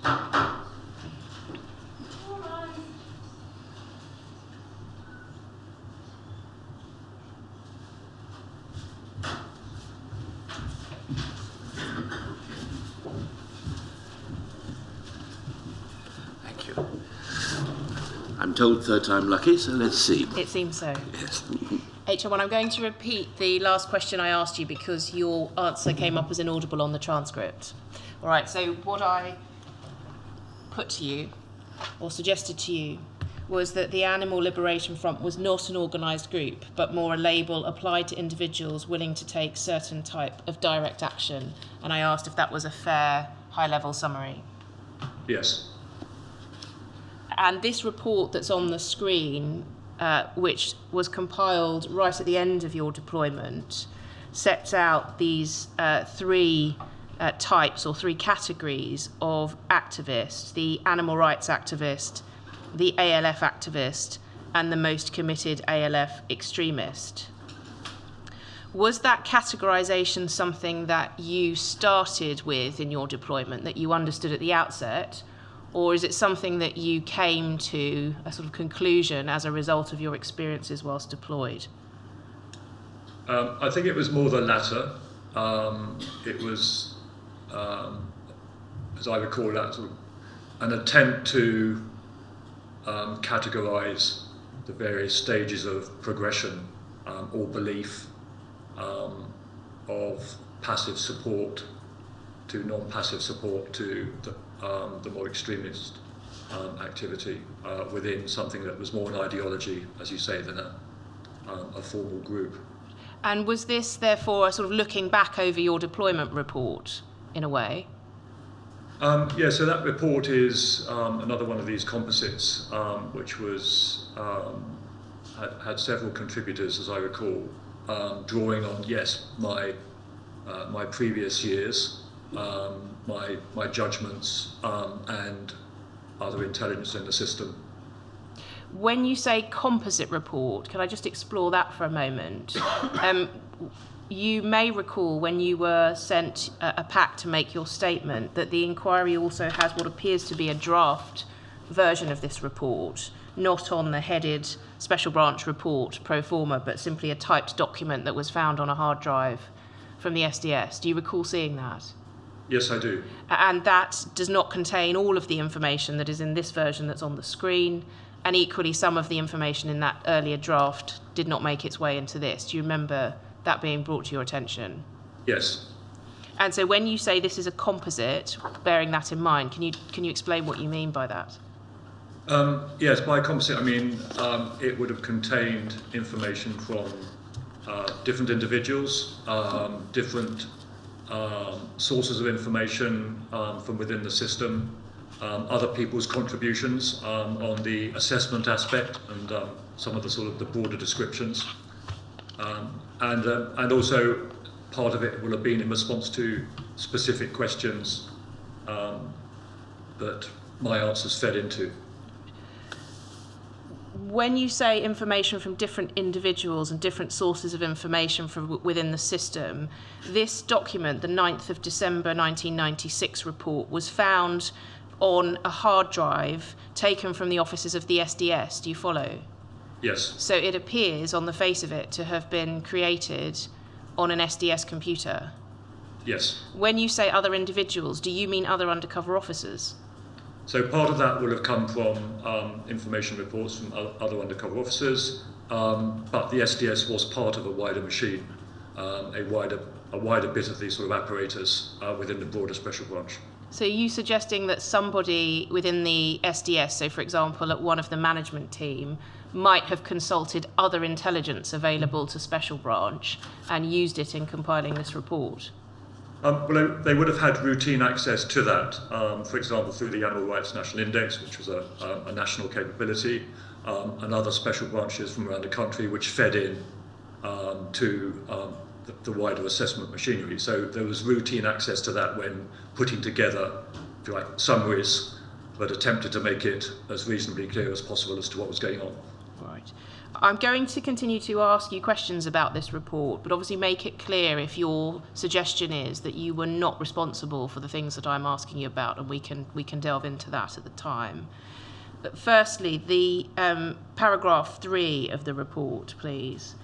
Thank you. I'm told third time lucky, so let's see. It seems so. Yes. HR1, I'm going to repeat the last question I asked you because your answer came up as inaudible on the transcript. All right, so what I put to you, or suggested to you, was that the Animal Liberation Front was not an organised group, but more a label applied to individuals willing to take certain type of direct action. And I asked if that was a fair, high-level summary. Yes. And this report that's on the screen, which was compiled right at the end of your deployment, sets out these three types or three categories of activists: the animal rights activist, the ALF activist, and the most committed ALF extremist. Was that categorization something that you started with in your deployment, that you understood at the outset? Or is it something that you came to a sort of conclusion as a result of your experiences whilst deployed? I think it was more the latter. It was, as I recall, that sort of an attempt to categorise the various stages of progression or belief of passive support to non-passive support to the more extremist activity within something that was more an ideology, as you say, than a formal group. And was this, therefore, a sort of looking back over your deployment report, in a way? Yeah, so that report is another one of these composites, which was had several contributors, as I recall, drawing on, yes, my previous years, my judgments, and other intelligence in the system. When you say composite report, can I just explore that for a moment? You may recall when you were sent a pack to make your statement that the inquiry also has what appears to be a draft version of this report, not on the headed special branch report pro forma, but simply a typed document that was found on a hard drive from the SDS. Do you recall seeing that? Yes, I do. And that does not contain all of the information that is in this version that's on the screen, and equally some of the information in that earlier draft did not make its way into this. Do you remember that being brought to your attention? Yes. And so when you say this is a composite, bearing that in mind, can you explain what you mean by that? Yes, by composite I mean it would have contained information from different individuals, different sources of information from within the system, other people's contributions on the assessment aspect and some of the sort of the broader descriptions, and also part of it will have been in response to specific questions that my answers fed into. When you say information from different individuals and different sources of information from within the system, this document, the 9th of December 1996 report, was found on a hard drive taken from the offices of the SDS. Do you follow? Yes. So it appears on the face of it to have been created on an SDS computer. Yes. When you say other individuals, do you mean other undercover officers? So part of that will have come from information reports from other undercover officers, but the SDS was part of a wider machine, a wider bit of the sort of apparatus within the broader special branch. So are you suggesting that somebody within the SDS, so for example at one of the management team, might have consulted other intelligence available to special branch and used it in compiling this report? Well, they would have had routine access to that, for example, through the Animal Rights National Index, which was a national capability, and other special branches from around the country which fed in to the wider assessment machinery. So there was routine access to that when putting together, if you like, summaries that attempted to make it as reasonably clear as possible as to what was going on. Right. I'm going to continue to ask you questions about this report, but obviously make it clear if your suggestion is that you were not responsible for the things that I'm asking you about, and we can delve into that at the time. But firstly, the paragraph 3 of the report, please.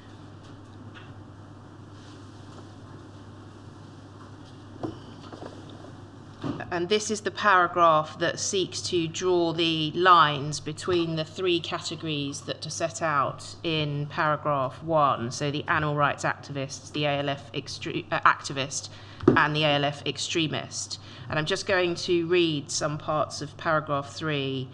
And this is the paragraph that seeks to draw the lines between the 3 categories that are set out in paragraph 1. So the animal rights activists, the ALF activist, and the ALF extremist. And I'm just going to read some parts of paragraph 3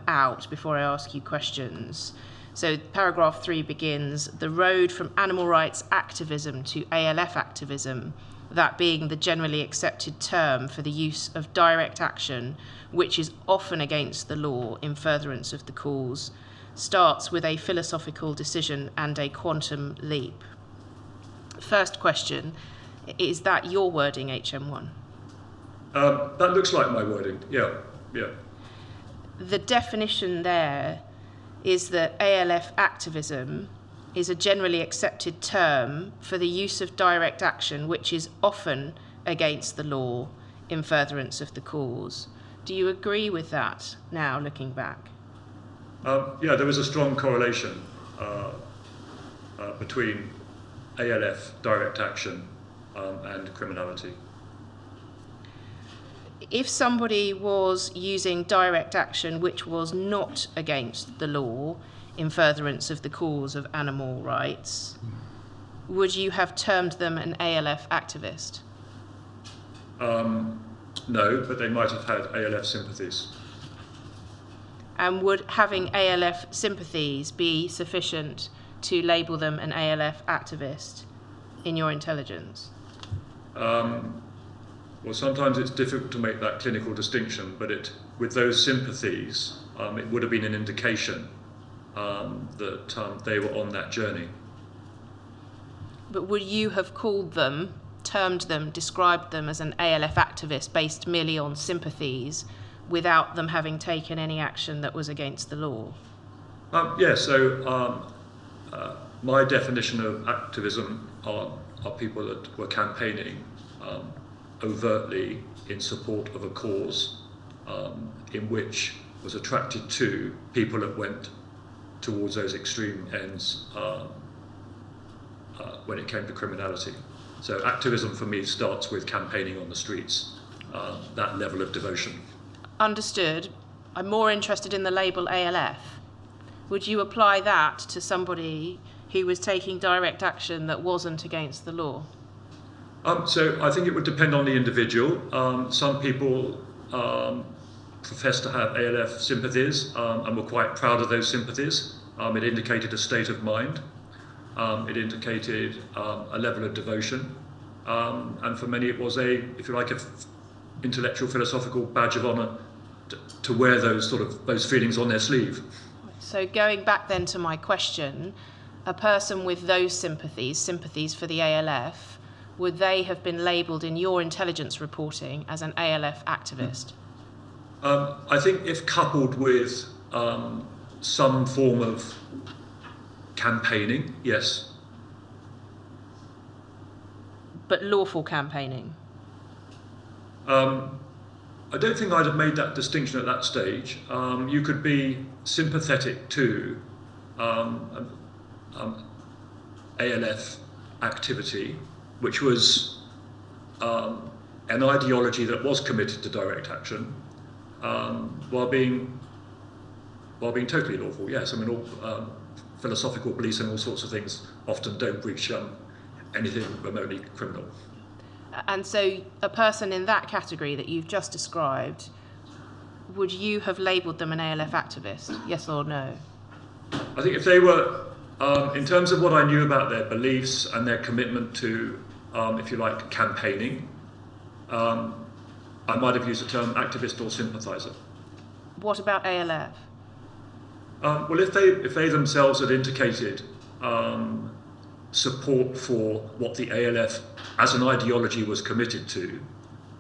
out before I ask you questions. So paragraph 3 begins, the road from animal rights activism to ALF activism, that being the generally accepted term for the use of direct action, which is often against the law in furtherance of the cause, starts with a philosophical decision and a quantum leap. First question, is that your wording, HM1? That looks like my wording, yeah. The definition there is that ALF activism is a generally accepted term for the use of direct action which is often against the law in furtherance of the cause. Do you agree with that now, looking back? Yeah, there was a strong correlation between ALF, direct action, and criminality. If somebody was using direct action which was not against the law in furtherance of the cause of animal rights, would you have termed them an ALF activist? No, but they might have had ALF sympathies. And would having ALF sympathies be sufficient to label them an ALF activist in your intelligence? Well, sometimes it's difficult to make that clinical distinction, but with those sympathies, it would have been an indication that they were on that journey. But would you have called them, termed them, described them as an ALF activist based merely on sympathies without them having taken any action that was against the law? So my definition of activism are people that were campaigning overtly in support of a cause in which was attracted to people that went towards those extreme ends when it came to criminality. So activism for me starts with campaigning on the streets, that level of devotion. Understood. I'm more interested in the label ALF. Would you apply that to somebody who was taking direct action that wasn't against the law? So I think it would depend on the individual. Some people profess to have ALF sympathies and were quite proud of those sympathies. It indicated a state of mind. It indicated a level of devotion. And for many it was if you like, an intellectual philosophical badge of honour to wear those feelings on their sleeve. So going back then to my question, a person with those sympathies for the ALF, would they have been labelled in your intelligence reporting as an ALF activist? I think if coupled with some form of campaigning, yes. But lawful campaigning? I don't think I'd have made that distinction at that stage. You could be sympathetic to ALF activity, which was an ideology that was committed to direct action, while being totally lawful. Yes, I mean, all philosophical beliefs and all sorts of things often don't breach anything remotely criminal. And so a person in that category that you've just described, would you have labelled them an ALF activist, yes or no? I think if they were, in terms of what I knew about their beliefs and their commitment to, if you like, campaigning, I might have used the term activist or sympathiser. What about ALF? Well, if they themselves had indicated support for what the ALF as an ideology was committed to,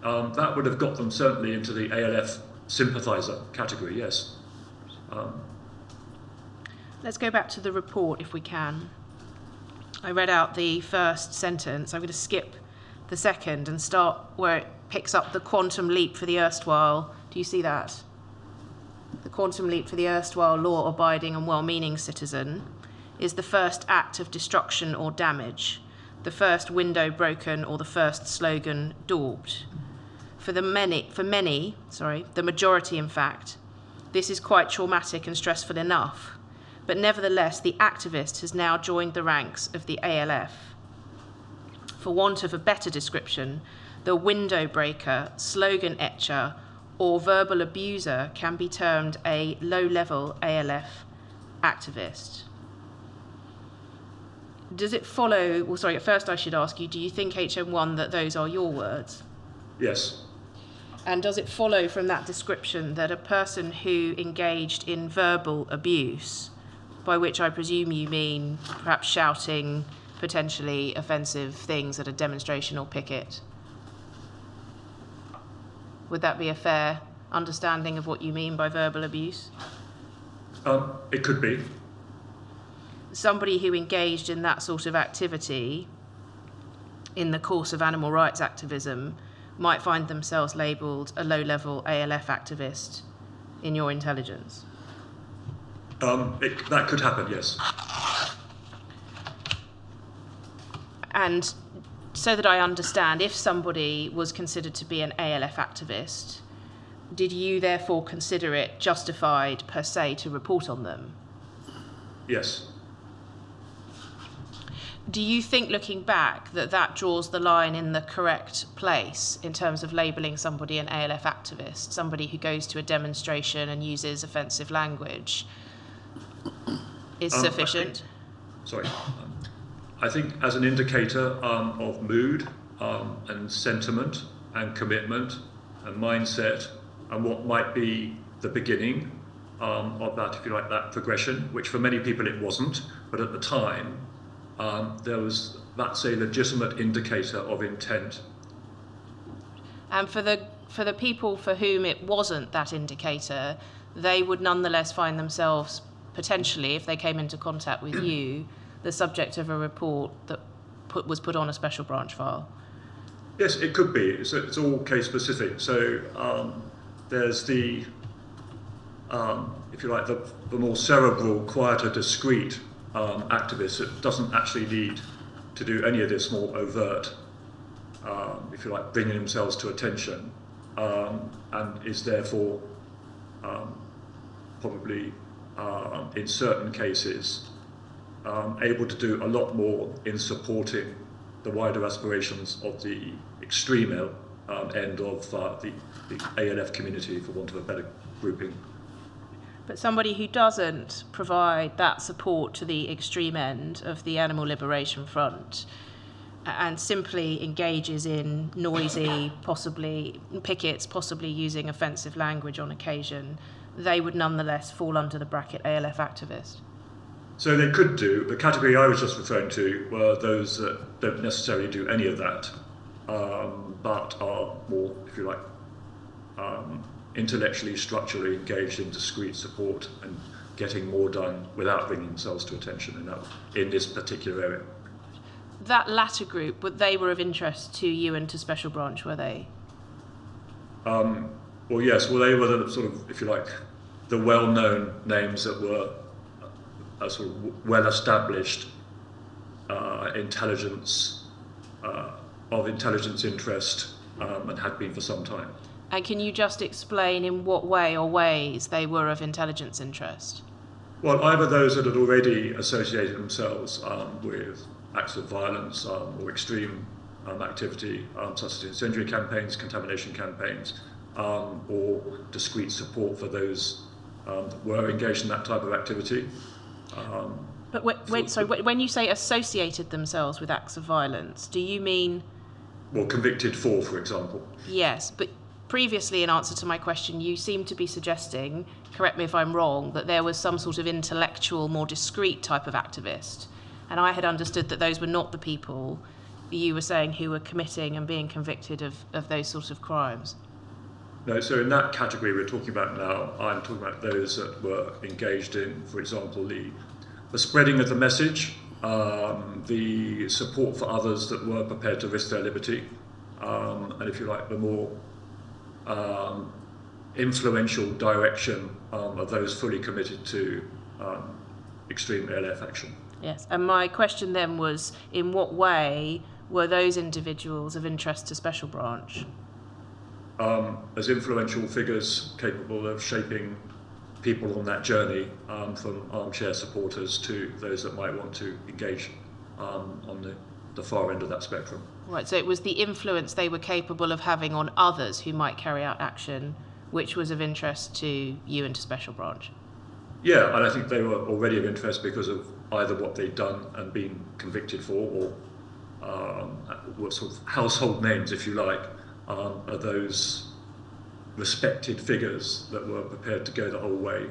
that would have got them certainly into the ALF sympathiser category, yes. Let's go back to the report if we can. I read out the first sentence. I'm going to skip the second and start where it picks up the quantum leap for the erstwhile. Do you see that? The quantum leap for the erstwhile law-abiding and well-meaning citizen is the first act of destruction or damage, the first window broken or the first slogan daubed. For the majority in fact, this is quite traumatic and stressful enough, but nevertheless the activist has now joined the ranks of the ALF. For want of a better description, the window breaker, slogan etcher, or verbal abuser can be termed a low-level ALF activist. Does it follow, well, sorry, at first I should ask you, do you think, HM1, that those are your words? Yes. And does it follow from that description that a person who engaged in verbal abuse, by which I presume you mean perhaps shouting potentially offensive things at a demonstration or picket, would that be a fair understanding of what you mean by verbal abuse? It could be. Somebody who engaged in that sort of activity in the course of animal rights activism might find themselves labelled a low-level ALF activist in your intelligence? That could happen, yes. And so that I understand, if somebody was considered to be an ALF activist, did you therefore consider it justified per se to report on them? Yes. Do you think, looking back, that that draws the line in the correct place in terms of labelling somebody an ALF activist, somebody who goes to a demonstration and uses offensive language, is sufficient? I think as an indicator of mood and sentiment and commitment and mindset and what might be the beginning of that, if you like, that progression, which for many people it wasn't, but at the time there was, that's a legitimate indicator of intent. And for the people for whom it wasn't that indicator, they would nonetheless find themselves potentially, if they came into contact with you, the subject of a report that was put on a special branch file? Yes, it could be. It's all case specific. So there's the, if you like, the more cerebral, quieter, discreet activist that doesn't actually need to do any of this more overt, if you like, bringing themselves to attention, and is therefore probably in certain cases able to do a lot more in supporting the wider aspirations of the extreme end of the ALF community, for want of a better grouping. But somebody who doesn't provide that support to the extreme end of the Animal Liberation Front and simply engages in noisy, possibly pickets, possibly using offensive language on occasion, they would nonetheless fall under the bracket ALF activist. So they could do. The category I was just referring to were those that don't necessarily do any of that, but are more, if you like, intellectually, structurally engaged in discrete support and getting more done without bringing themselves to attention in this particular area. That latter group, they were of interest to you and to Special Branch, were they? Well, yes. Well, they were the sort of, if you like, the well-known names that were sort of well-established intelligence of intelligence interest and had been for some time. And can you just explain in what way or ways they were of intelligence interest? Well, either those that had already associated themselves with acts of violence or extreme activity, such as incendiary campaigns, contamination campaigns, or discrete support for those that were engaged in that type of activity. But when you say associated themselves with acts of violence, do you mean... Well, convicted for example. Yes, but previously, in answer to my question, you seem to be suggesting, correct me if I'm wrong, that there was some sort of intellectual, more discreet type of activist. And I had understood that those were not the people you were saying who were committing and being convicted of those sorts of crimes. No, so in that category we're talking about now, I'm talking about those that were engaged in, for example, the the spreading of the message, the support for others that were prepared to risk their liberty, and if you like, the more influential direction of those fully committed to extreme ALF action. Yes, and my question then was, in what way were those individuals of interest to Special Branch? As influential figures capable of shaping people on that journey, from armchair supporters to those that might want to engage on the far end of that spectrum. Right, so it was the influence they were capable of having on others who might carry out action, which was of interest to you and to Special Branch. Yeah, and I think they were already of interest because of either what they'd done and been convicted for, or what sort of household names, if you like, are those respected figures that were prepared to go the whole way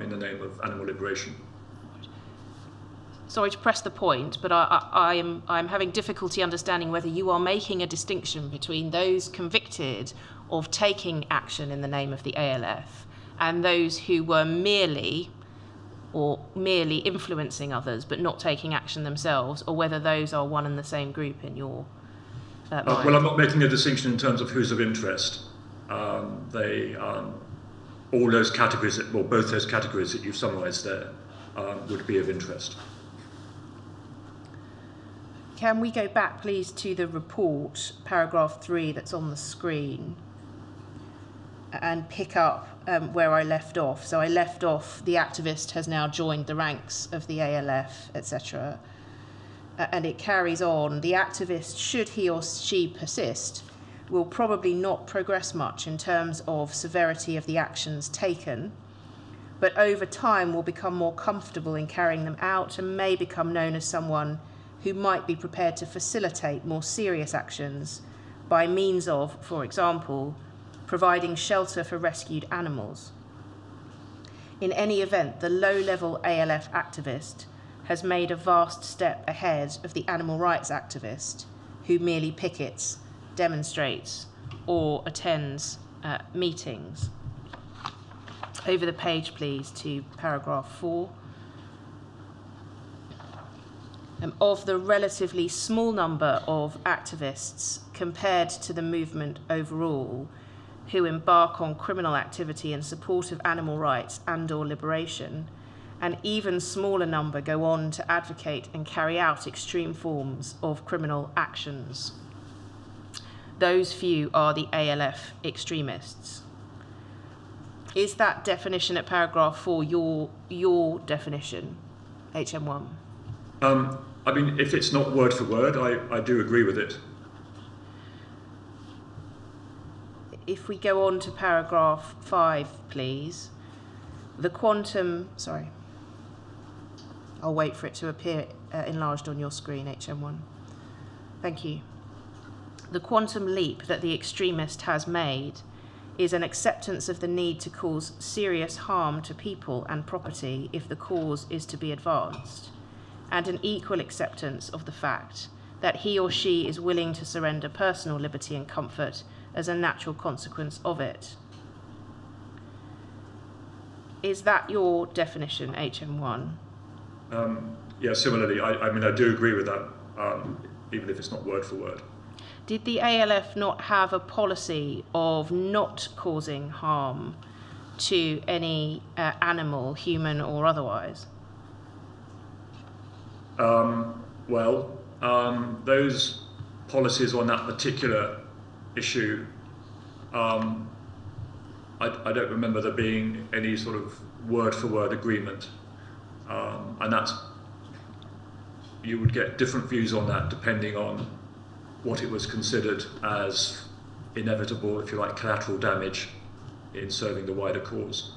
in the name of animal liberation. Sorry to press the point, but I'm having difficulty understanding whether you are making a distinction between those convicted of taking action in the name of the ALF and those who were merely influencing others but not taking action themselves, or whether those are one and the same group in your mind. Well, I'm not making a distinction in terms of who's of interest. All those categories, both those categories that you've summarised there, would be of interest. Can we go back, please, to the report, paragraph 3, that's on the screen, and pick up where I left off? So I left off, the activist has now joined the ranks of the ALF, etc. And it carries on, the activist, should he or she persist, will probably not progress much in terms of severity of the actions taken, but over time will become more comfortable in carrying them out and may become known as someone who might be prepared to facilitate more serious actions by means of, for example, providing shelter for rescued animals. In any event, the low-level ALF activist has made a vast step ahead of the animal rights activist who merely pickets, demonstrates, or attends meetings. Over the page, please, to paragraph 4. Of the relatively small number of activists compared to the movement overall who embark on criminal activity in support of animal rights and/or liberation, an even smaller number go on to advocate and carry out extreme forms of criminal actions. Those few are the ALF extremists. Is that definition at paragraph 4 your definition, HM1? I mean, if it's not word for word, I do agree with it. If we go on to paragraph 5, please. The quantum, I'll wait for it to appear enlarged on your screen, HM1. Thank you. The quantum leap that the extremist has made is an acceptance of the need to cause serious harm to people and property if the cause is to be advanced, and an equal acceptance of the fact that he or she is willing to surrender personal liberty and comfort as a natural consequence of it. Is that your definition, HM1? Yeah, similarly, I mean, I do agree with that, even if it's not word for word. Did the ALF not have a policy of not causing harm to any animal, human or otherwise? Those policies on that particular issue, I don't remember there being any sort of word-for-word agreement, and you would get different views on that depending on what it was considered as inevitable, if you like, collateral damage in serving the wider cause.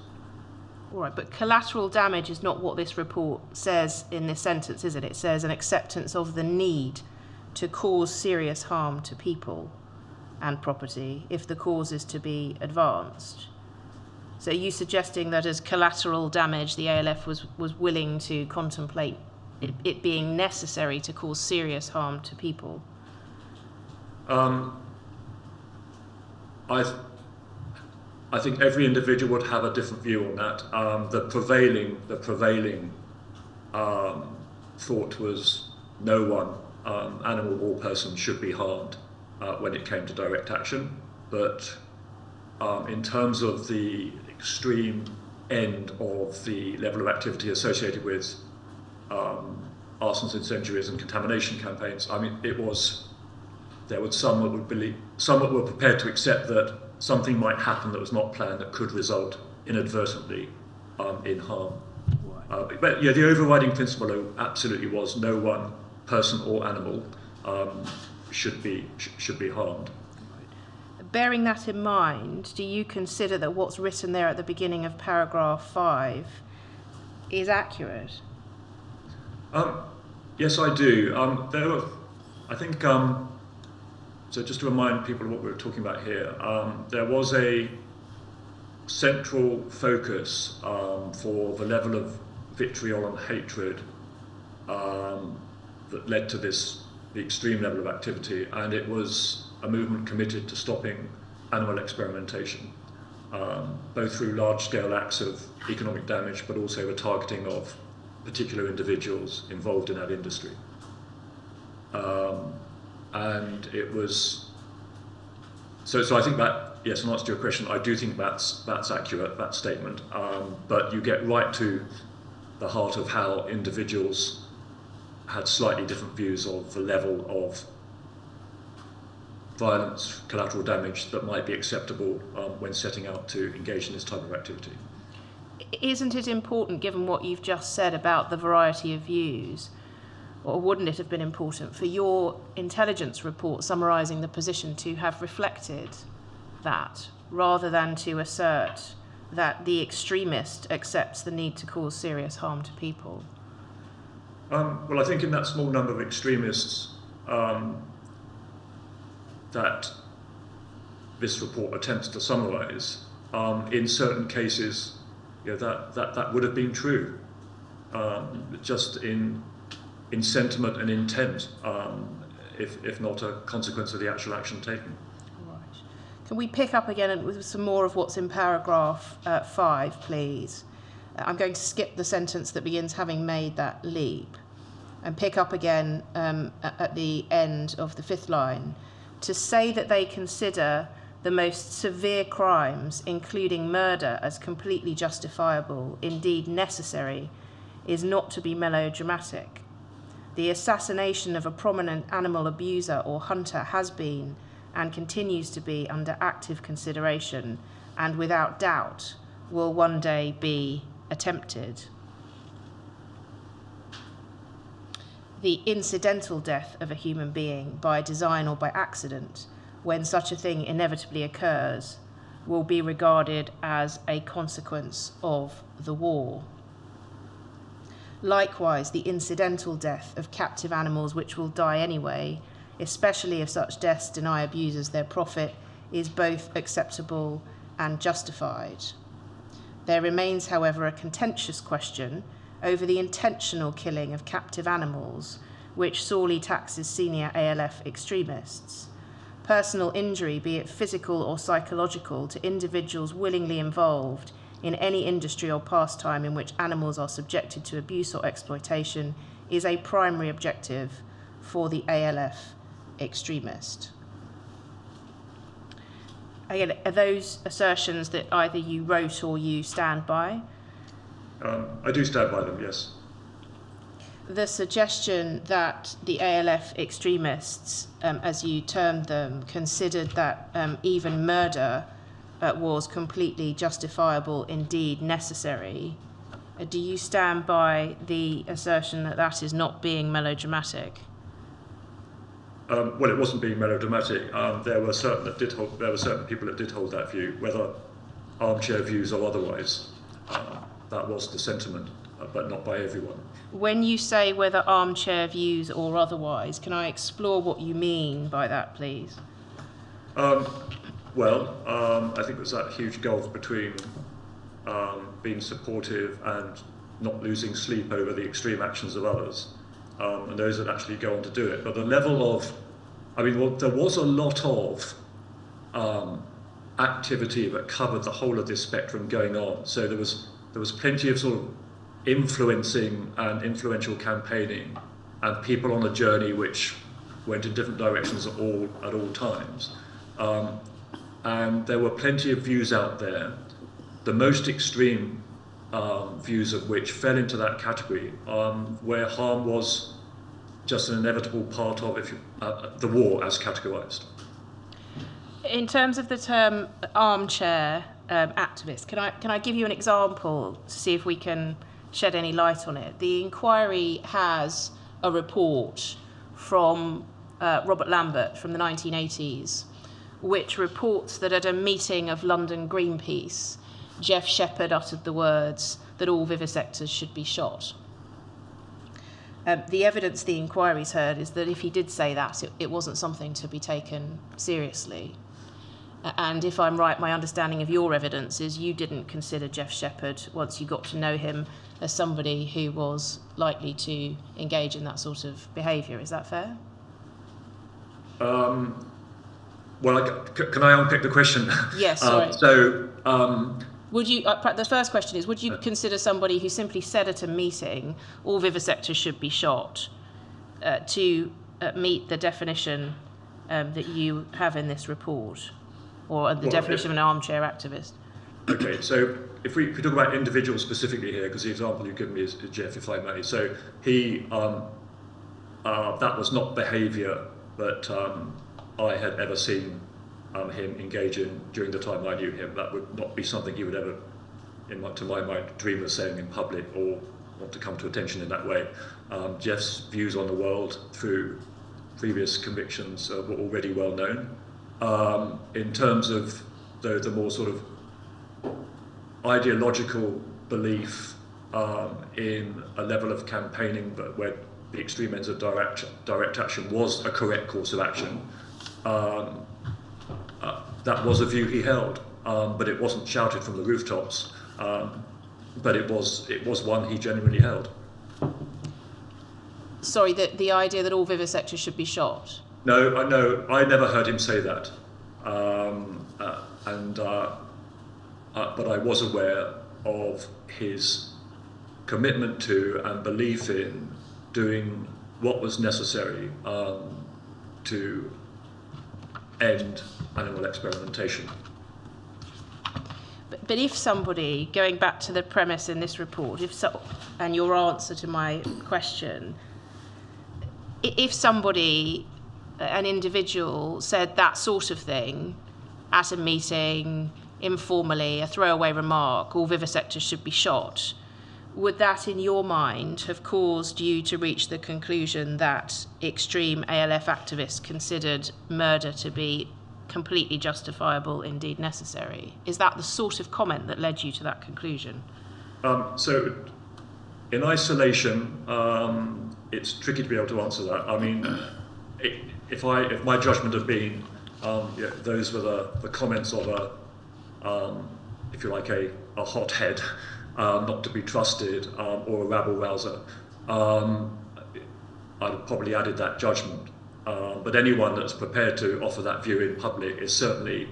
All right, but collateral damage is not what this report says in this sentence, is it? It says an acceptance of the need to cause serious harm to people and property if the cause is to be advanced. So are you suggesting that as collateral damage, the ALF was willing to contemplate it being necessary to cause serious harm to people? I think every individual would have a different view on that. The prevailing thought was no one, animal or person, should be harmed when it came to direct action. But in terms of the extreme end of the level of activity associated with arsons, incendiaries and contamination campaigns, I mean, there was some that were prepared to accept that something might happen that was not planned that could result inadvertently in harm. But yeah, the overriding principle absolutely was no one person or animal should be harmed. Bearing that in mind, do you consider that what's written there at the beginning of paragraph 5 is accurate? Yes, I do. I think, so just to remind people of what we were talking about here, there was a central focus for the level of vitriol and hatred that led to the extreme level of activity, and it was a movement committed to stopping animal experimentation, both through large-scale acts of economic damage, but also the targeting of particular individuals involved in that industry. And it was, so I think that, yes, in answer to your question, I do think that's accurate, that statement, but you get right to the heart of how individuals had slightly different views of the level of violence, collateral damage that might be acceptable when setting out to engage in this type of activity. Isn't it important, given what you've just said about the variety of views, or wouldn't it have been important for your intelligence report summarising the position to have reflected that, rather than to assert that the extremist accepts the need to cause serious harm to people? Well, I think in that small number of extremists that this report attempts to summarise, in certain cases, that would have been true, just in sentiment and intent, if not a consequence of the actual action taken. Right. Can we pick up again with some more of what's in paragraph 5, please? I'm going to skip the sentence that begins "having made that leap" and pick up again at the end of the 5th line. To say that they consider the most severe crimes, including murder, as completely justifiable, indeed necessary, is not to be melodramatic. The assassination of a prominent animal abuser or hunter has been and continues to be under active consideration, and without doubt will one day be attempted. The incidental death of a human being by design or by accident, when such a thing inevitably occurs, will be regarded as a consequence of the war. Likewise, the incidental death of captive animals which will die anyway, especially if such deaths deny abusers their profit, is both acceptable and justified. There remains, however, a contentious question over the intentional killing of captive animals, which sorely taxes senior ALF extremists. Personal injury, be it physical or psychological, to individuals willingly involved in any industry or pastime in which animals are subjected to abuse or exploitation, is a primary objective for the ALF extremist. Again, are those assertions that either you wrote or you stand by? I do stand by them, yes. The suggestion that the ALF extremists, as you termed them, considered that even murder was completely justifiable, indeed necessary, do you stand by the assertion that that is not being melodramatic? Well, it wasn't being melodramatic. There were certain people that did hold that view, whether armchair views or otherwise. That was the sentiment, but not by everyone. When you say whether armchair views or otherwise, can I explore what you mean by that, please? I think there's that huge gulf between being supportive and not losing sleep over the extreme actions of others, and those that actually go on to do it. But the level of, there was a lot of activity that covered the whole of this spectrum going on. So there was plenty of sort of influencing and influential campaigning, and people on a journey which went in different directions at all times. And there were plenty of views out there, the most extreme views of which fell into that category, where harm was just an inevitable part of the war as categorised. In terms of the term armchair activist, can I give you an example to see if we can shed any light on it? The inquiry has a report from Robert Lambert from the 1980s, which reports that at a meeting of London Greenpeace, Jeff Shepherd uttered the words that all vivisectors should be shot. The evidence the inquiry's heard is that if he did say that, it wasn't something to be taken seriously. And if I'm right, my understanding of your evidence is you didn't consider Jeff Shepherd, once you got to know him, as somebody who was likely to engage in that sort of behaviour. Is that fair? Well, can I unpick the question? Yes, sorry. Would you? The first question is: would you consider somebody who simply said at a meeting, "All vivisectors should be shot," to meet the definition that you have in this report, or the definition of an armchair activist? Okay, so if we talk about individuals specifically here, because the example you've given me is Jeff, if I may. So he, that was not behaviour that I had ever seen him engage in during the time I knew him. That would not be something he would ever, to my mind, dream of saying in public or want to come to attention in that way. Jeff's views on the world through previous convictions were already well known. In terms of the more sort of ideological belief in a level of campaigning, but where the extreme ends of direct action was a correct course of action, that was a view he held, but it wasn't shouted from the rooftops, but it was one he genuinely held. Sorry, the idea that all vivisectors should be shot? No, I never heard him say that, but I was aware of his commitment to and belief in doing what was necessary to end animal experimentation. But if somebody, going back to the premise in this report, and your answer to my question, if somebody, an individual, said that sort of thing at a meeting, informally, a throwaway remark, all vivisectors should be shot, would that, in your mind, have caused you to reach the conclusion that extreme ALF activists considered murder to be completely justifiable, indeed necessary? Is that the sort of comment that led you to that conclusion? So, in isolation, it's tricky to be able to answer that. I mean, if my judgment had been, those were the comments of if you like, a hothead, not to be trusted, or a rabble-rouser, I'd have probably added that judgment. But anyone that's prepared to offer that view in public is certainly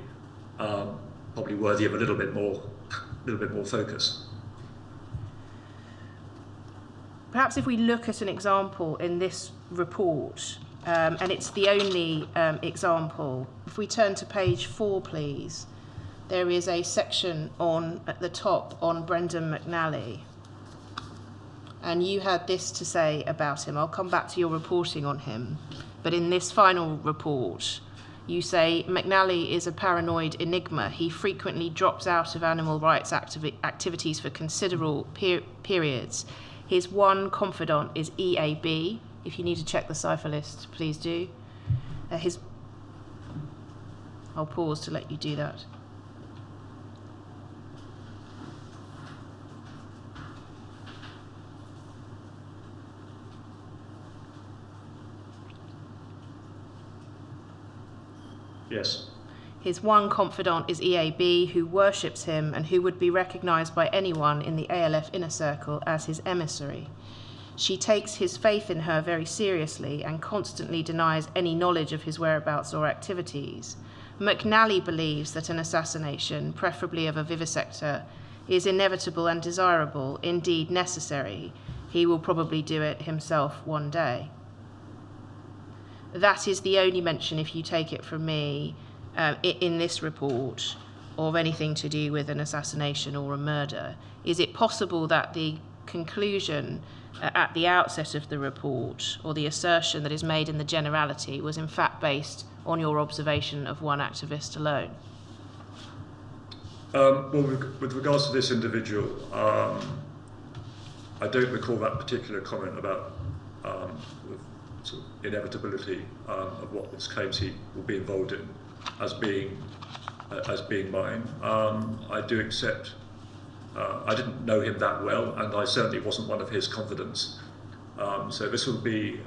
probably worthy of a little bit more focus. Perhaps if we look at an example in this report, and it's the only example, if we turn to page 4, please. There is a section at the top on Brendan McNally. And you had this to say about him. I'll come back to your reporting on him. But in this final report, you say, McNally is a paranoid enigma. He frequently drops out of animal rights activities for considerable periods. His one confidant is EAB. If you need to check the cipher list, please do. I'll pause to let you do that. Yes. His one confidant is EAB, who worships him and who would be recognised by anyone in the ALF inner circle as his emissary. She takes his faith in her very seriously and constantly denies any knowledge of his whereabouts or activities. McNally believes that an assassination, preferably of a vivisector, is inevitable and desirable, indeed necessary, he will probably do it himself one day. That is the only mention, if you take it from me, in this report of anything to do with an assassination or a murder. Is it possible that the conclusion at the outset of the report, or the assertion that is made in the generality, was in fact based on your observation of one activist alone? Well, with regards to this individual, I don't recall that particular comment about the sort of inevitability of what this claims he will be involved in as being mine. I do accept. I didn't know him that well, and I certainly wasn't one of his confidants. So this will be,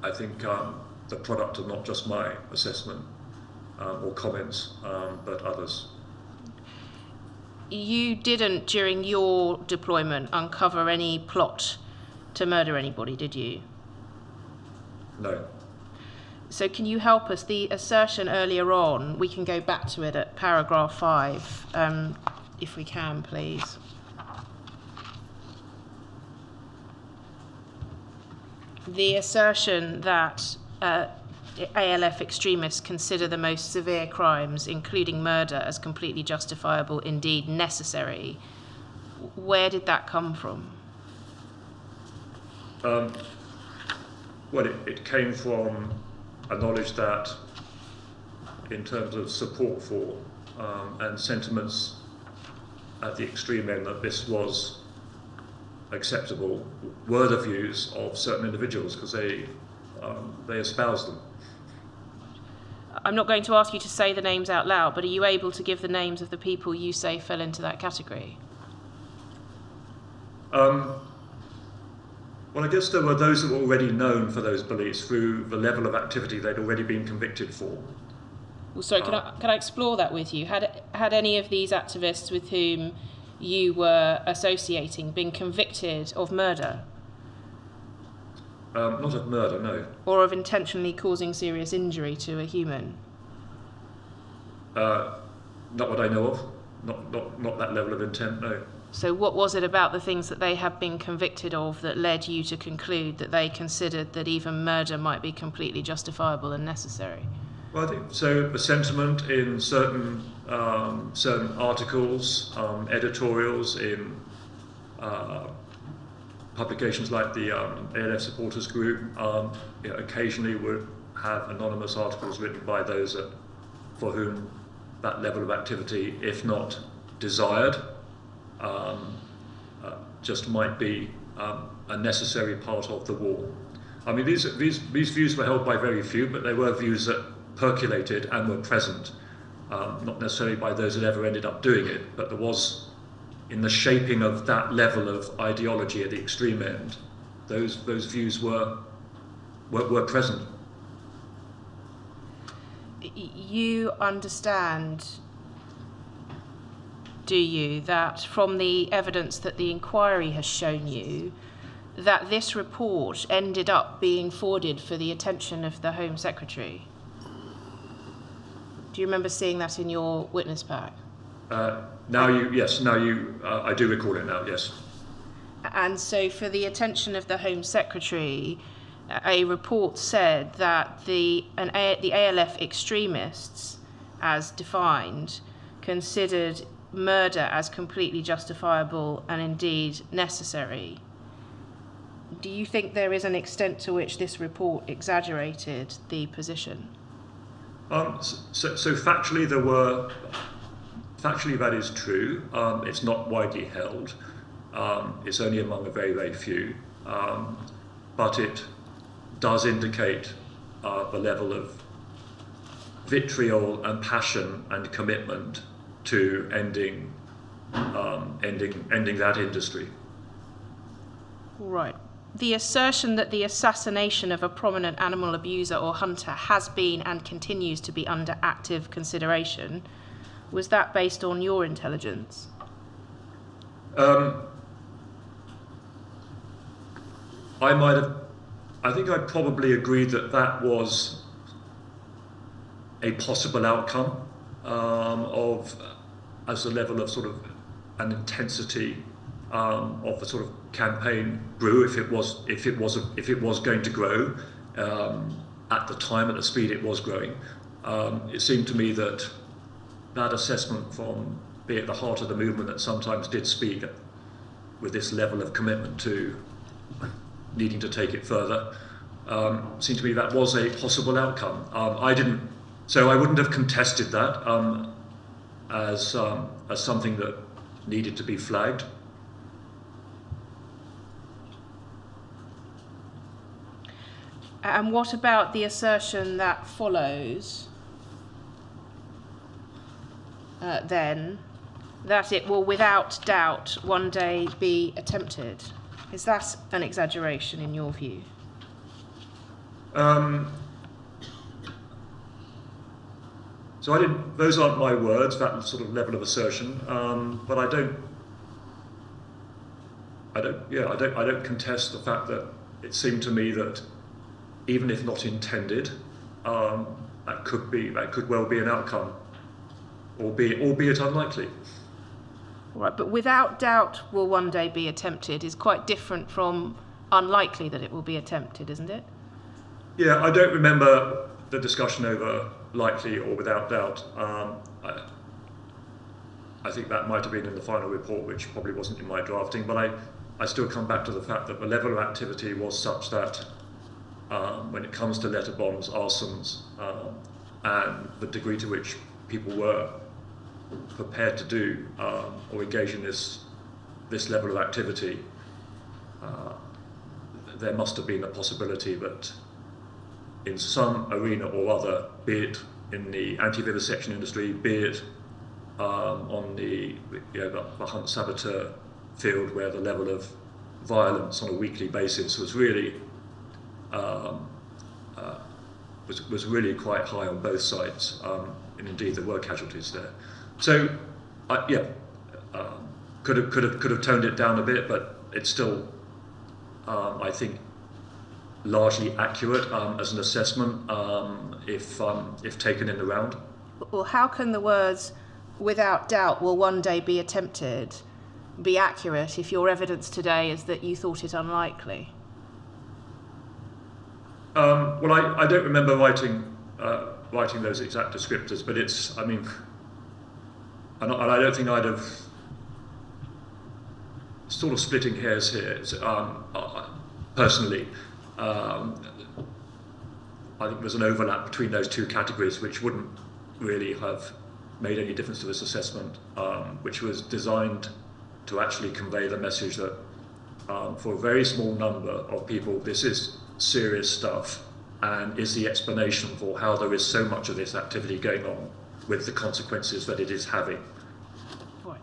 I think, the product of not just my assessment or comments, but others. You didn't, during your deployment, uncover any plot to murder anybody, did you? No. So can you help us? The assertion earlier on, we can go back to it at paragraph 5, if we can, please. The assertion that ALF extremists consider the most severe crimes, including murder, as completely justifiable, indeed necessary. Where did that come from? Well, it came from a knowledge that, in terms of support for and sentiments at the extreme end, that this was acceptable, were the views of certain individuals, because they espoused them. I'm not going to ask you to say the names out loud, but are you able to give the names of the people you say fell into that category? Well, I guess there were those that were already known for those beliefs through the level of activity they'd already been convicted for. Well, sorry, can I explore that with you? Had any of these activists with whom you were associating been convicted of murder? Not of murder, no. Or of intentionally causing serious injury to a human? Not what I know of. Not that level of intent, no. So what was it about the things that they had been convicted of that led you to conclude that they considered that even murder might be completely justifiable and necessary? Well, I think so. The sentiment in certain articles, editorials, in publications like the ALF Supporters Group, occasionally would have anonymous articles written by those for whom that level of activity, if not desired, just might be a necessary part of the war. I mean, these views were held by very few, but they were views that percolated and were present, not necessarily by those that ever ended up doing it, but there was, in the shaping of that level of ideology at the extreme end, those views were present. You understand, do you, that from the evidence that the inquiry has shown you, that this report ended up being forwarded for the attention of the Home Secretary? Do you remember seeing that in your witness pack? I do recall it now, yes. And so for the attention of the Home Secretary, a report said that the ALF extremists, as defined, considered murder as completely justifiable and indeed necessary. Do you think there is an extent to which this report exaggerated the position? So factually, that is true. It's not widely held. It's only among a very, very few. But it does indicate the level of vitriol and passion and commitment to ending that industry. Right. The assertion that the assassination of a prominent animal abuser or hunter has been and continues to be under active consideration, was that based on your intelligence? I think I probably agreed that was a possible outcome as the level of sort of and intensity of the sort of campaign grew, if it was going to grow at the time, at the speed it was growing. It seemed to me that that assessment from, be it the heart of the movement that sometimes did speak with this level of commitment to needing to take it further, seemed to me that was a possible outcome. So I wouldn't have contested that as something that needed to be flagged. And what about the assertion that follows then, that it will without doubt one day be attempted? Is that an exaggeration in your view? So those aren't my words, that sort of level of assertion, but I don't contest the fact that it seemed to me that even if not intended, that could well be an outcome, albeit unlikely. Right, but without doubt will one day be attempted is quite different from unlikely that it will be attempted, isn't it? Yeah, I don't remember the discussion over likely or without doubt. I think that might have been in the final report, which probably wasn't in my drafting, but I still come back to the fact that the level of activity was such that when it comes to letter bombs, arsons, and the degree to which people were prepared to do or engage in this level of activity, there must have been a possibility that in some arena or other, be it in the anti-vivisection industry, be it on the hunt saboteur field, where the level of violence on a weekly basis was really was really quite high on both sides, and indeed there were casualties there. So, could have toned it down a bit, but it's still, I think, largely accurate as an assessment if taken in the round. Well, how can the words "without doubt will one day be attempted" be accurate if your evidence today is that you thought it unlikely? Well, I don't remember writing those exact descriptors, but it's, I mean, and I don't think I'd have, sort of splitting hairs here, personally. I think there's an overlap between those two categories which wouldn't really have made any difference to this assessment, which was designed to actually convey the message that for a very small number of people this is serious stuff and is the explanation for how there is so much of this activity going on with the consequences that it is having. Right.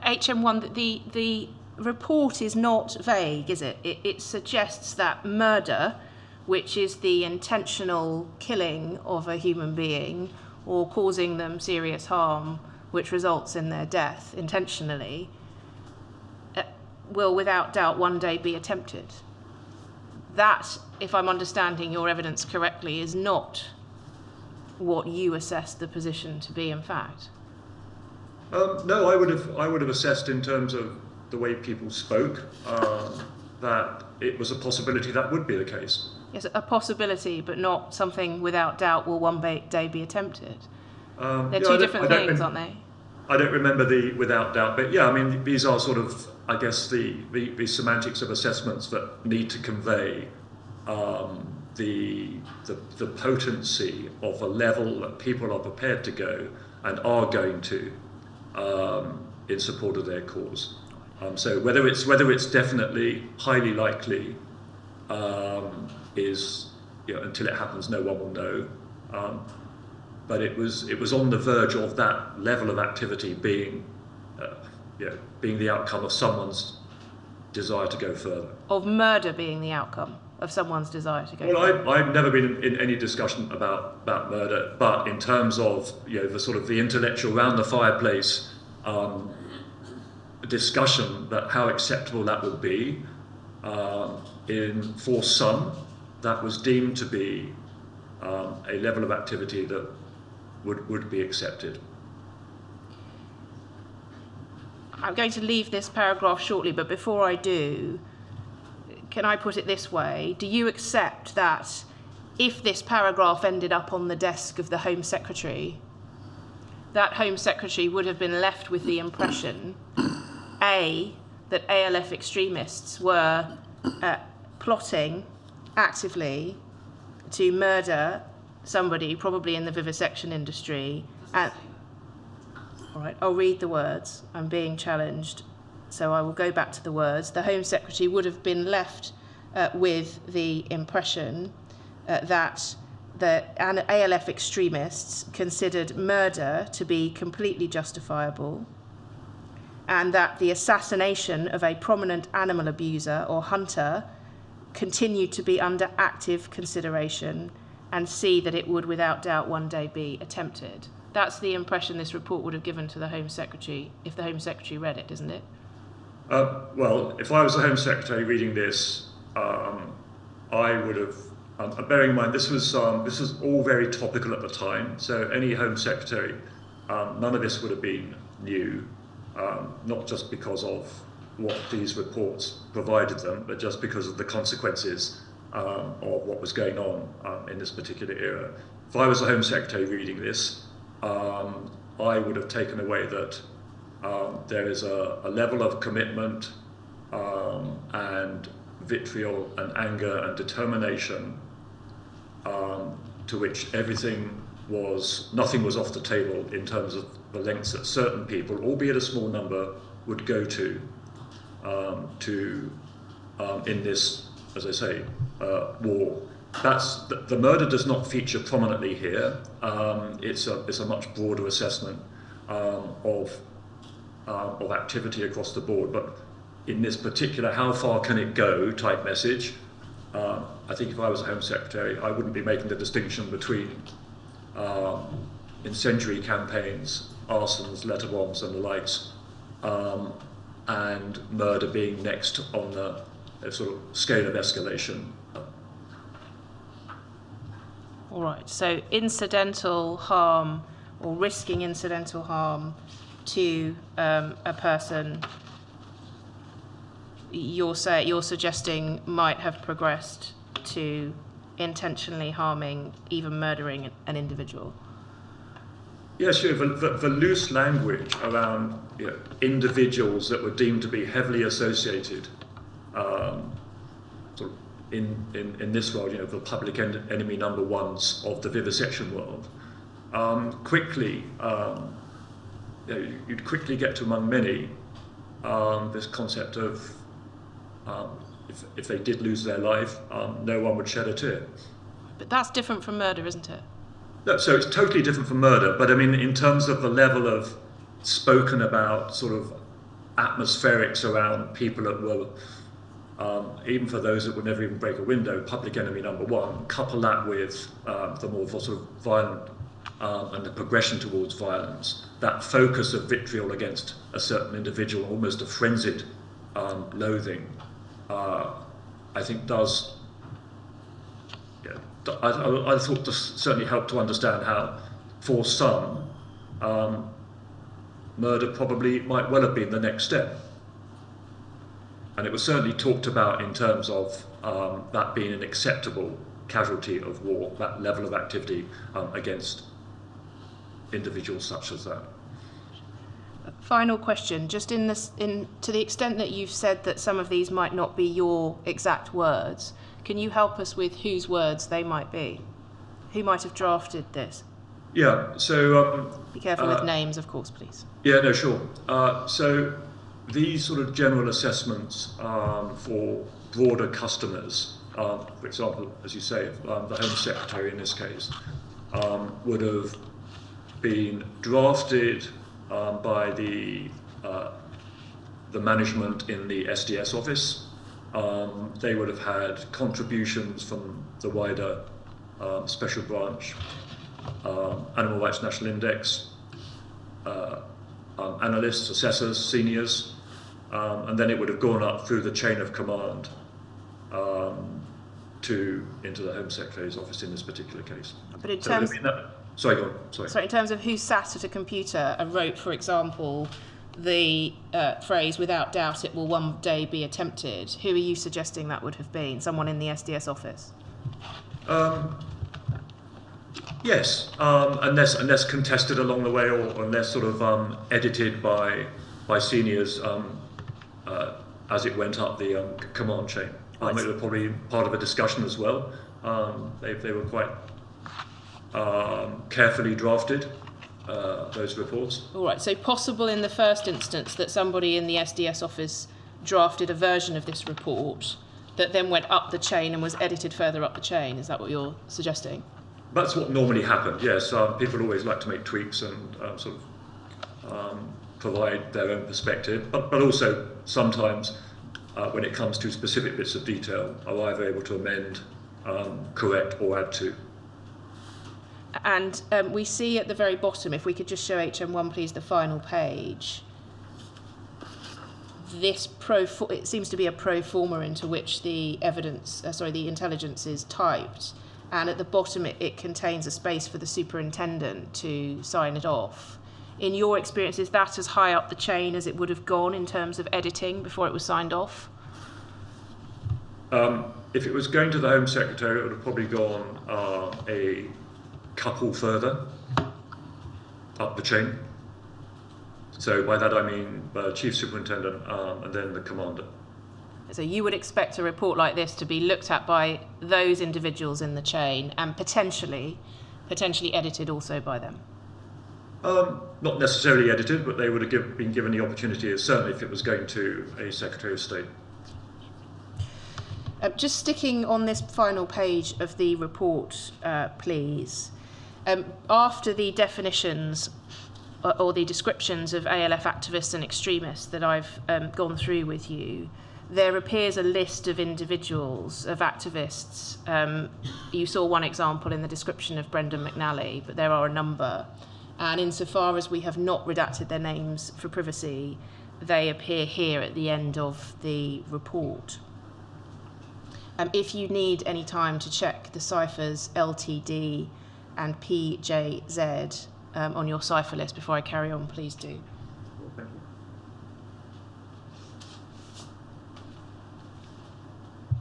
HM1, the report is not vague, is it? It suggests that murder, which is the intentional killing of a human being or causing them serious harm, which results in their death intentionally, will without doubt one day be attempted. That, if I'm understanding your evidence correctly, is not what you assess the position to be, in fact. No, I would have assessed in terms of the way people spoke that it was a possibility that would be the case. Yes, a possibility, but not something without doubt will one day be attempted. They're two different things, aren't they? I don't remember the without doubt, but yeah, I mean, these are sort of, I guess, the semantics of assessments that need to convey the potency of a level that people are prepared to go and are going to in support of their cause. So whether it's definitely highly likely is, until it happens, no one will know. But it was on the verge of that level of activity being the outcome of someone's desire to go further. Of murder being the outcome of someone's desire to go further. Well, I've never been in any discussion about murder, but in terms of the sort of the intellectual round the fireplace discussion that how acceptable that would be, for some, that was deemed to be a level of activity that would be accepted. I'm going to leave this paragraph shortly, but before I do, can I put it this way? Do you accept that if this paragraph ended up on the desk of the Home Secretary, that Home Secretary would have been left with the impression, A, that ALF extremists were plotting actively to murder somebody, probably in the vivisection industry, and all right, I'll read the words. I'm being challenged, so I will go back to the words. The Home Secretary would have been left with the impression that the ALF extremists considered murder to be completely justifiable, and that the assassination of a prominent animal abuser or hunter continued to be under active consideration, and C, that it would without doubt one day be attempted. That's the impression this report would have given to the Home Secretary if the Home Secretary read it, isn't it? Well, if I was the Home Secretary reading this, I would have, bearing in mind this was all very topical at the time, so any Home Secretary, none of this would have been new, not just because of what these reports provided them, but just because of the consequences of what was going on in this particular era. If I was the Home Secretary reading this, I would have taken away that there is a level of commitment and vitriol and anger and determination to which nothing was off the table in terms of the lengths that certain people, albeit a small number, would go to in this, as I say, war. The murder does not feature prominently here. It's a much broader assessment of activity across the board. But in this particular how far can it go type message, I think if I was a Home Secretary, I wouldn't be making the distinction between incendiary campaigns, arsons, letter bombs and the likes, and murder being next on the sort of scale of escalation. All right, so incidental harm or risking incidental harm to a person, you're suggesting might have progressed to intentionally harming, even murdering an individual. Yes, sure. The loose language around individuals that were deemed to be heavily associated sort of in this world, the public enemy number ones of the vivisection world, you'd quickly get to among many this concept of if they did lose their life, no one would shed a tear. But that's different from murder, isn't it? No, so it's totally different from murder, but I mean, in terms of the level of spoken about sort of atmospherics around people that were, even for those that would never even break a window, public enemy number one, couple that with the more sort of violent and the progression towards violence, that focus of vitriol against a certain individual, almost a frenzied loathing, I think does. I thought this certainly helped to understand how, for some, murder probably might well have been the next step. And it was certainly talked about in terms of that being an acceptable casualty of war, that level of activity against individuals such as that. Final question, just to the extent that you've said that some of these might not be your exact words, can you help us with whose words they might be? Who might have drafted this? Yeah, so... be careful with names, of course, please. Yeah, no, sure. So these sort of general assessments for broader customers, for example, as you say, the Home Secretary in this case, would have been drafted by the management in the SDS office. They would have had contributions from the wider special branch, Animal Rights National Index, analysts, assessors, seniors, and then it would have gone up through the chain of command into the Home Secretary's office in this particular case. But in terms, sorry, go on. Sorry. So in terms of who sat at a computer and wrote, for example, the phrase, "without doubt it will one day be attempted," who are you suggesting that would have been? Someone in the SDS office? Yes, unless contested along the way, or unless sort of edited by seniors as it went up the command chain. It was probably part of a discussion as well. They were quite carefully drafted, those reports. All right, so possible in the first instance that somebody in the SDS office drafted a version of this report that then went up the chain and was edited further up the chain. Is that what you're suggesting? That's what normally happened, yes. People always like to make tweaks and sort of provide their own perspective, but also sometimes when it comes to specific bits of detail, are either able to amend, correct or add to. And we see at the very bottom, if we could just show HM1 please, the final page, this it seems to be a pro forma into which the the intelligence is typed. And at the bottom, it contains a space for the superintendent to sign it off. In your experience, is that as high up the chain as it would have gone in terms of editing before it was signed off? If it was going to the Home Secretary, it would have probably gone a couple further up the chain. So by that I mean Chief Superintendent and then the Commander. So you would expect a report like this to be looked at by those individuals in the chain and potentially edited also by them? Not necessarily edited, but they would have been given the opportunity, certainly if it was going to a Secretary of State. Just sticking on this final page of the report, please. After the definitions or the descriptions of ALF activists and extremists that I've gone through with you, there appears a list of individuals, of activists. You saw one example in the description of Brendan McNally, but there are a number. And insofar as we have not redacted their names for privacy, they appear here at the end of the report. If you need any time to check the ciphers LTD and PJZ on your cipher list before I carry on, please do. Thank you.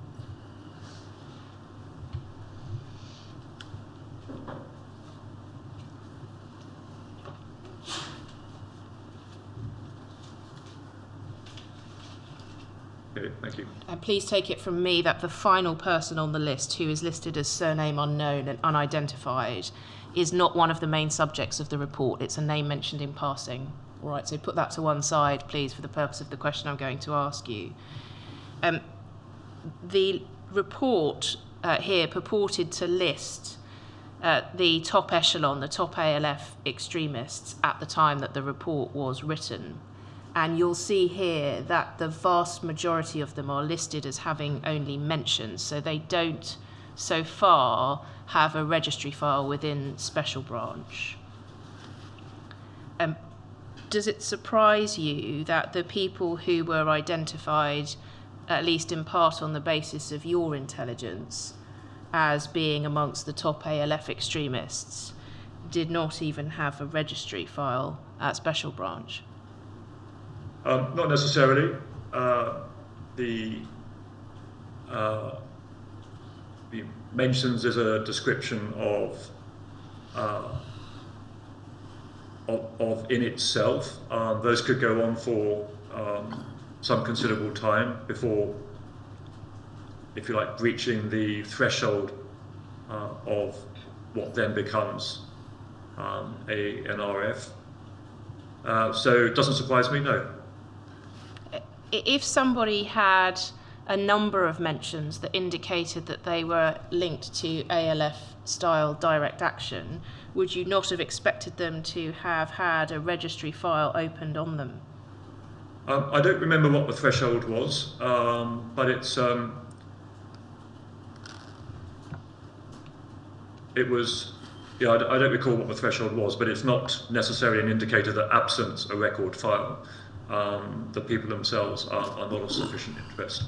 Okay, thank you. And please take it from me that the final person on the list who is listed as surname unknown and unidentified is not one of the main subjects of the report. It's a name mentioned in passing. All right, so put that to one side, please, for the purpose of the question I'm going to ask you. The report here purported to list the top echelon, the top ALF extremists at the time that the report was written. And you'll see here that the vast majority of them are listed as having only mentions, so they don't, so far, have a registry file within Special Branch. Does it surprise you that the people who were identified, at least in part on the basis of your intelligence, as being amongst the top ALF extremists, did not even have a registry file at Special Branch? Not necessarily. The mentions is a description of in itself. Those could go on for some considerable time before, if you like, breaching the threshold of what then becomes an RF. So it doesn't surprise me, no. If somebody had a number of mentions that indicated that they were linked to ALF-style direct action, would you not have expected them to have had a registry file opened on them? I don't remember what the threshold was, but it's it was. Yeah, I don't recall what the threshold was, but it's not necessarily an indicator that absent a record file, the people themselves are not of sufficient interest.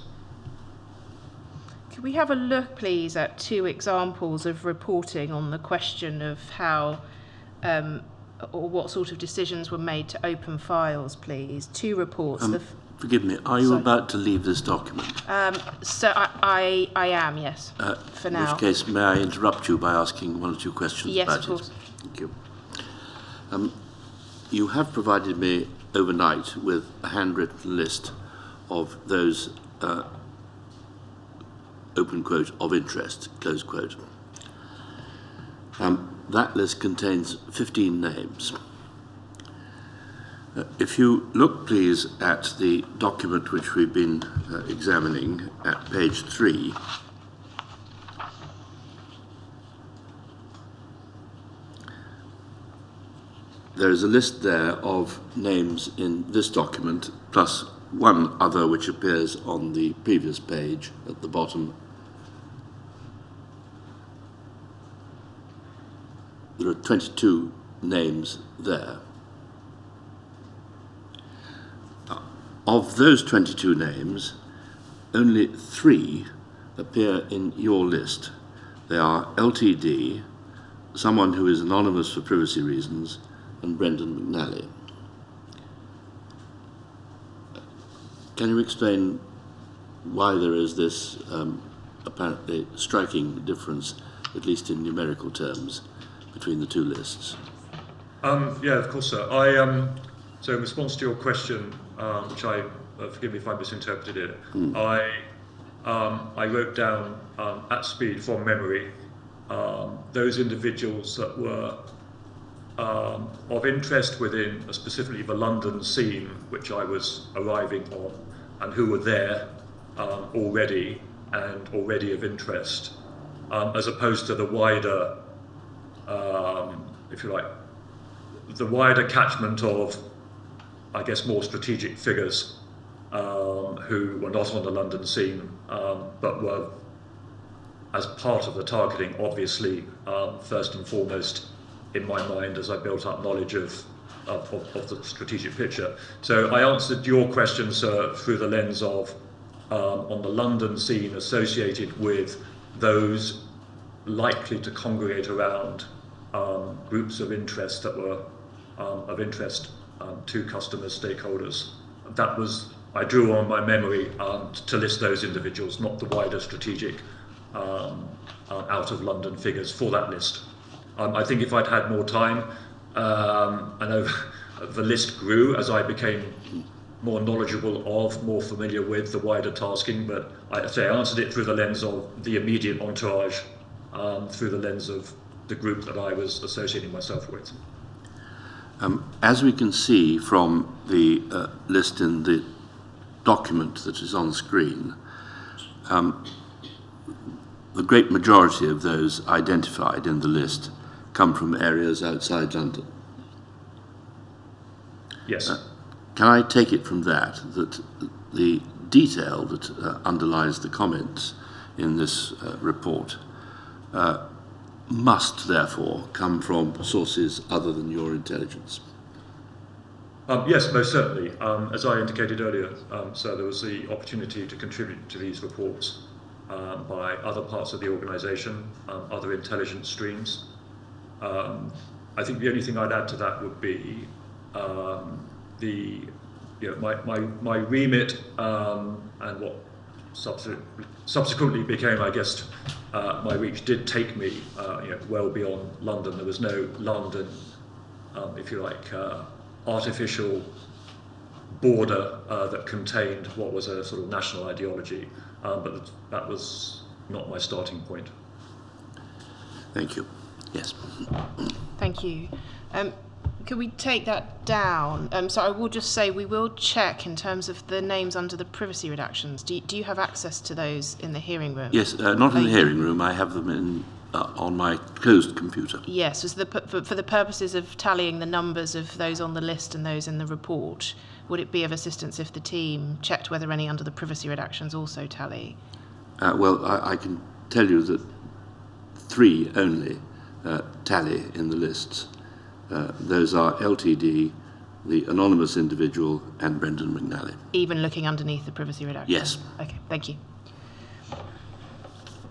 Could we have a look, please, at two examples of reporting on the question of how or what sort of decisions were made to open files, please? 2 reports. Forgive me, are you about to leave this document? So I am, yes, for now. In which case, may I interrupt you by asking 1 or 2 questions Yes, about of course. it? Thank you. You have provided me overnight with a handwritten list of those, open quote, of interest, close quote. That list contains 15 names. If you look, please, at the document which we've been examining at page 3, there is a list there of names in this document, plus 1 other which appears on the previous page at the bottom. There are 22 names there. Of those 22 names, only 3 appear in your list. They are LTD, someone who is anonymous for privacy reasons, and Brendan McNally. Can you explain why there is this apparently striking difference, at least in numerical terms, between the 2 lists? Yeah, of course, sir. So in response to your question, which forgive me if I misinterpreted it, I wrote down at speed from memory those individuals that were of interest within specifically the London scene, which I was arriving on, and who were there already and already of interest, as opposed to the wider, if you like, the wider catchment of, I guess, more strategic figures who were not on the London scene, but were, as part of the targeting, obviously, first and foremost, in my mind, as I built up knowledge of the strategic picture. So I answered your question, sir, through the lens of, on the London scene, associated with those likely to congregate around groups of interest that were of interest to customers, stakeholders. That was, I drew on my memory to list those individuals, not the wider strategic out of London figures for that list. I think if I'd had more time, I know the list grew as I became more knowledgeable of, more familiar with the wider tasking, but I answered it through the lens of the immediate entourage, through the lens of the group that I was associating myself with. As we can see from the list in the document that is on screen, the great majority of those identified in the list come from areas outside London. Yes. Can I take it from that the detail that underlies the comments in this report must therefore come from sources other than your intelligence? Yes, most certainly. As I indicated earlier, so there was the opportunity to contribute to these reports by other parts of the organisation, other intelligence streams. I think the only thing I'd add to that would be my remit and what subsequently became, I guess, my reach did take me well beyond London. There was no London, if you like, artificial border that contained what was a sort of national ideology, but that was not my starting point. Thank you. Yes. Thank you. Could we take that down? So I will just say we will check in terms of the names under the privacy redactions. Do you have access to those in the hearing room? Yes, not in the hearing room. I have them on my closed computer. Yes, so for the purposes of tallying the numbers of those on the list and those in the report, would it be of assistance if the team checked whether any under the privacy redactions also tally? Well, I can tell you that 3 only tally in the lists. Those are LTD, the anonymous individual, and Brendan McNally. Even looking underneath the privacy redaction? Yes. Okay, thank you.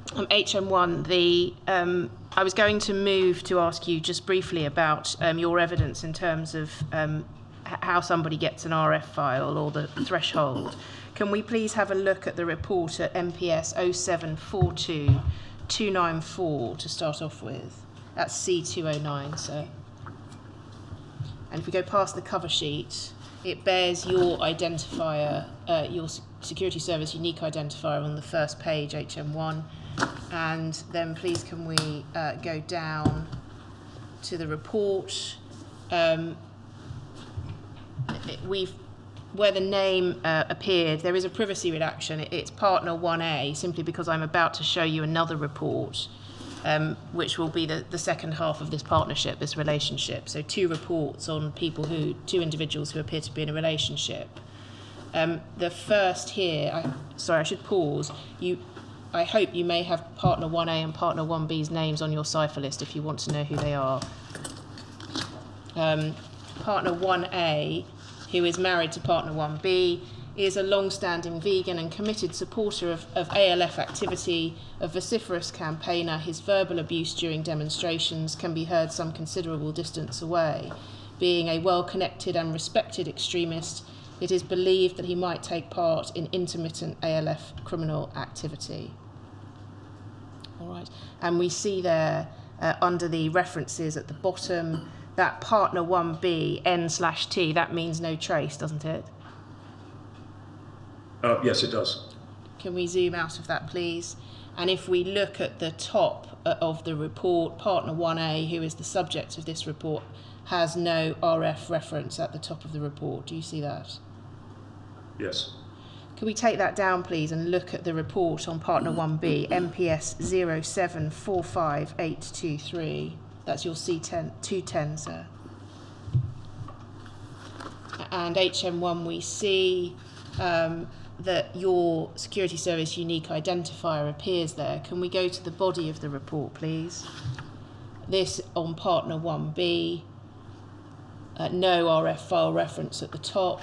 HM1, the I was going to move to ask you just briefly about your evidence in terms of how somebody gets an RF file or the threshold. Can we please have a look at the report at MPS 0742294 to start off with? That's C209, sir. And if we go past the cover sheet, it bears your identifier, your security service unique identifier on the first page, HM1. And then please can we go down to the report. Where the name appeared, there is a privacy redaction. It's partner 1A, simply because I'm about to show you another report, which will be the second half of this partnership, this relationship. So two reports on two individuals who appear to be in a relationship. The first here, I should pause. I hope you may have partner 1A and partner 1B's names on your cipher list if you want to know who they are. Partner 1A, who is married to partner 1B, is a long-standing vegan and committed supporter of ALF activity, a vociferous campaigner. His verbal abuse during demonstrations can be heard some considerable distance away. Being a well-connected and respected extremist, it is believed that he might take part in intermittent ALF criminal activity. All right, and we see there under the references at the bottom that partner 1B, N/T, that means no trace, doesn't it? Yes, it does. Can we zoom out of that, please? And if we look at the top of the report, partner 1A, who is the subject of this report, has no RF reference at the top of the report. Do you see that? Yes. Can we take that down, please, and look at the report on partner 1B, MPS 0745823. That's your C210, sir. And HM1, we see that your security service unique identifier appears there. Can we go to the body of the report, please? This on partner 1B, no RF file reference at the top.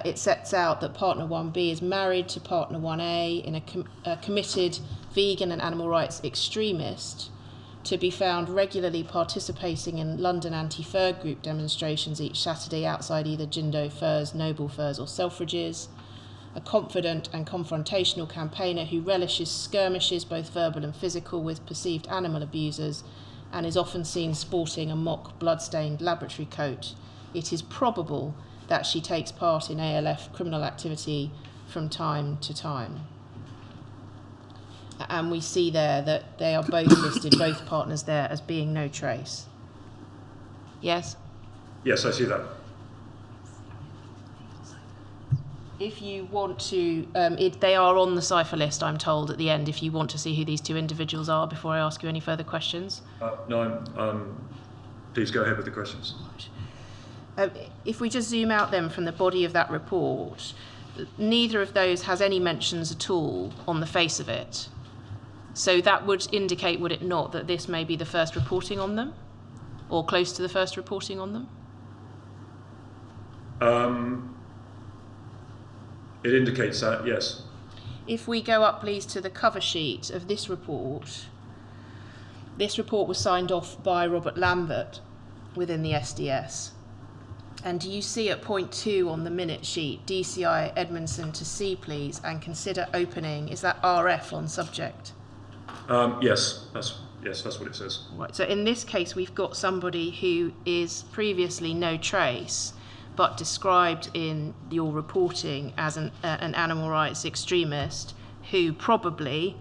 It sets out that partner 1B is married to partner 1A in a committed vegan and animal rights extremist, to be found regularly participating in London anti-fur group demonstrations each Saturday outside either Jindo Furs, Noble Furs or Selfridges, a confident and confrontational campaigner who relishes skirmishes, both verbal and physical, with perceived animal abusers, and is often seen sporting a mock blood-stained laboratory coat. It is probable that she takes part in ALF criminal activity from time to time. And we see there that they are both listed, both partners there, as being no trace. Yes? Yes, I see that. If you want to, they are on the cipher list, I'm told, at the end, if you want to see who these two individuals are before I ask you any further questions. No, please go ahead with the questions. If we just zoom out then from the body of that report, neither of those has any mentions at all on the face of it. So that would indicate, would it not, that this may be the first reporting on them? Or close to the first reporting on them? It indicates that, yes. If we go up, please, to the cover sheet of this report was signed off by Robert Lambert within the SDS. And do you see at point 2 on the minute sheet, DCI Edmondson to see, please, and consider opening, is that RF on subject? Yes, that's what it says. Right. So in this case, we've got somebody who is previously no trace, but described in your reporting as an animal rights extremist who probably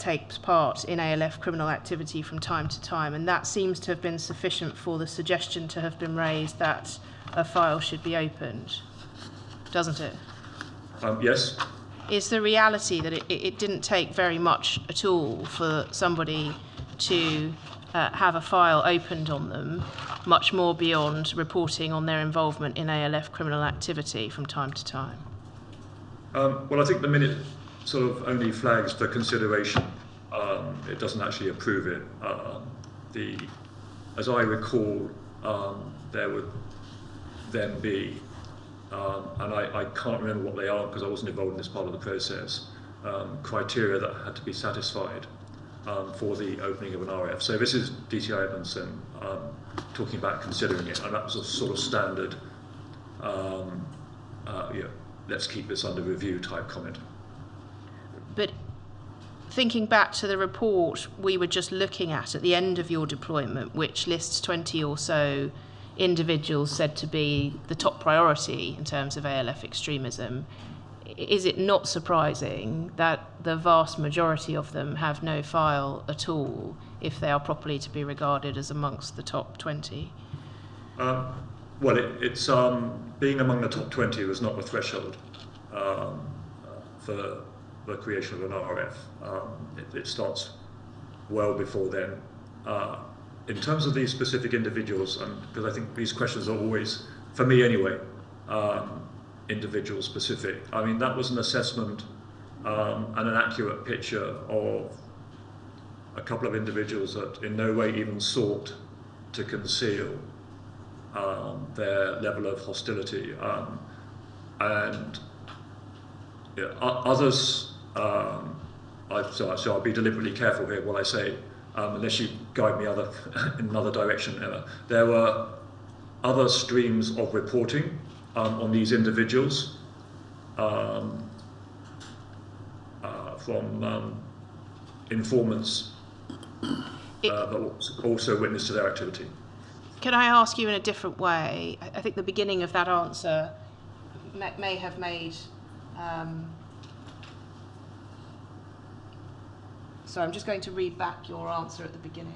takes part in ALF criminal activity from time to time, and that seems to have been sufficient for the suggestion to have been raised that a file should be opened, doesn't it? Yes. Is the reality that it didn't take very much at all for somebody to have a file opened on them, much more beyond reporting on their involvement in ALF criminal activity from time to time? Well, I think the minute sort of only flags for consideration. It doesn't actually approve it. As I recall, there would then be, and I can't remember what they are because I wasn't involved in this part of the process, criteria that had to be satisfied. for the opening of an RF. So this is DTI Edmondson talking about considering it, and that was a sort of standard, let's keep this under review type comment. But thinking back to the report we were just looking at the end of your deployment, which lists 20 or so individuals said to be the top priority in terms of ALF extremism, is it not surprising that the vast majority of them have no file at all if they are properly to be regarded as amongst the top 20? Well, it's being among the top 20 was not the threshold for the creation of an RF. It starts well before then. In terms of these specific individuals, because I think these questions are always, for me anyway, individual specific. I mean, that was an assessment and an accurate picture of a couple of individuals that in no way even sought to conceal their level of hostility. And others, so I'll be deliberately careful here what I say, unless you guide me in another direction, Emma. There were other streams of reporting on these individuals from informants that also witnessed to their activity. Can I ask you in a different way? I think the beginning of that answer may have made... So I'm just going to read back your answer at the beginning.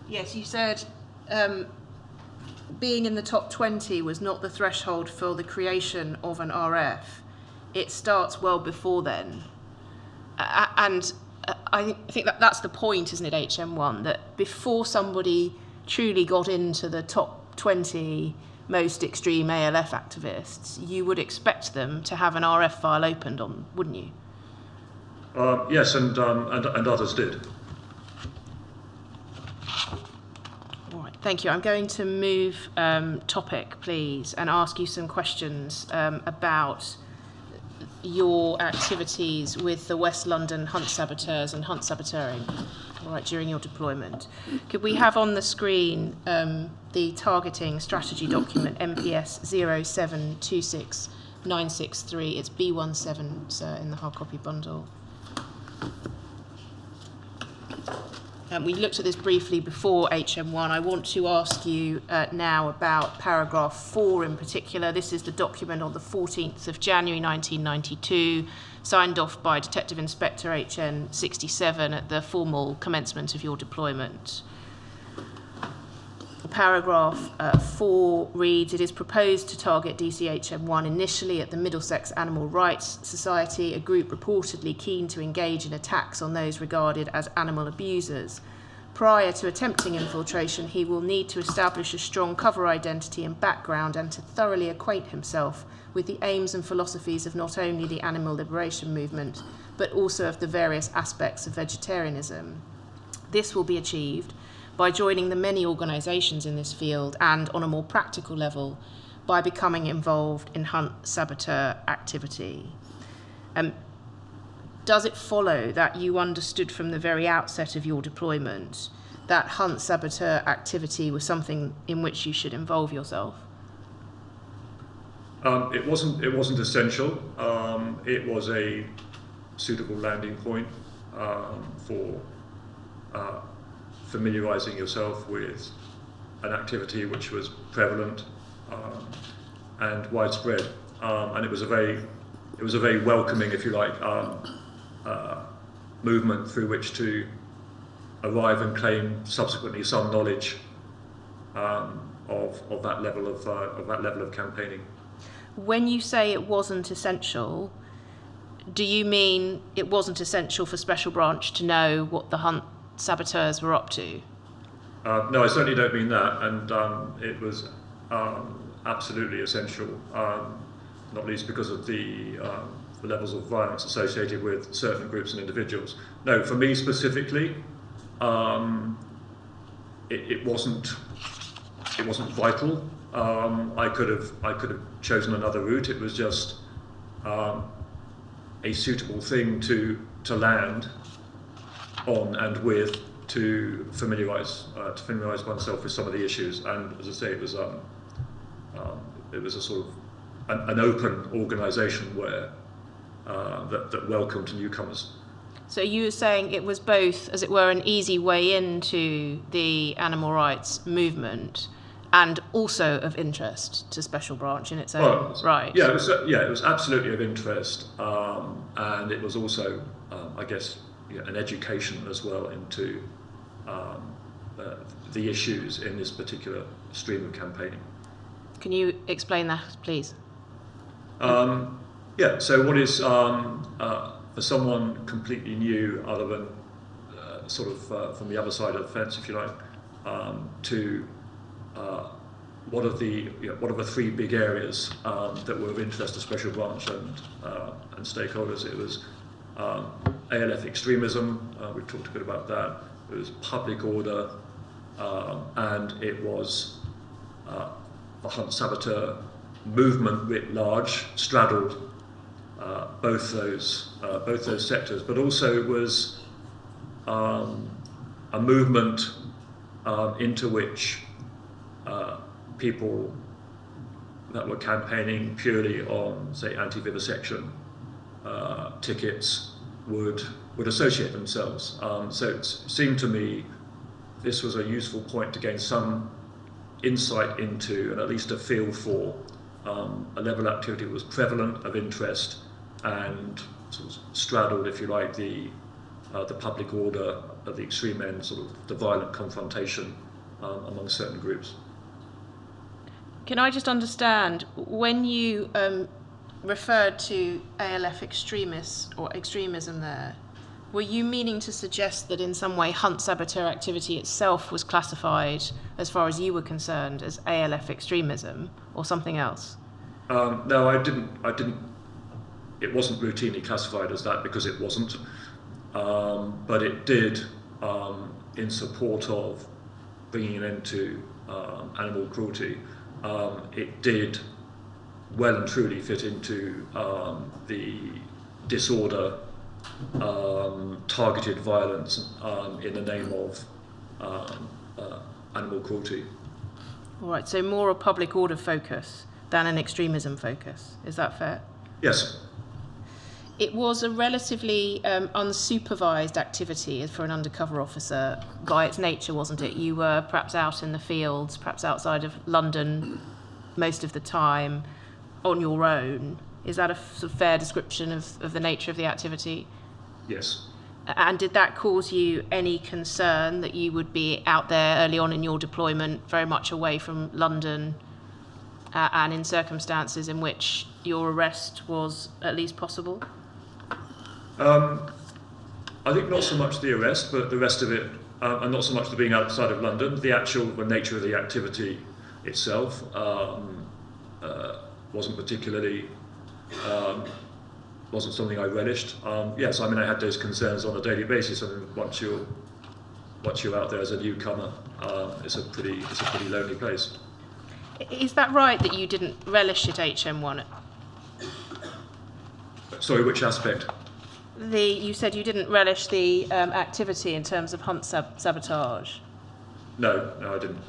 Yes, you said being in the top 20 was not the threshold for the creation of an RF. It starts well before then. And I think that's the point, isn't it, HM1, that before somebody truly got into the top 20 most extreme ALF activists, you would expect them to have an RF file opened on, wouldn't you? Yes, and others did. All right, thank you. I'm going to move topic, please, and ask you some questions about your activities with the West London Hunt Saboteurs and Hunt Saboteuring, all right, during your deployment. Could we have on the screen the targeting strategy document, MPS 0726963? It's B17, sir, in the hard copy bundle. We looked at this briefly before HM1. I want to ask you now about paragraph 4 in particular. This is the document on the 14th of January 1992, signed off by Detective Inspector HN 67 at the formal commencement of your deployment. Paragraph 4 reads, it is proposed to target DCHM1 initially at the Middlesex Animal Rights Society, a group reportedly keen to engage in attacks on those regarded as animal abusers. Prior to attempting infiltration, he will need to establish a strong cover identity and background and to thoroughly acquaint himself with the aims and philosophies of not only the animal liberation movement, but also of the various aspects of vegetarianism. This will be achieved by joining the many organisations in this field and, on a more practical level, by becoming involved in hunt saboteur activity. Does it follow that you understood from the very outset of your deployment that hunt saboteur activity was something in which you should involve yourself? It wasn't essential. It was a suitable landing point for familiarising yourself with an activity which was prevalent and widespread, and it was a very welcoming, if you like, movement through which to arrive and claim subsequently some knowledge of that level of campaigning. When you say it wasn't essential, do you mean it wasn't essential for Special Branch to know what the hunt saboteurs were up to? No, I certainly don't mean that, and it was absolutely essential, not least because of the levels of violence associated with certain groups and individuals. No, for me specifically, it wasn't vital. I could have chosen another route. It was just a suitable thing to land on and with, to familiarise oneself with some of the issues. And as I say, it was a sort of an open organisation where that welcomed newcomers. So you were saying it was both, as it were, an easy way into the animal rights movement, and also of interest to Special Branch in its own right. Yeah, it was absolutely of interest, and it was also, I guess, an education as well into the issues in this particular stream of campaigning. Can you explain that, please? Yeah. So what is for someone completely new, other than from the other side of the fence, if you like, to what are the three big areas that were of interest to Special Branch and stakeholders? It was ALF extremism. We've talked a bit about that. It was public order, and it was the hunt saboteur movement writ large, straddled both those sectors, but also was a movement into which people that were campaigning purely on, say, anti-vivisection tickets would associate themselves. So it seemed to me this was a useful point to gain some insight into, and at least a feel for, a level of activity that was prevalent, of interest, and sort of straddled, if you like, the public order at the extreme end, sort of the violent confrontation among certain groups. Can I just understand, when you referred to ALF extremists or extremism there, were you meaning to suggest that in some way hunt saboteur activity itself was classified, as far as you were concerned, as ALF extremism or something else? No, I didn't. It wasn't routinely classified as that, because it wasn't. But it did, in support of bringing an end to animal cruelty, it did well and truly fit into the disorder, targeted violence in the name of animal cruelty. All right, so more a public order focus than an extremism focus. Is that fair? Yes. It was a relatively unsupervised activity for an undercover officer by its nature, wasn't it? You were perhaps out in the fields, perhaps outside of London most of the time, on your own. Is that a sort of fair description of the nature of the activity? Yes. And did that cause you any concern that you would be out there early on in your deployment, very much away from London, and in circumstances in which your arrest was at least possible? I think not so much the arrest, but the rest of it, and not so much the being outside of London. The nature of the activity itself wasn't particularly, wasn't something I relished. Yes, I mean, I had those concerns on a daily basis. I mean, once you're out there as a newcomer, it's a pretty lonely place. Is that right that you didn't relish at HM1? Sorry, which aspect? You said you didn't relish the activity in terms of hunt sabotage. No, I didn't.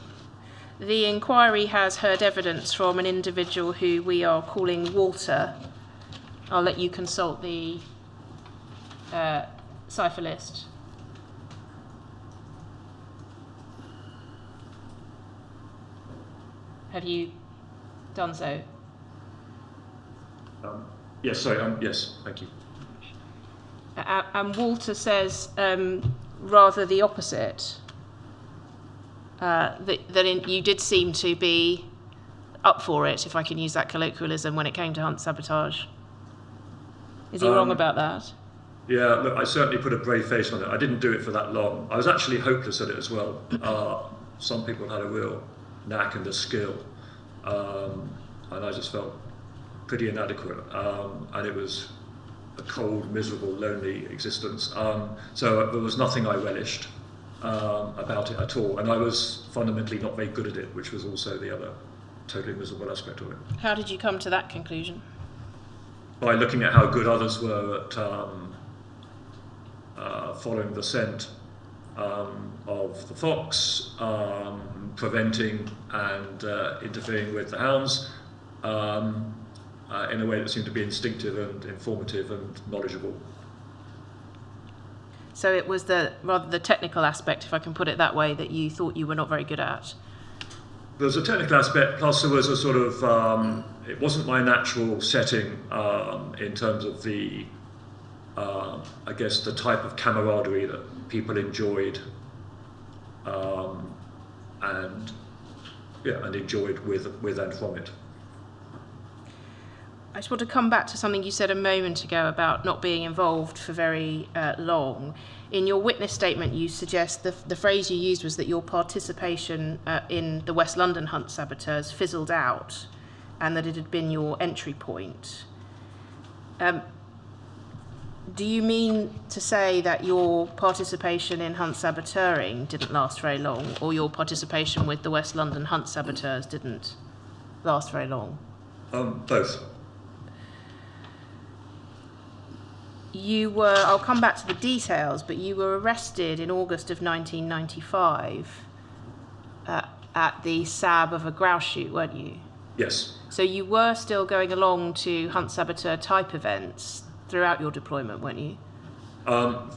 The inquiry has heard evidence from an individual who we are calling Walter. I'll let you consult the cipher list. Have you done so? Yes, sorry, yes, thank you. And Walter says rather the opposite, you did seem to be up for it, if I can use that colloquialism, when it came to hunt sabotage. Is he wrong about that? Yeah, look, I certainly put a brave face on it. I didn't do it for that long. I was actually hopeless at it as well. Some people had a real knack and a skill, and I just felt pretty inadequate. And it was a cold, miserable, lonely existence. So there was nothing I relished about it at all, and I was fundamentally not very good at it, which was also the other totally miserable aspect of it. How did you come to that conclusion? By looking at how good others were at following the scent of the fox, preventing and interfering with the hounds in a way that seemed to be instinctive and informative and knowledgeable. So it was rather the technical aspect, if I can put it that way, that you thought you were not very good at. There was a technical aspect, plus there was a sort of, it wasn't my natural setting in terms of the, I guess, the type of camaraderie that people enjoyed and enjoyed with and from it. I just want to come back to something you said a moment ago about not being involved for very long. In your witness statement, you suggest the phrase you used was that your participation in the West London hunt saboteurs fizzled out and that it had been your entry point. Do you mean to say that your participation in hunt saboteuring didn't last very long, or your participation with the West London hunt saboteurs didn't last very long? Both. I'll come back to the details, but you were arrested in August of 1995 at the SAB of a grouse shoot, weren't you? Yes. So you were still going along to hunt saboteur type events throughout your deployment, weren't you?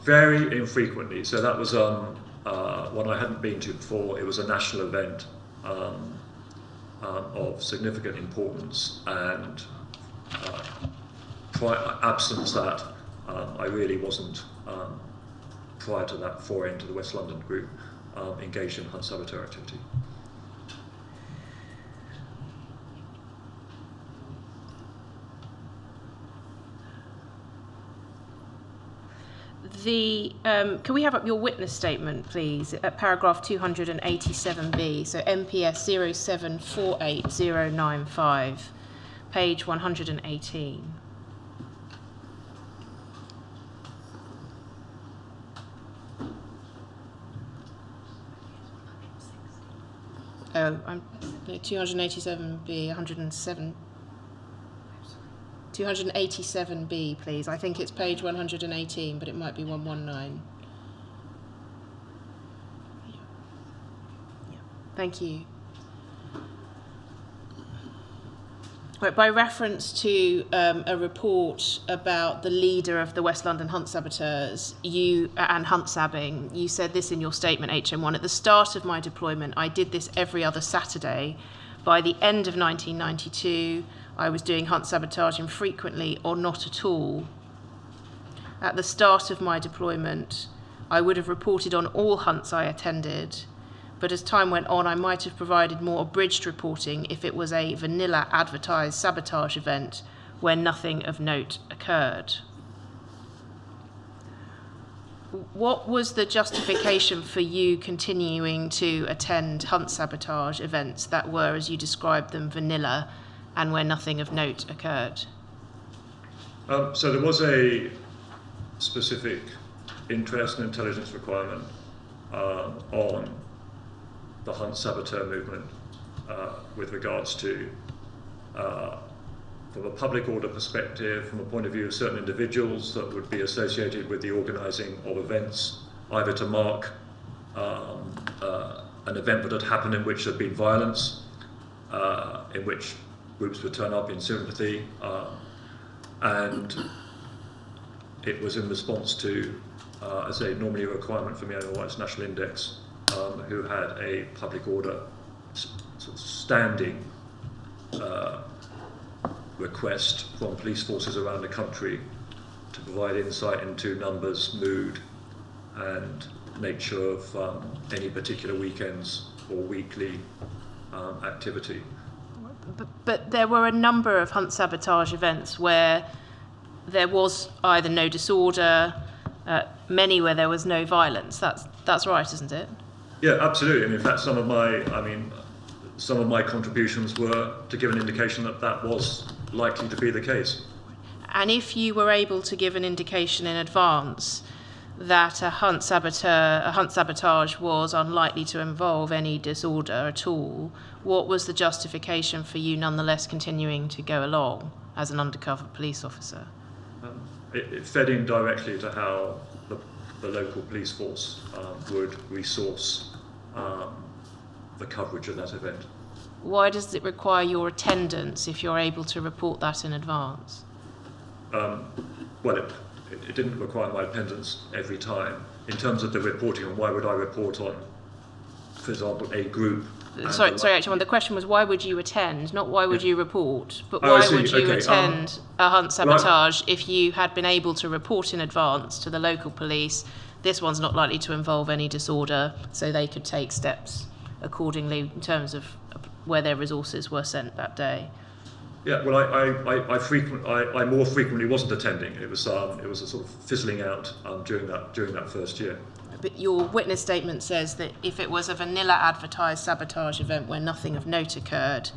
Very infrequently. So that was one I hadn't been to before. It was a national event of significant importance, and absence that I really wasn't, prior to that foray into the West London group, engaged in hunt saboteur activity. Can we have up your witness statement, please, at paragraph 287B, so MPS 0748095, page 118. Oh, I'm 287B, 107. 287B, please. I think it's page 118, but it might be 119. Yeah. Thank you. Right, by reference to a report about the leader of the West London hunt saboteurs, and hunt sabbing, you said this in your statement, HM1. At the start of my deployment, I did this every other Saturday. By the end of 1992, I was doing hunt sabotage infrequently or not at all. At the start of my deployment, I would have reported on all hunts I attended, but as time went on, I might have provided more abridged reporting if it was a vanilla advertised sabotage event where nothing of note occurred. What was the justification for you continuing to attend hunt sabotage events that were, as you described them, vanilla and where nothing of note occurred? So there was a specific interest and intelligence requirement on the hunt saboteur movement with regards to, from a public order perspective, from a point of view of certain individuals that would be associated with the organising of events, either to mark an event that had happened in which there had been violence, in which groups would turn up in sympathy, and it was in response to, as I say, normally a requirement from the Animal Rights National Index, who had a public order sort of standing request from police forces around the country to provide insight into numbers, mood, and nature of any particular weekends or weekly activity. But there were a number of hunt sabotage events where there was either no disorder, many where there was no violence. That's right, isn't it? Yeah, absolutely. And in fact, some of my contributions were to give an indication that that was likely to be the case. And if you were able to give an indication in advance that a hunt sabotage was unlikely to involve any disorder at all, what was the justification for you nonetheless continuing to go along as an undercover police officer? It fed in directly to how the local police force would resource the coverage of that event. Why does it require your attendance if you're able to report that in advance? Well, it didn't require my attendance every time. In terms of the reporting, and why would I report on, for example, a group? Sorry, actually, the question was why would you attend, not why would you report, but Oh, I why see. would you Okay, attend a hunt sabotage if you had been able to report in advance to the local police, this one's not likely to involve any disorder, so they could take steps accordingly in terms of where their resources were sent that day? Yeah, well, I more frequently wasn't attending. It was a sort of fizzling out during that first year. But your witness statement says that if it was a vanilla advertised sabotage event where nothing of note occurred,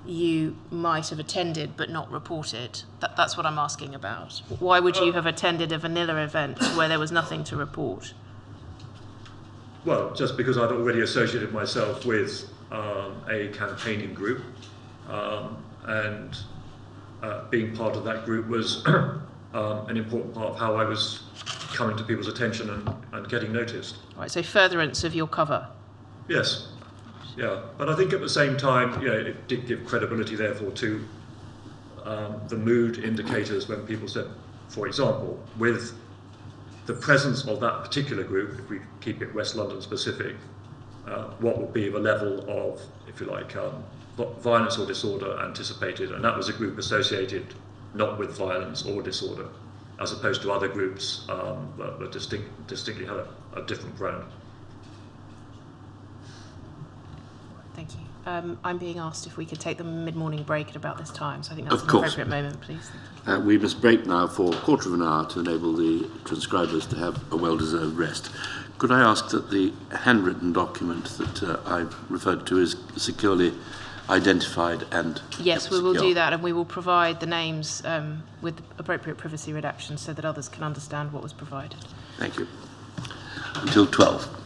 you might have attended but not reported. That's what I'm asking about. Why would you have attended a vanilla event where there was nothing to report? Well, just because I'd already associated myself with a campaigning group, and being part of that group was an important part of how I was coming to people's attention and getting noticed. Right, so furtherance of your cover. Yes, yeah, but I think at the same time, it did give credibility, therefore, to the mood indicators when people said, for example, with the presence of that particular group, if we keep it West London specific, what would be the level of, if you like, violence or disorder anticipated, and that was a group associated not with violence or disorder, as opposed to other groups that distinctly had a different brand. Thank you. I'm being asked if we could take the mid-morning break at about this time, so I think that's Of an course. appropriate moment, please. We must break now for a quarter of an hour to enable the transcribers to have a well-deserved rest. Could I ask that the handwritten document that I've referred to is securely identified and Yes, we will secure? do that, and we will provide the names with appropriate privacy redactions so that others can understand what was provided. Thank you. Until 12.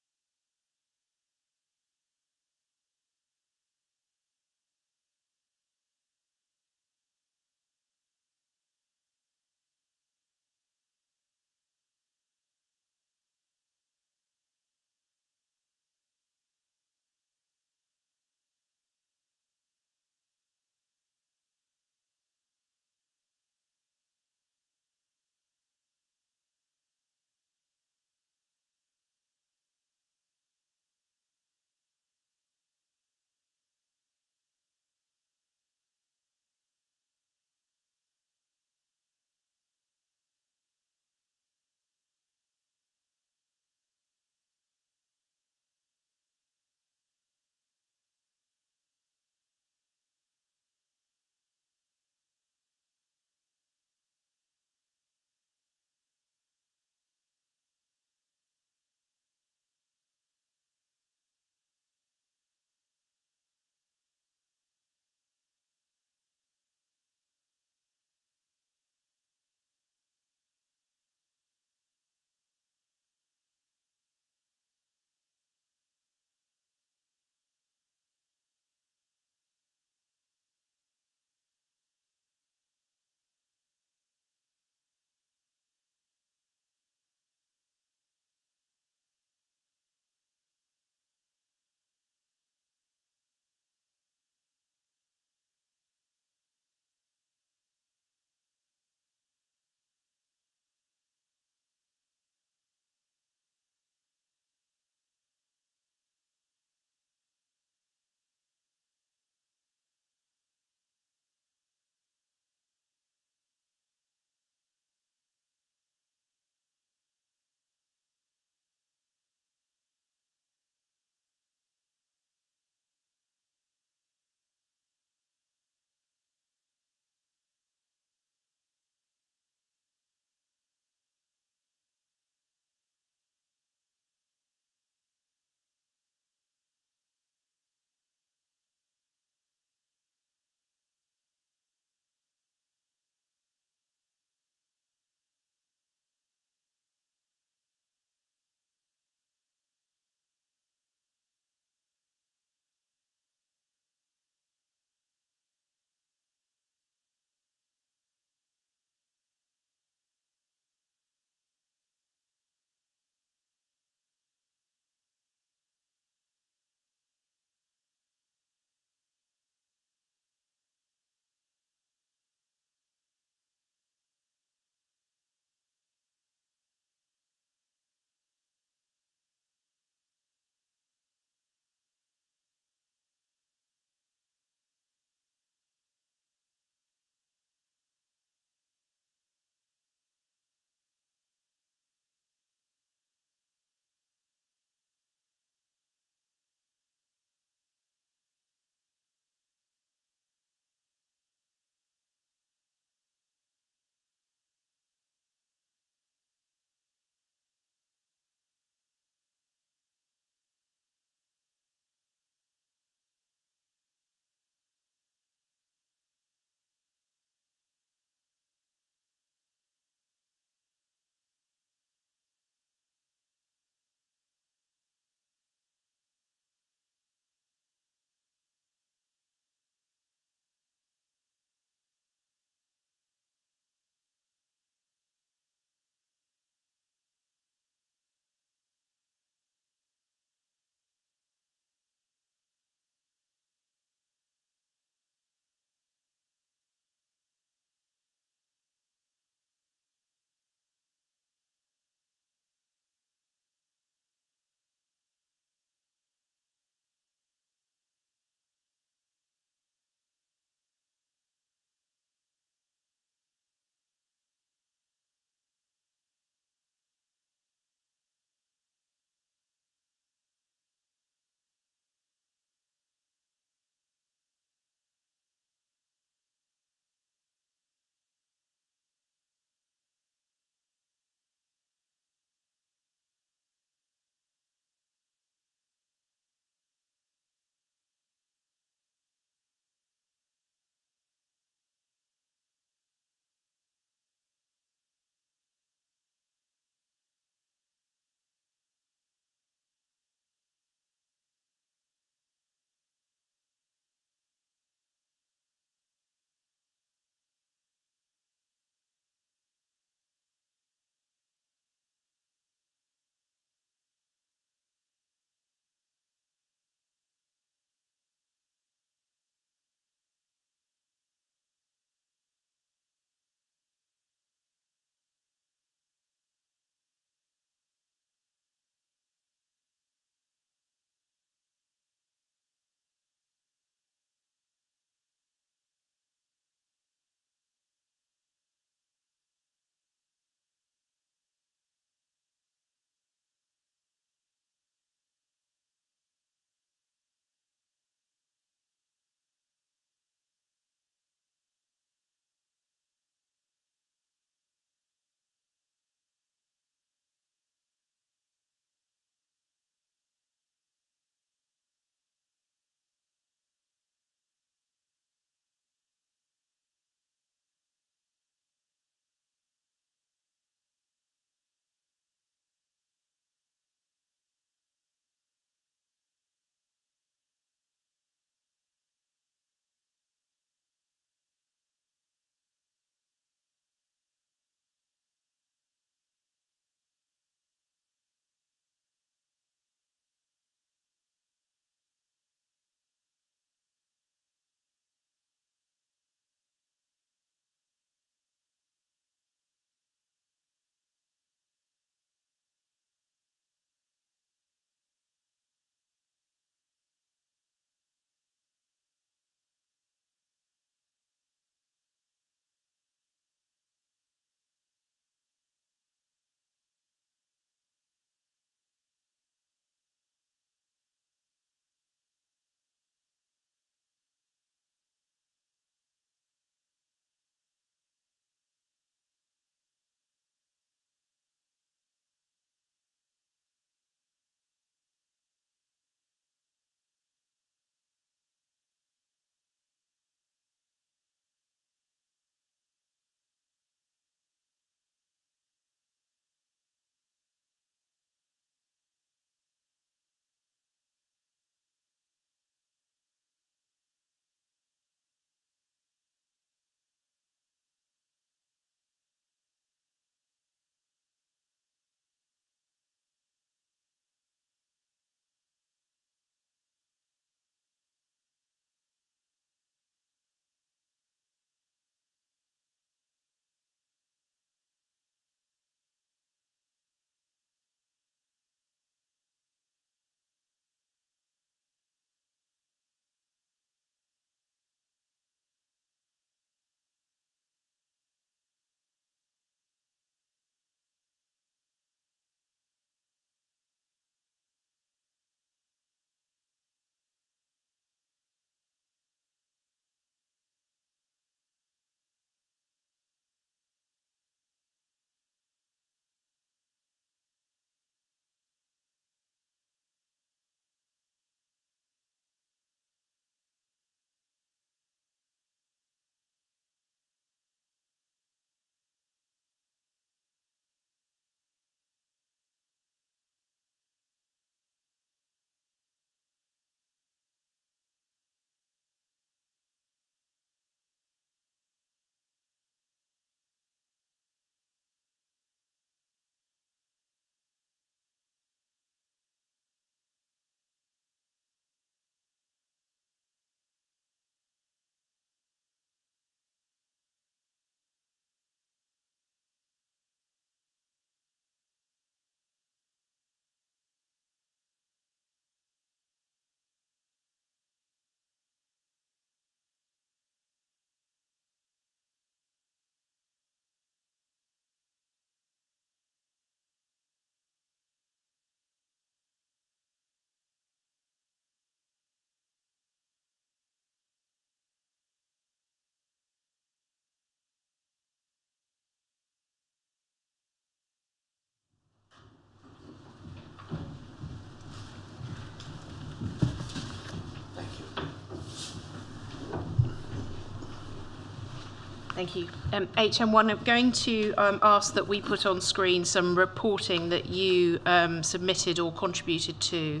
Thank you. HM1, I'm going to ask that we put on screen some reporting that you submitted or contributed to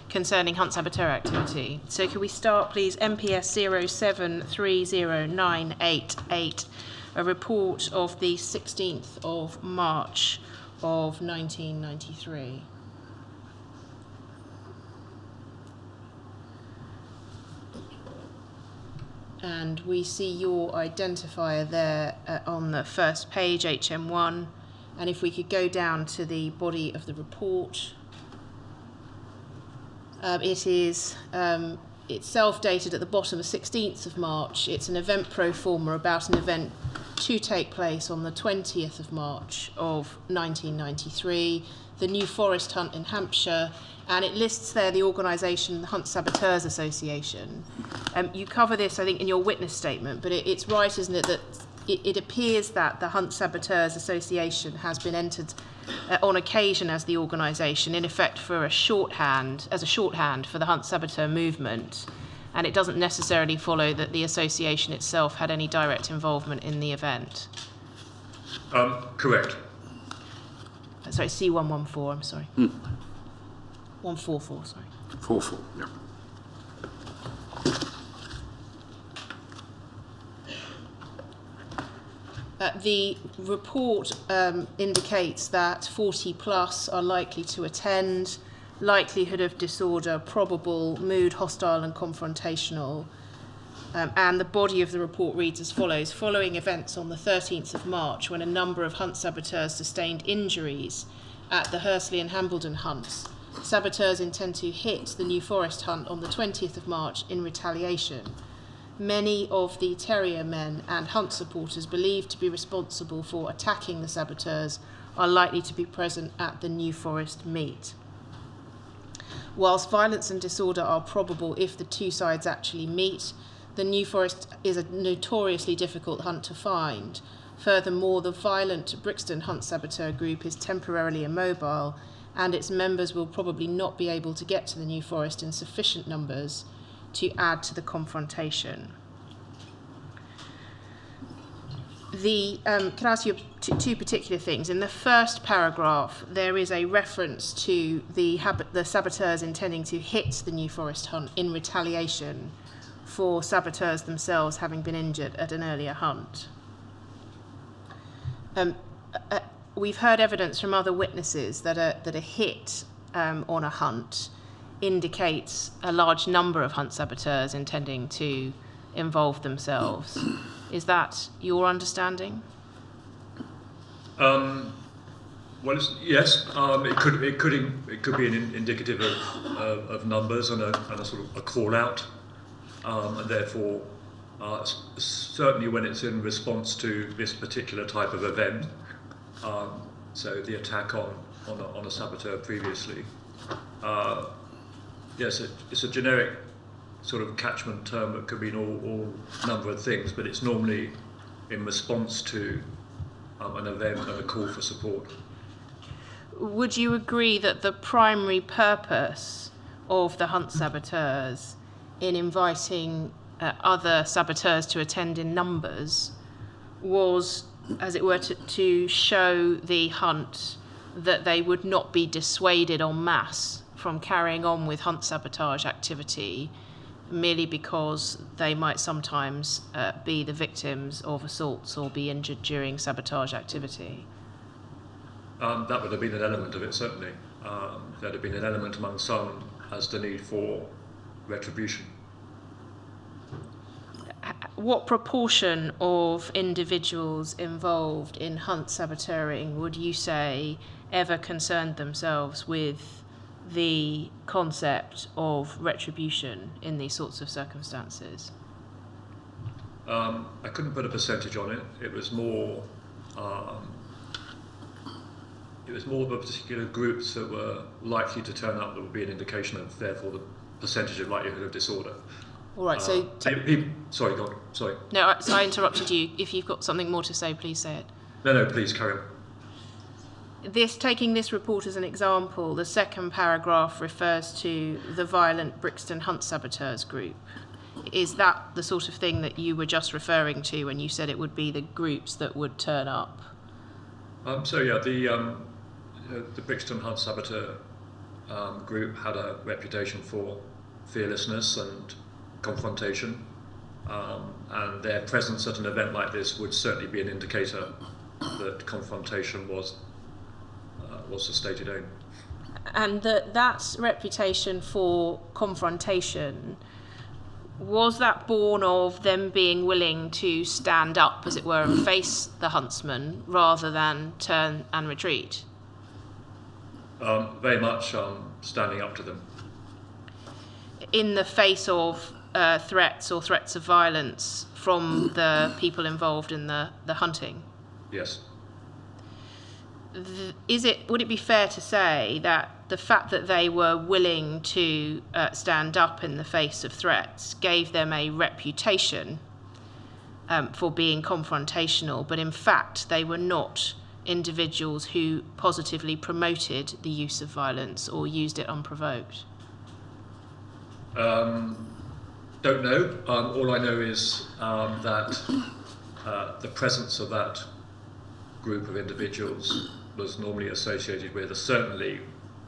concerning hunt saboteur activity. So can we start, please, MPS 0730988, a report of the 16th of March of 1993. And we see your identifier there on the first page, HM1. And if we could go down to the body of the report. It's self-dated at the bottom, the 16th of March. It's an event pro forma about an event to take place on the 20th of March of 1993, the New Forest Hunt in Hampshire, and it lists there the organisation, the Hunt Saboteurs Association. You cover this, I think, in your witness statement, but it's right, isn't it, that it appears that the Hunt Saboteurs Association has been entered on occasion as the organisation, in effect for as a shorthand for the Hunt Saboteur movement, and it doesn't necessarily follow that the association itself had any direct involvement in the event. Correct. Sorry, C114, I'm sorry. 144, sorry. 44, yeah. The report indicates that 40 plus are likely to attend, likelihood of disorder probable, mood hostile and confrontational, and the body of the report reads as follows. Following events on the 13th of March, when a number of hunt saboteurs sustained injuries at the Hursley and Hambledon hunts, saboteurs intend to hit the New Forest hunt on the 20th of March in retaliation. Many of the terrier men and hunt supporters believed to be responsible for attacking the saboteurs are likely to be present at the New Forest meet. Whilst violence and disorder are probable if the two sides actually meet, the New Forest is a notoriously difficult hunt to find. Furthermore, the violent Brixton Hunt Saboteur group is temporarily immobile, and its members will probably not be able to get to the New Forest in sufficient numbers to add to the confrontation. Can I ask you two particular things? In the first paragraph, there is a reference to the saboteurs intending to hit the New Forest hunt in retaliation for saboteurs themselves having been injured at an earlier hunt. We've heard evidence from other witnesses that a hit on a hunt indicates a large number of hunt saboteurs intending to involve themselves. Is that your understanding? Well, yes. It could be indicative of numbers and a sort of a call out, and therefore, certainly when it's in response to this particular type of event, so the attack on a saboteur previously. Yes, it's a generic sort of catchment term that could mean all number of things, but it's normally in response to an event and a call for support. Would you agree that the primary purpose of the hunt saboteurs in inviting other saboteurs to attend in numbers was, as it were, to show the hunt that they would not be dissuaded en masse from carrying on with hunt sabotage activity merely because they might sometimes be the victims of assaults or be injured during sabotage activity? That would have been an element of it, certainly. There'd have been an element among some as the need for retribution. What proportion of individuals involved in hunt saboteuring would you say ever concerned themselves with the concept of retribution in these sorts of circumstances? I couldn't put a percentage on it. It was more of the particular groups that were likely to turn up that would be an indication of, therefore, the percentage of likelihood of disorder. All right, so... Sorry, go on. Sorry. No, so I interrupted you. If you've got something more to say, please say it. No, please carry on. Taking this report as an example, the second paragraph refers to the violent Brixton Hunt Saboteurs group. Is that the sort of thing that you were just referring to when you said it would be the groups that would turn up? The Brixton Hunt Saboteur group had a reputation for fearlessness and confrontation, and their presence at an event like this would certainly be an indicator that confrontation was the stated aim. And that reputation for confrontation, was that born of them being willing to stand up, as it were, and face the huntsman rather than turn and retreat? Very much standing up to them. In the face of threats or threats of violence from the people involved in the hunting? Yes. Would it be fair to say that the fact that they were willing to stand up in the face of threats gave them a reputation for being confrontational, but in fact they were not individuals who positively promoted the use of violence or used it unprovoked? Don't know. All I know is that the presence of that group of individuals was normally associated with, certainly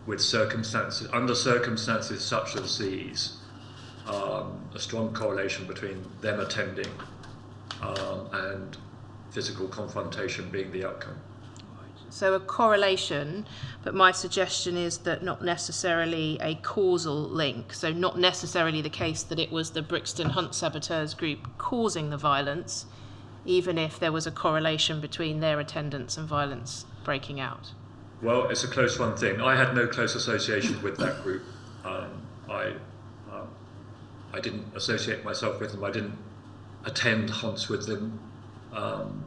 with circumstances, under circumstances such as these, a strong correlation between them attending and physical confrontation being the outcome. So a correlation, but my suggestion is that not necessarily a causal link. So not necessarily the case that it was the Brixton Hunt Saboteurs group causing the violence, even if there was a correlation between their attendance and violence breaking out. Well, it's a close run thing. I had no close association with that group. I didn't associate myself with them. I didn't attend hunts with them.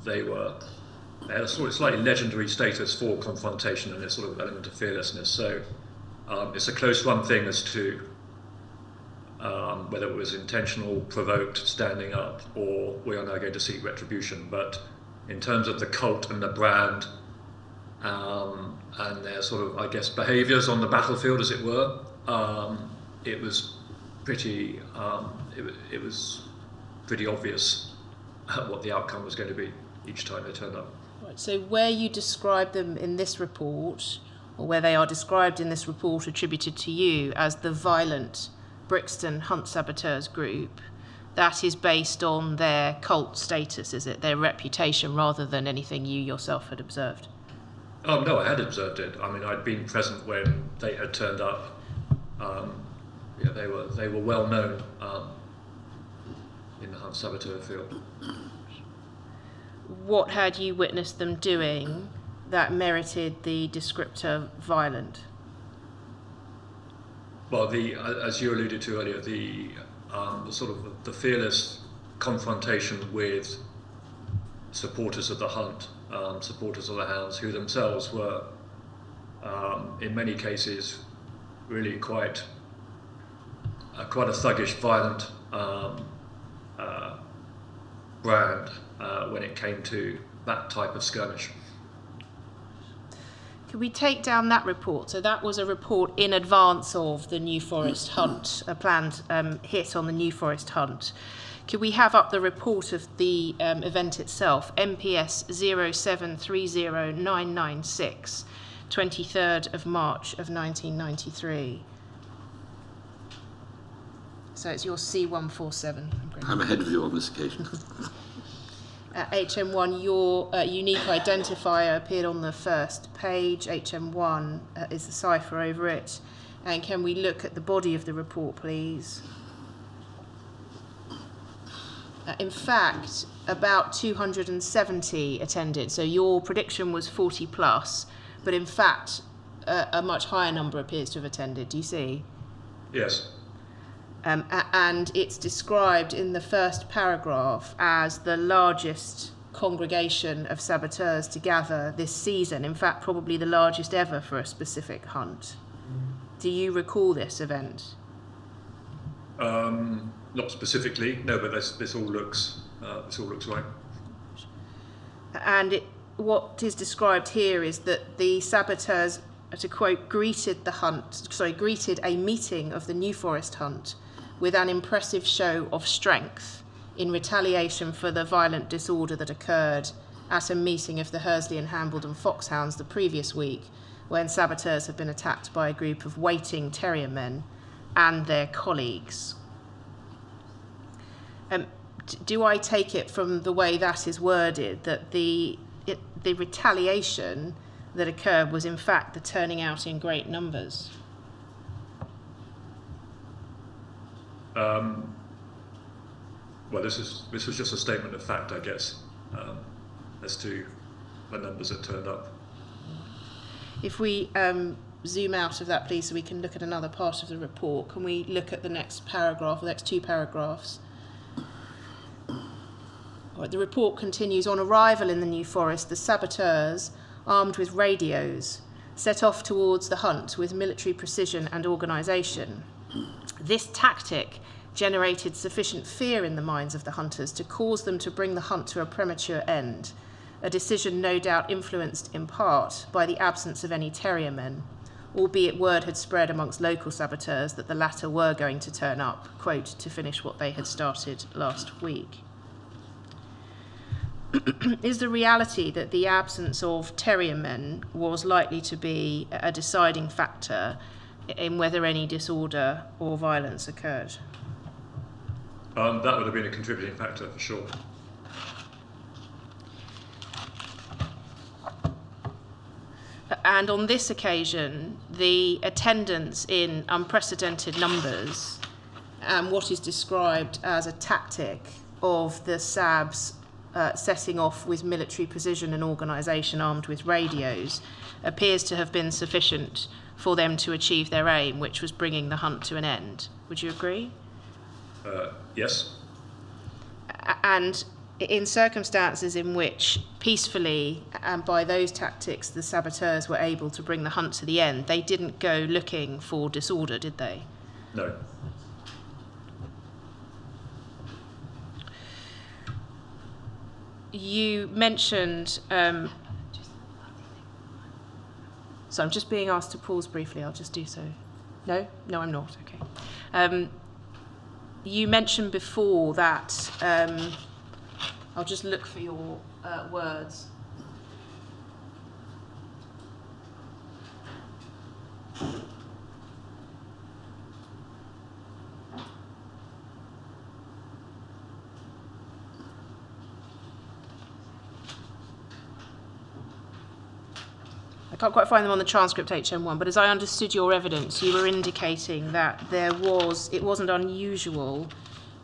They had a sort of slightly legendary status for confrontation and a sort of element of fearlessness. So it's a close run thing as to whether it was intentional, provoked, standing up, or we are now going to seek retribution. But in terms of the cult and the brand and their sort of, I guess, behaviours on the battlefield, as it were, it was pretty obvious what the outcome was going to be each time they turned up. Right, so where you describe them in this report, or where they are described in this report attributed to you as the violent Brixton Hunt Saboteurs group, that is based on their cult status, is it? Their reputation, rather than anything you yourself had observed? No, I had observed it. I mean, I'd been present when they had turned up. They were well known in the Hunt Saboteur field. What had you witnessed them doing that merited the descriptor violent? Well, as you alluded to earlier, the sort of the fearless confrontation with supporters of the hunt, supporters of the hounds, who themselves were, in many cases, really quite a thuggish, violent brand when it came to that type of skirmish. Could we take down that report? So that was a report in advance of the New Forest hunt, a planned hit on the New Forest hunt. Could we have up the report of the event itself, MPS 0730996, 23rd of March of 1993. So it's your C147. I'm ahead of you on this occasion. HM1, your unique identifier appeared on the first page. HM1 is the cipher over it. And can we look at the body of the report, please? In fact, about 270 attended. So your prediction was 40 plus, but in fact, a much higher number appears to have attended. Do you see? Yes. And it's described in the first paragraph as the largest congregation of saboteurs to gather this season. In fact, probably the largest ever for a specific hunt. Do you recall this event? Not specifically, no. But this all looks right. And what is described here is that the saboteurs, to quote, greeted a meeting of the New Forest hunt with an impressive show of strength in retaliation for the violent disorder that occurred at a meeting of the Hursley and Hambledon Foxhounds the previous week, when saboteurs had been attacked by a group of waiting terrier men and their colleagues. Do I take it from the way that is worded that the retaliation that occurred was in fact the turning out in great numbers? Well, this was just a statement of fact, I guess, as to the numbers that turned up. If we zoom out of that, please, so we can look at another part of the report. Can we look at the next paragraph, the next two paragraphs? All right, the report continues. On arrival in the New Forest, the saboteurs, armed with radios, set off towards the hunt with military precision and organisation. This tactic generated sufficient fear in the minds of the hunters to cause them to bring the hunt to a premature end, a decision no doubt influenced in part by the absence of any terrier men, albeit word had spread amongst local saboteurs that the latter were going to turn up, quote, to finish what they had started last week. Is the reality that the absence of terrier men was likely to be a deciding factor in whether any disorder or violence occurred? That would have been a contributing factor for sure. And on this occasion, the attendance in unprecedented numbers and what is described as a tactic of the SABs setting off with military precision and organisation armed with radios appears to have been sufficient for them to achieve their aim, which was bringing the hunt to an end. Would you agree? Yes. And in circumstances in which peacefully and by those tactics the saboteurs were able to bring the hunt to the end, they didn't go looking for disorder, did they? No. You mentioned... so I'm just being asked to pause briefly. I'll just do so. No? No, I'm not. Okay. You mentioned before that... I'll just look for your words. I can't quite find them on the transcript HM1, but as I understood your evidence, you were indicating that it wasn't unusual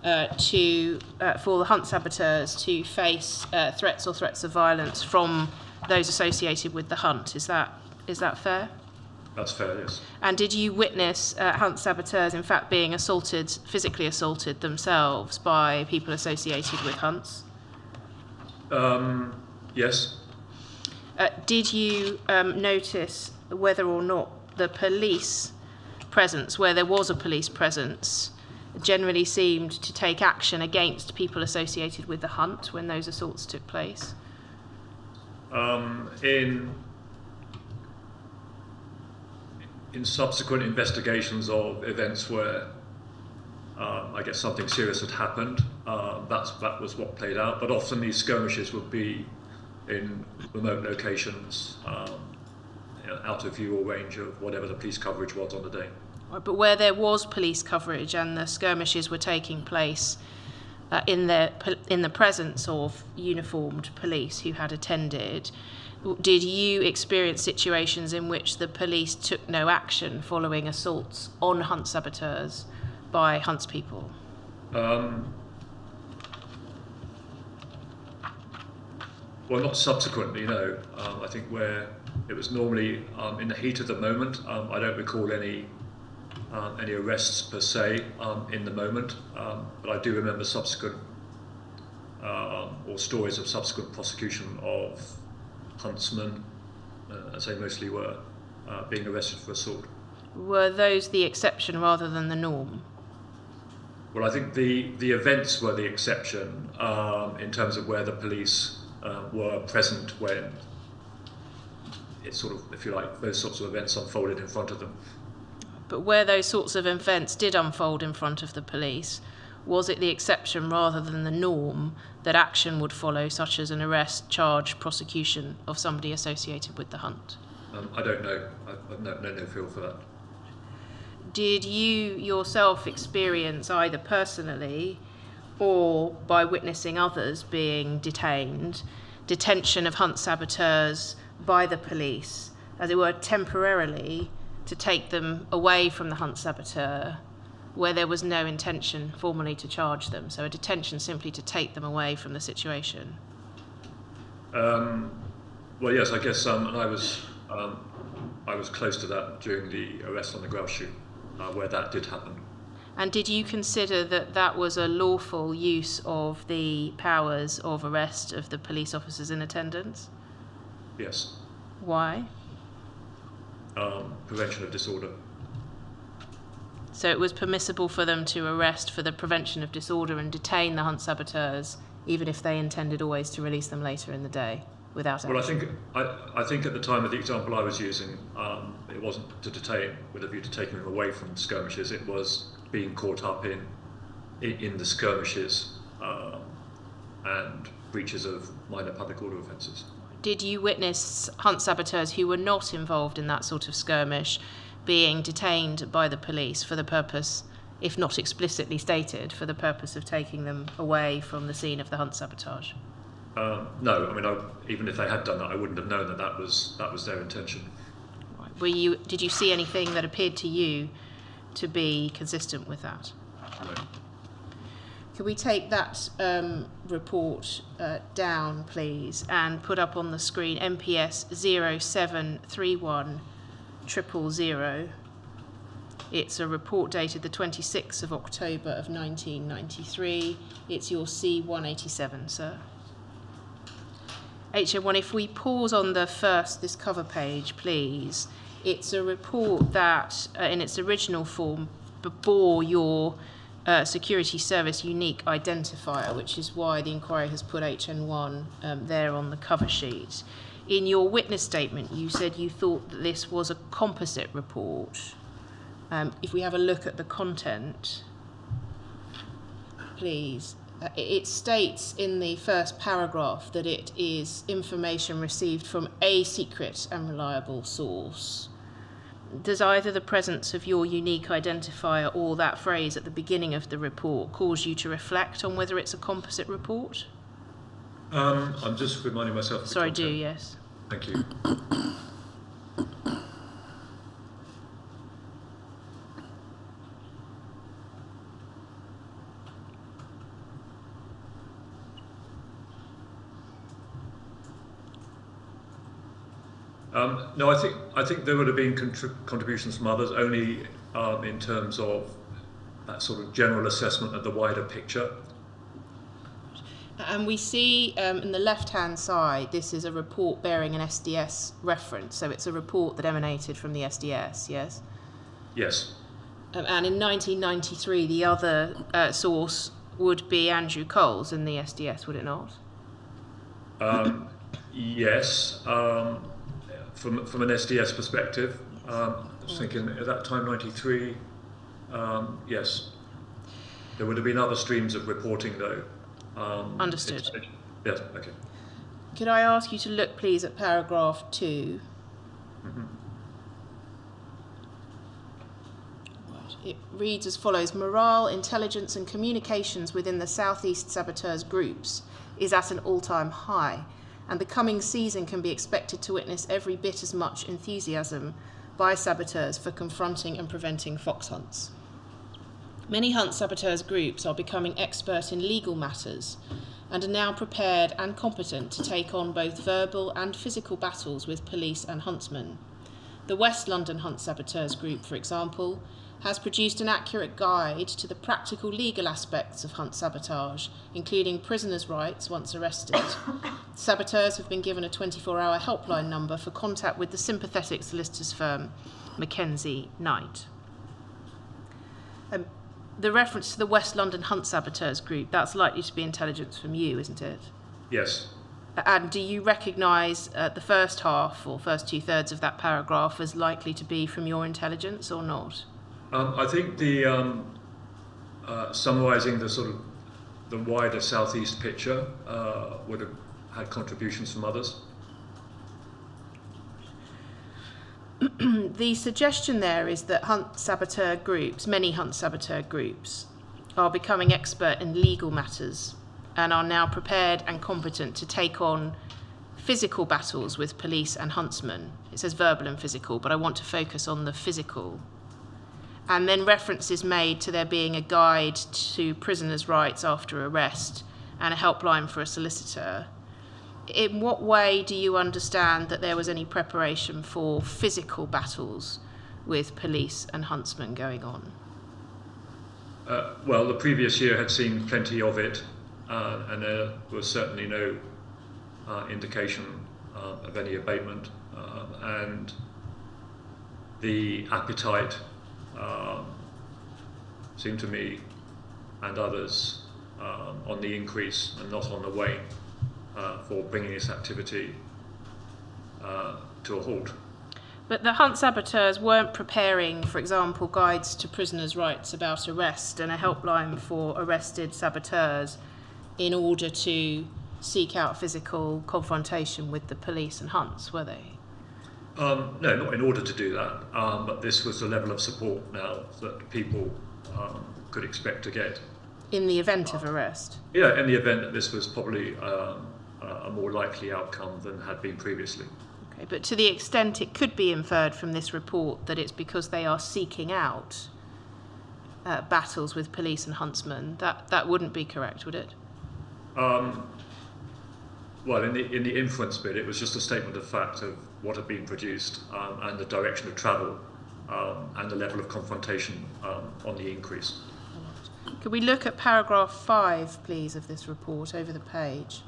for the hunt saboteurs to face threats or threats of violence from those associated with the hunt. Is that fair? That's fair, yes. And did you witness hunt saboteurs in fact being physically assaulted themselves by people associated with hunts? Yes. Did you notice whether or not the police presence, where there was a police presence, generally seemed to take action against people associated with the hunt when those assaults took place? In subsequent investigations of events where I guess something serious had happened, that was what played out. But often these skirmishes would be in remote locations, out of view or range of whatever the police coverage was on the day. But where there was police coverage and the skirmishes were taking place in the presence of uniformed police who had attended, did you experience situations in which the police took no action following assaults on hunt saboteurs by huntspeople? Well, not subsequently, no. I think where it was normally in the heat of the moment. I don't recall any arrests per se in the moment, but I do remember subsequent or stories of subsequent prosecution of huntsmen, as they mostly were, being arrested for assault. Were those the exception rather than the norm? Well, I think the events were the exception in terms of where the police were present when it sort of, if you like, those sorts of events unfolded in front of them. But where those sorts of events did unfold in front of the police, was it the exception rather than the norm that action would follow, such as an arrest, charge, prosecution of somebody associated with the hunt? I don't know. I've no feel for that. Did you yourself experience, either personally or by witnessing others being detained, detention of hunt saboteurs by the police, as it were, temporarily to take them away from the hunt saboteur, where there was no intention formally to charge them? So a detention simply to take them away from the situation. Well, yes, I guess, and I was close to that during the arrest on the grouse shoot, where that did happen. And did you consider that that was a lawful use of the powers of arrest of the police officers in attendance? Yes. Why? Prevention of disorder. So it was permissible for them to arrest for the prevention of disorder and detain the hunt saboteurs, even if they intended always to release them later in the day without action? Well, I think at the time of the example I was using, it wasn't to detain with a view to taking them away from skirmishes. It was being caught up in the skirmishes and breaches of minor public order offences. Did you witness hunt saboteurs who were not involved in that sort of skirmish being detained by the police for the purpose, if not explicitly stated, for the purpose of taking them away from the scene of the hunt sabotage? No, I mean, even if they had done that, I wouldn't have known that was their intention. Right. Did you see anything that appeared to you to be consistent with that? No. Could we take that report down, please, and put up on the screen MPS 0731 000. It's a report dated the 26th of October of 1993. It's your C187, sir. HM1, if we pause on this cover page, please. It's a report that, in its original form, bore your security service unique identifier, which is why the inquiry has put HN1 there on the cover sheet. In your witness statement, you said you thought that this was a composite report. If we have a look at the content, please. It states in the first paragraph that it is information received from a secret and reliable source. Does either the presence of your unique identifier or that phrase at the beginning of the report cause you to reflect on whether it's a composite report? I'm just reminding myself of the Sorry, content. do, yes. Thank you. No, I think there would have been contributions from others, only in terms of that sort of general assessment of the wider picture. And we see in the left-hand side, this is a report bearing an SDS reference, so it's a report that emanated from the SDS, yes? Yes. And in 1993, the other source would be Andrew Coles in the SDS, would it not? Yes. From an SDS perspective, I was thinking at that time, 93, yes. There would have been other streams of reporting, though. Understood. Yes, okay. Could I ask you to look, please, at paragraph 2? Mm-hmm. It reads as follows: morale, intelligence and communications within the Southeast Saboteurs groups is at an all-time high, and the coming season can be expected to witness every bit as much enthusiasm by saboteurs for confronting and preventing fox hunts. Many hunt saboteurs groups are becoming expert in legal matters and are now prepared and competent to take on both verbal and physical battles with police and huntsmen. The West London Hunt Saboteurs Group, for example, has produced an accurate guide to the practical legal aspects of hunt sabotage, including prisoners' rights once arrested. Saboteurs have been given a 24-hour helpline number for contact with the sympathetic solicitors firm Mackenzie Knight. The reference to the West London Hunt Saboteurs Group, that's likely to be intelligence from you, isn't it? Yes. And do you recognise the first half or first two-thirds of that paragraph as likely to be from your intelligence or not? I think the summarising the sort of the wider southeast picture would have had contributions from others. The suggestion there is that hunt saboteur groups, many hunt saboteur groups, are becoming expert in legal matters and are now prepared and competent to take on physical battles with police and huntsmen. It says verbal and physical, but I want to focus on the physical. And then reference is made to there being a guide to prisoners' rights after arrest and a helpline for a solicitor. In what way do you understand that there was any preparation for physical battles with police and huntsmen going on? Well, the previous year had seen plenty of it, and there was certainly no indication of any abatement, and the appetite seemed to me and others on the increase and not on the wane for bringing this activity to a halt. But the hunt saboteurs weren't preparing, for example, guides to prisoners' rights about arrest and a helpline for arrested saboteurs in order to seek out physical confrontation with the police and hunts, were they? No, not in order to do that, but this was the level of support now that people could expect to get. In the event of arrest? Yeah, in the event that this was probably a more likely outcome than had been previously. Okay, but to the extent it could be inferred from this report that it's because they are seeking out battles with police and huntsmen, that wouldn't be correct, would it? Well, in the inference bit, it was just a statement of fact of what had been produced and the direction of travel and the level of confrontation on the increase. Could we look at paragraph 5, please, of this report over the page?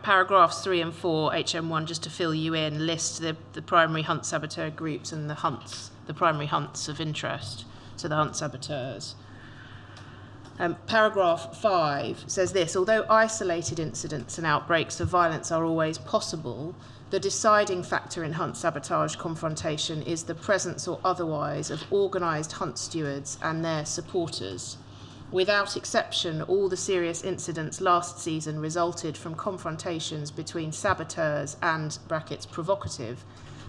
Paragraphs 3 and 4, HM1, just to fill you in, list the primary hunt saboteur groups and the primary hunts of interest to the hunt saboteurs. Paragraph 5 says this: although isolated incidents and outbreaks of violence are always possible, the deciding factor in hunt sabotage confrontation is the presence or otherwise of organised hunt stewards and their supporters. Without exception, all the serious incidents last season resulted from confrontations between saboteurs and (provocative)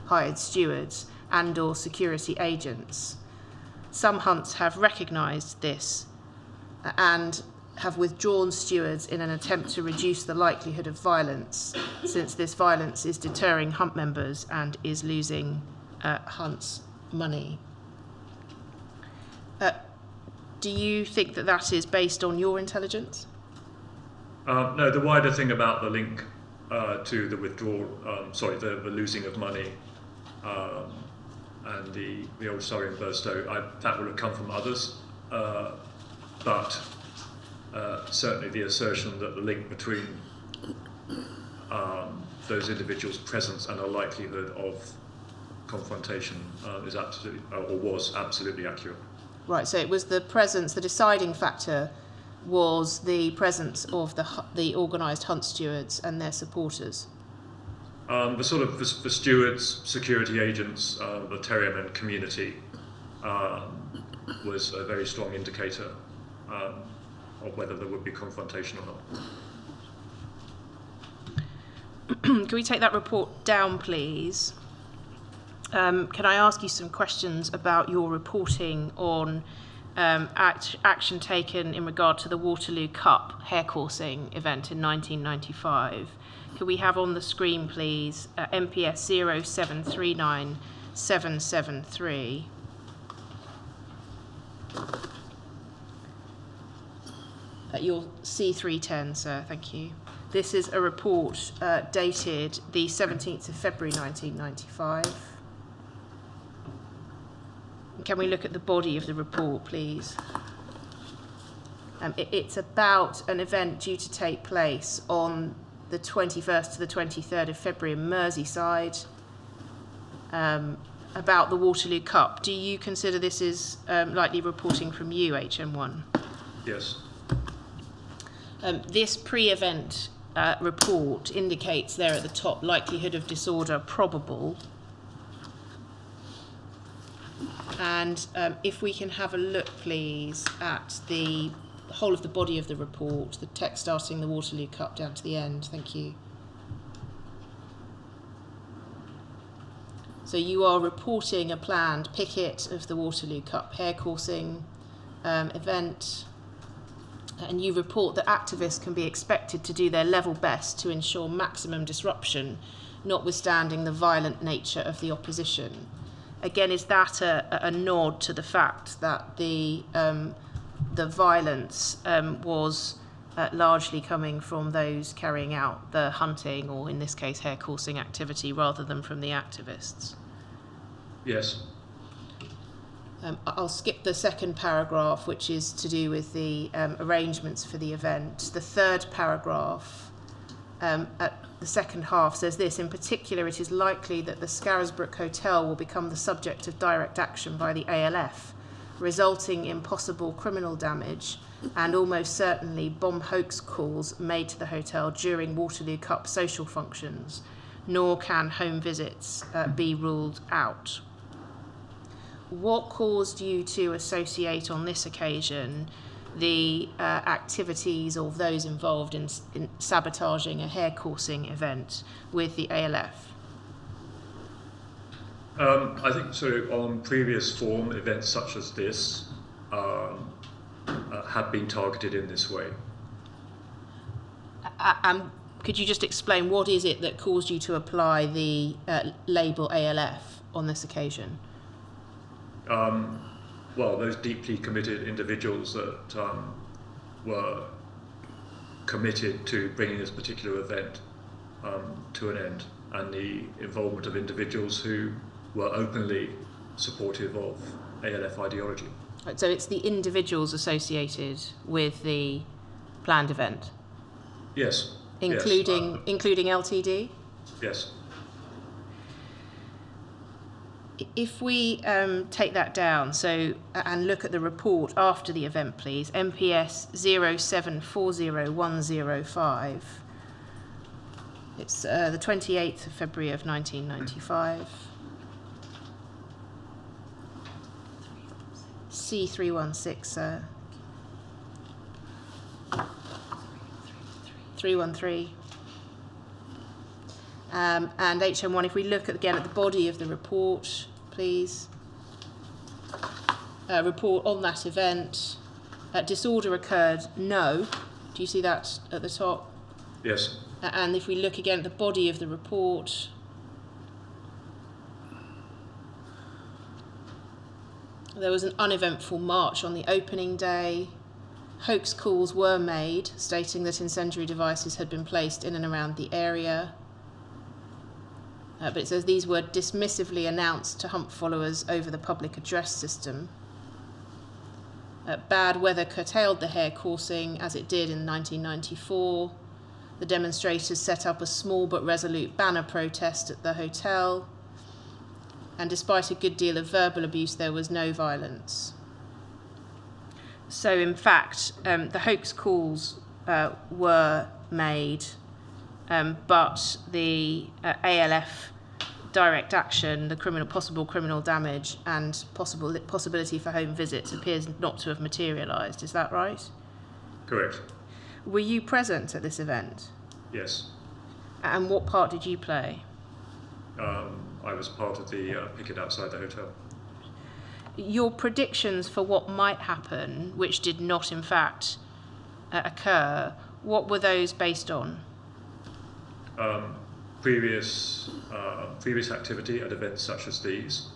hired stewards and or security agents. Some hunts have recognised this and have withdrawn stewards in an attempt to reduce the likelihood of violence, since this violence is deterring hunt members and is losing hunts money. Do you think that is based on your intelligence? No, the wider thing about the link to the withdrawal, the losing of money and the old Surrey and Burstow, that would have come from others, but certainly the assertion that the link between those individuals' presence and a likelihood of confrontation is absolutely, or was absolutely accurate. Right, so it was the presence, the deciding factor was the presence of the organised hunt stewards and their supporters. The stewards, security agents, the terriermen community was a very strong indicator of whether there would be confrontation or not. Can we take that report down, please? Can I ask you some questions about your reporting on action taken in regard to the Waterloo Cup hare coursing event in 1995? Could we have on the screen, please, MPS 0739773? Your C310, sir, thank you. This is a report dated the 17th of February 1995. Can we look at the body of the report, please? It's about an event due to take place on the 21st to the 23rd of February in Merseyside, about the Waterloo Cup. Do you consider this is likely reporting from you, HM1? Yes. This pre-event report indicates there at the top, likelihood of disorder probable. And if we can have a look, please, at the whole of the body of the report, the text starting the Waterloo Cup down to the end. Thank you. So you are reporting a planned picket of the Waterloo Cup hare coursing event, and you report that activists can be expected to do their level best to ensure maximum disruption, notwithstanding the violent nature of the opposition. Again, is that a nod to the fact that the violence was largely coming from those carrying out the hunting, or in this case hare coursing activity, rather than from the activists? Yes. I'll skip the second paragraph, which is to do with the arrangements for the event. The third paragraph at the second half says this: in particular, it is likely that the Scarisbrooke Hotel will become the subject of direct action by the ALF, resulting in possible criminal damage and almost certainly bomb hoax calls made to the hotel during Waterloo Cup social functions, nor can home visits be ruled out. What caused you to associate on this occasion the activities of those involved in sabotaging a hare coursing event with the ALF? I think so. On previous form, events such as this have been targeted in this way. Could you just explain what is it that caused you to apply the label ALF on this occasion? Well, those deeply committed individuals that were committed to bringing this particular event to an end, and the involvement of individuals who were openly supportive of ALF ideology. Right, so it's the individuals associated with the planned event? Yes. Including LTD? Yes. If we take that down, and look at the report after the event, please, MPS 0740105. It's the 28th of February of 1995. C316, sir. 313. And HM1, if we look again at the body of the report, please. Report on that event. Disorder occurred, no. Do you see that at the top? Yes. And if we look again at the body of the report, there was an uneventful march on the opening day. Hoax calls were made, stating that incendiary devices had been placed in and around the area. But it says these were dismissively announced to Hump followers over the public address system. Bad weather curtailed the hare coursing, as it did in 1994. The demonstrators set up a small but resolute banner protest at the hotel. And despite a good deal of verbal abuse, there was no violence. So, in fact, the hoax calls were made, but the ALF direct action, the possible criminal damage, and possibility for home visits appears not to have materialised. Is that right? Correct. Were you present at this event? Yes. And what part did you play? I was part of the picket outside the hotel. Your predictions for what might happen, which did not in fact occur, what were those based on? Previous activity at events such as these,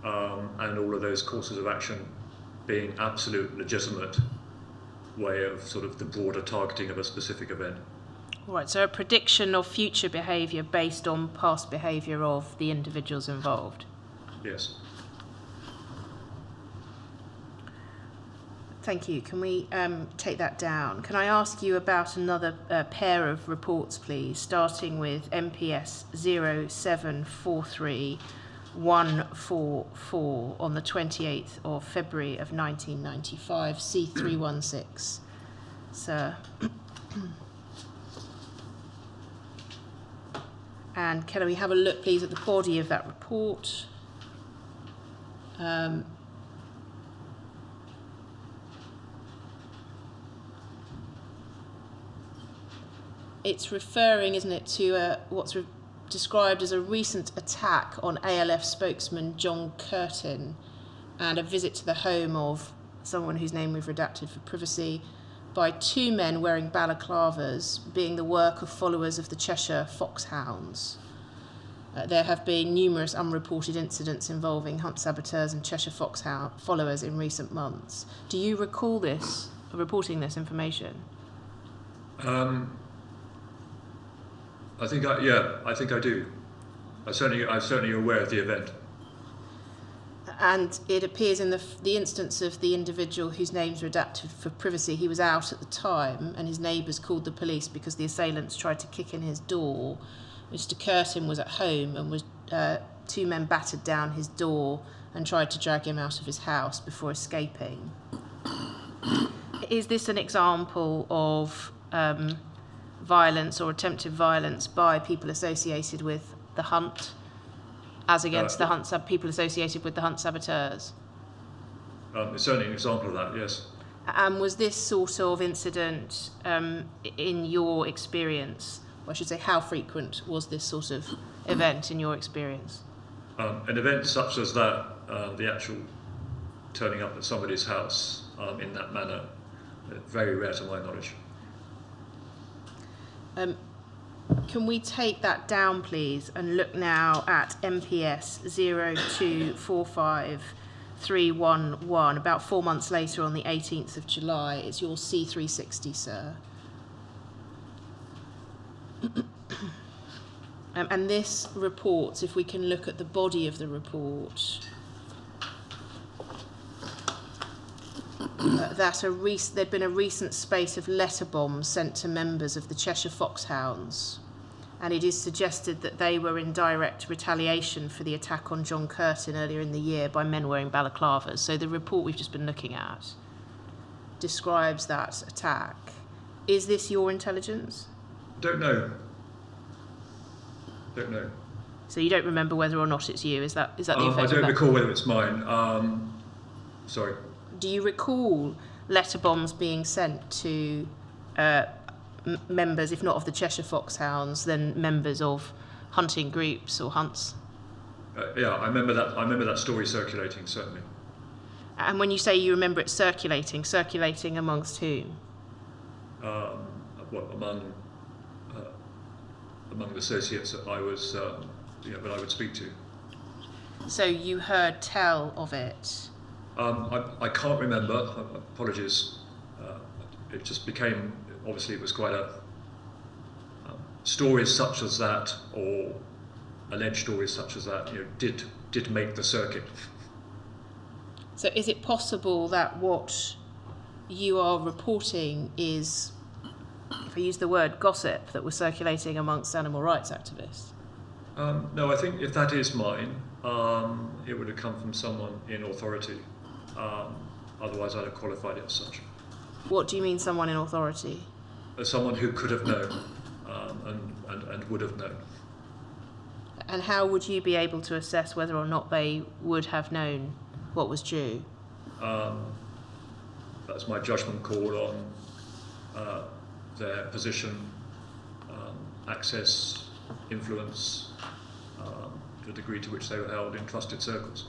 and all of those courses of action being absolute legitimate way of sort of the broader targeting of a specific event. All right, so a prediction of future behaviour based on past behaviour of the individuals involved? Yes. Thank you. Can we take that down? Can I ask you about another pair of reports, please, starting with MPS 0743144 on the 28th of February of 1995, C316. Sir. And can we have a look, please, at the body of that report? It's referring, isn't it, to what's described as a recent attack on ALF spokesman John Curtin and a visit to the home of someone whose name we've redacted for privacy by two men wearing balaclavas, being the work of followers of the Cheshire foxhounds. There have been numerous unreported incidents involving hunt saboteurs and Cheshire foxhound followers in recent months. Do you recall this, reporting this information? I think I do. I'm certainly aware of the event. And it appears in the instance of the individual whose name's redacted for privacy, he was out at the time and his neighbours called the police because the assailants tried to kick in his door. Mr. Curtin was at home and two men battered down his door and tried to drag him out of his house before escaping. Is this an example of violence or attempted violence by people associated with the hunt, as against the people associated with the hunt saboteurs? It's certainly an example of that, yes. And was this sort of incident, in your experience, or I should say, how frequent was this sort of event in your experience? An event such as that, the actual turning up at somebody's house in that manner, very rare to my knowledge. Can we take that down, please, and look now at MPS 0245311, about 4 months later on the 18th of July. It's your C360, sir. And this report, if we can look at the body of the report, that there'd been a recent spate of letter bombs sent to members of the Cheshire Foxhounds, and it is suggested that they were in direct retaliation for the attack on John Curtin earlier in the year by men wearing balaclavas. So the report we've just been looking at describes that attack. Is this your intelligence? Don't know. So you don't remember whether or not it's you? Is that the effect of that? I don't recall whether it's mine. Sorry. Do you recall letter bombs being sent to members, if not of the Cheshire Foxhounds, then members of hunting groups or hunts? Yeah, I remember that. I remember that story circulating, certainly. And when you say you remember it circulating amongst whom? Among the associates that I was, that I would speak to. So you heard tell of it? I can't remember. Apologies. It just became, obviously, it was quite a stories such as that, or alleged stories such as that, did make the circuit. So is it possible that what you are reporting is, if I use the word gossip, that was circulating amongst animal rights activists? No, I think if that is mine, it would have come from someone in authority. Otherwise, I'd have qualified it as such. What do you mean, someone in authority? Someone who could have known and would have known. And how would you be able to assess whether or not they would have known what was due? That's my judgment call on their position, access, influence, the degree to which they were held in trusted circles.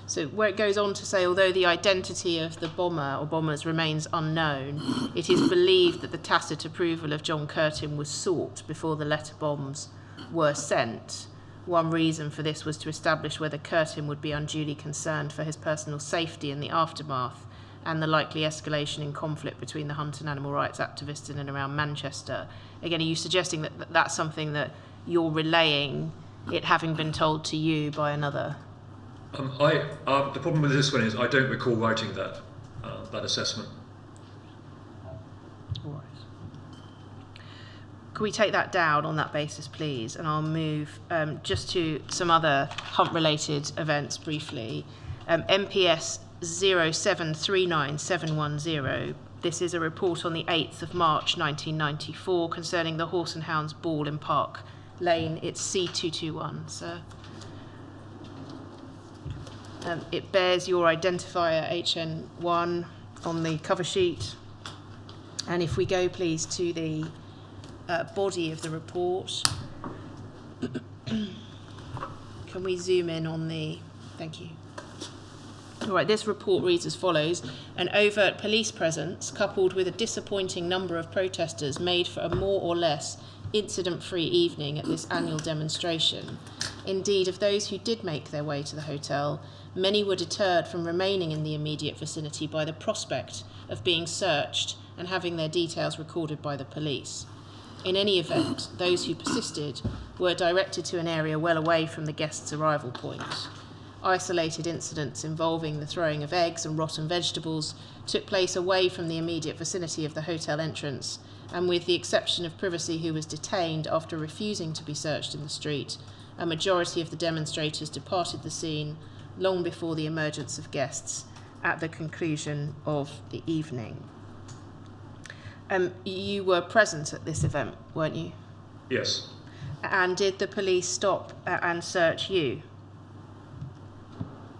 So where it goes on to say, although the identity of the bomber or bombers remains unknown, it is believed that the tacit approval of John Curtin was sought before the letter bombs were sent. One reason for this was to establish whether Curtin would be unduly concerned for his personal safety in the aftermath and the likely escalation in conflict between the hunt and animal rights activists in and around Manchester. Again, are you suggesting that that's something that you're relaying, it having been told to you by another? The problem with this one is I don't recall writing that assessment. All right. Can we take that down on that basis, please? And I'll move just to some other hunt-related events briefly. MPS 0739710. This is a report on the 8th of March 1994 concerning the Horse and Hounds Ball in Park Lane, it's C221, sir. It bears your identifier HN1 on the cover sheet. And if we go, please, to the body of the report. Can we zoom in on the... Thank you. All right, this report reads as follows. An overt police presence, coupled with a disappointing number of protesters, made for a more or less incident-free evening at this annual demonstration. Indeed, of those who did make their way to the hotel, many were deterred from remaining in the immediate vicinity by the prospect of being searched and having their details recorded by the police. In any event, those who persisted were directed to an area well away from the guests' arrival point. Isolated incidents involving the throwing of eggs and rotten vegetables took place away from the immediate vicinity of the hotel entrance, and with the exception of Privacy, who was detained after refusing to be searched in the street, a majority of the demonstrators departed the scene long before the emergence of guests at the conclusion of the evening. You were present at this event, weren't you? Yes. And did the police stop and search you?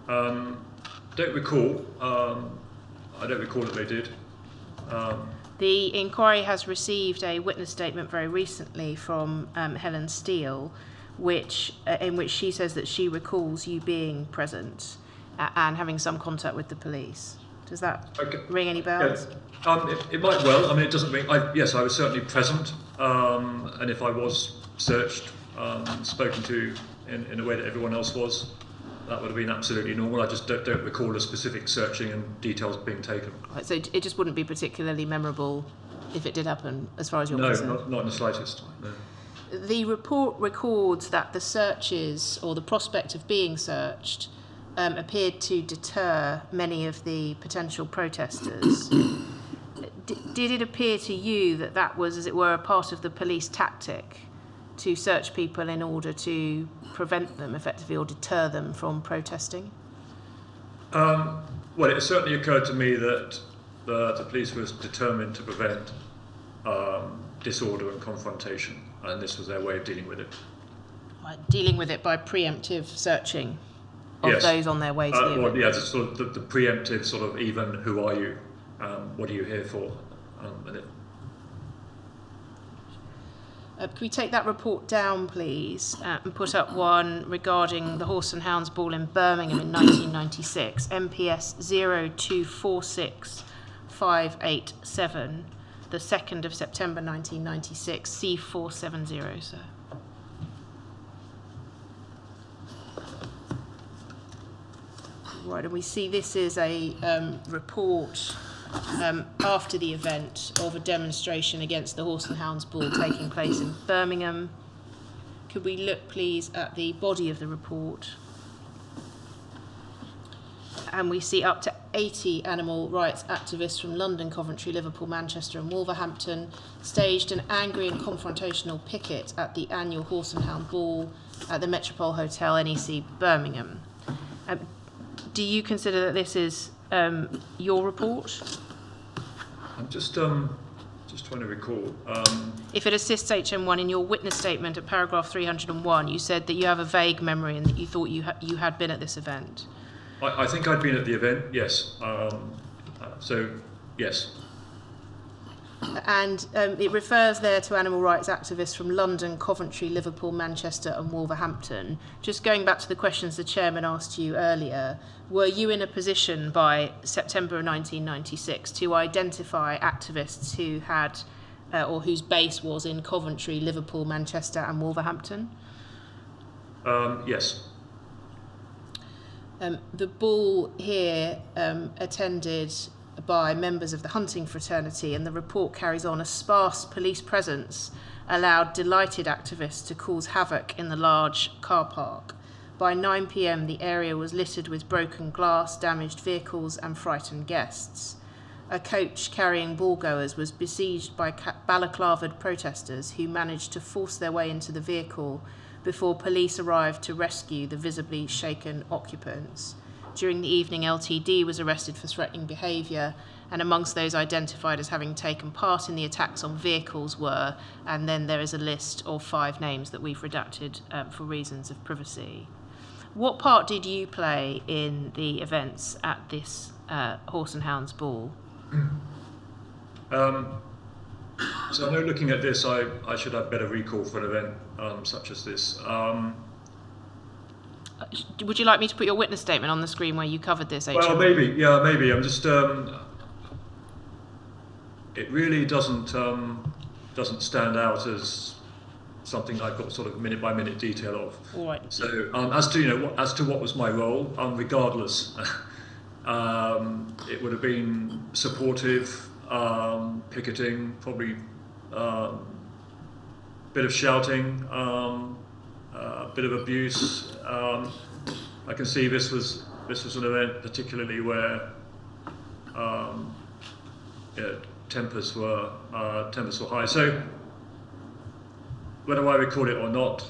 Don't recall. I don't recall that they did. The inquiry has received a witness statement very recently from Helen Steele, in which she says that she recalls you being present and having some contact with the police. Does that ring any bells? Yeah. It might well. I mean, it doesn't ring. Yes, I was certainly present, and if I was searched, spoken to in a way that everyone else was, that would have been absolutely normal. I just don't recall a specific searching and details being taken. Right, so it just wouldn't be particularly memorable if it did happen, as far as you're concerned? No, not in the slightest. No. The report records that the searches, or the prospect of being searched, appeared to deter many of the potential protesters. Did it appear to you that that was, as it were, a part of the police tactic to search people in order to prevent them effectively or deter them from protesting? Well, it certainly occurred to me that the police was determined to prevent disorder and confrontation, and this was their way of dealing with it. Dealing with it by preemptive searching of those on their way to the event? Yeah, it's sort of the preemptive sort of, even who are you, what are you here for? Could we take that report down, please, and put up one regarding the Horse and Hounds Ball in Birmingham in 1996, MPS 0246587, the 2nd of September 1996, C470, sir. Right, and we see this is a report after the event of a demonstration against the Horse and Hounds Ball taking place in Birmingham. Could we look, please, at the body of the report? And we see up to 80 animal rights activists from London, Coventry, Liverpool, Manchester and Wolverhampton staged an angry and confrontational picket at the annual Horse and Hound Ball at the Metropole Hotel, NEC, Birmingham. Do you consider that this is your report? I'm just trying to recall. If it assists HM1, in your witness statement at paragraph 301, you said that you have a vague memory and that you thought you had been at this event. I think I'd been at the event, yes. So, yes. And it refers there to animal rights activists from London, Coventry, Liverpool, Manchester and Wolverhampton. Just going back to the questions the chairman asked you earlier, were you in a position by September 1996 to identify activists who had or whose base was in Coventry, Liverpool, Manchester and Wolverhampton? Yes. The ball here attended by members of the hunting fraternity, and the report carries on: a sparse police presence allowed delighted activists to cause havoc in the large car park. By 9 p.m, the area was littered with broken glass, damaged vehicles and frightened guests. A coach carrying ballgoers was besieged by balaclavaed protesters who managed to force their way into the vehicle before police arrived to rescue the visibly shaken occupants. During the evening, LTD was arrested for threatening behaviour, and amongst those identified as having taken part in the attacks on vehicles were, and then there is a list of 5 names that we've redacted for reasons of privacy. What part did you play in the events at this Horse and Hounds ball? So I know looking at this, I should have better recall for an event such as this. Would you like me to put your witness statement on the screen where you covered this, HM? Well, maybe, yeah, maybe. I'm just, it really doesn't stand out as something I've got sort of minute by minute detail of. All right. So as to what was my role, regardless, it would have been supportive, picketing, probably bit of shouting, bit of abuse. I can see this was an event particularly where tempers were high. So whether I record it or not,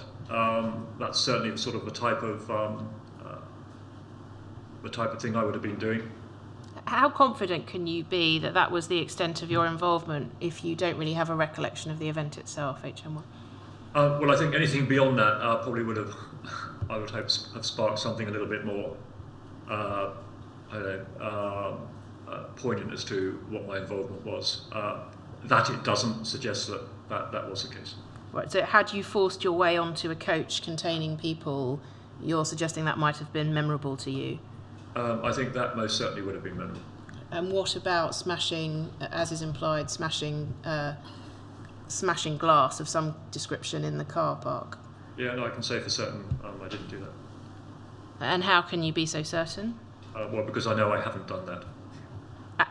that's certainly sort of the type of thing I would have been doing. How confident can you be that that was the extent of your involvement if you don't really have a recollection of the event itself, HM1? Well, I think anything beyond that probably would have, I would hope, have sparked something a little bit more, poignant as to what my involvement was. That it doesn't suggest that was the case. Right, so had you forced your way onto a coach containing people, you're suggesting that might have been memorable to you? I think that most certainly would have been memorable. And what about smashing, as is implied, smashing glass of some description in the car park? Yeah, no, I can say for certain I didn't do that. And how can you be so certain? Well, because I know I haven't done that.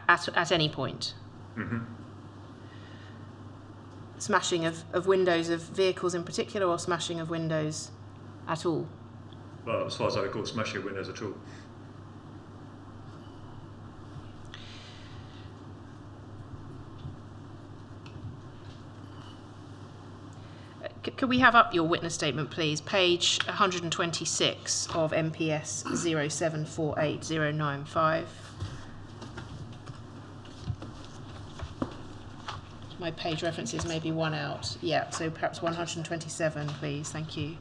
At any point? Mm-hmm. Smashing of windows of vehicles in particular, or smashing of windows at all? Well, as far as I recall, smashing of windows at all. Could we have up your witness statement, please? Page 126 of MPS 0748095. My page references may be one out. Yeah, so perhaps 127, please. Thank you.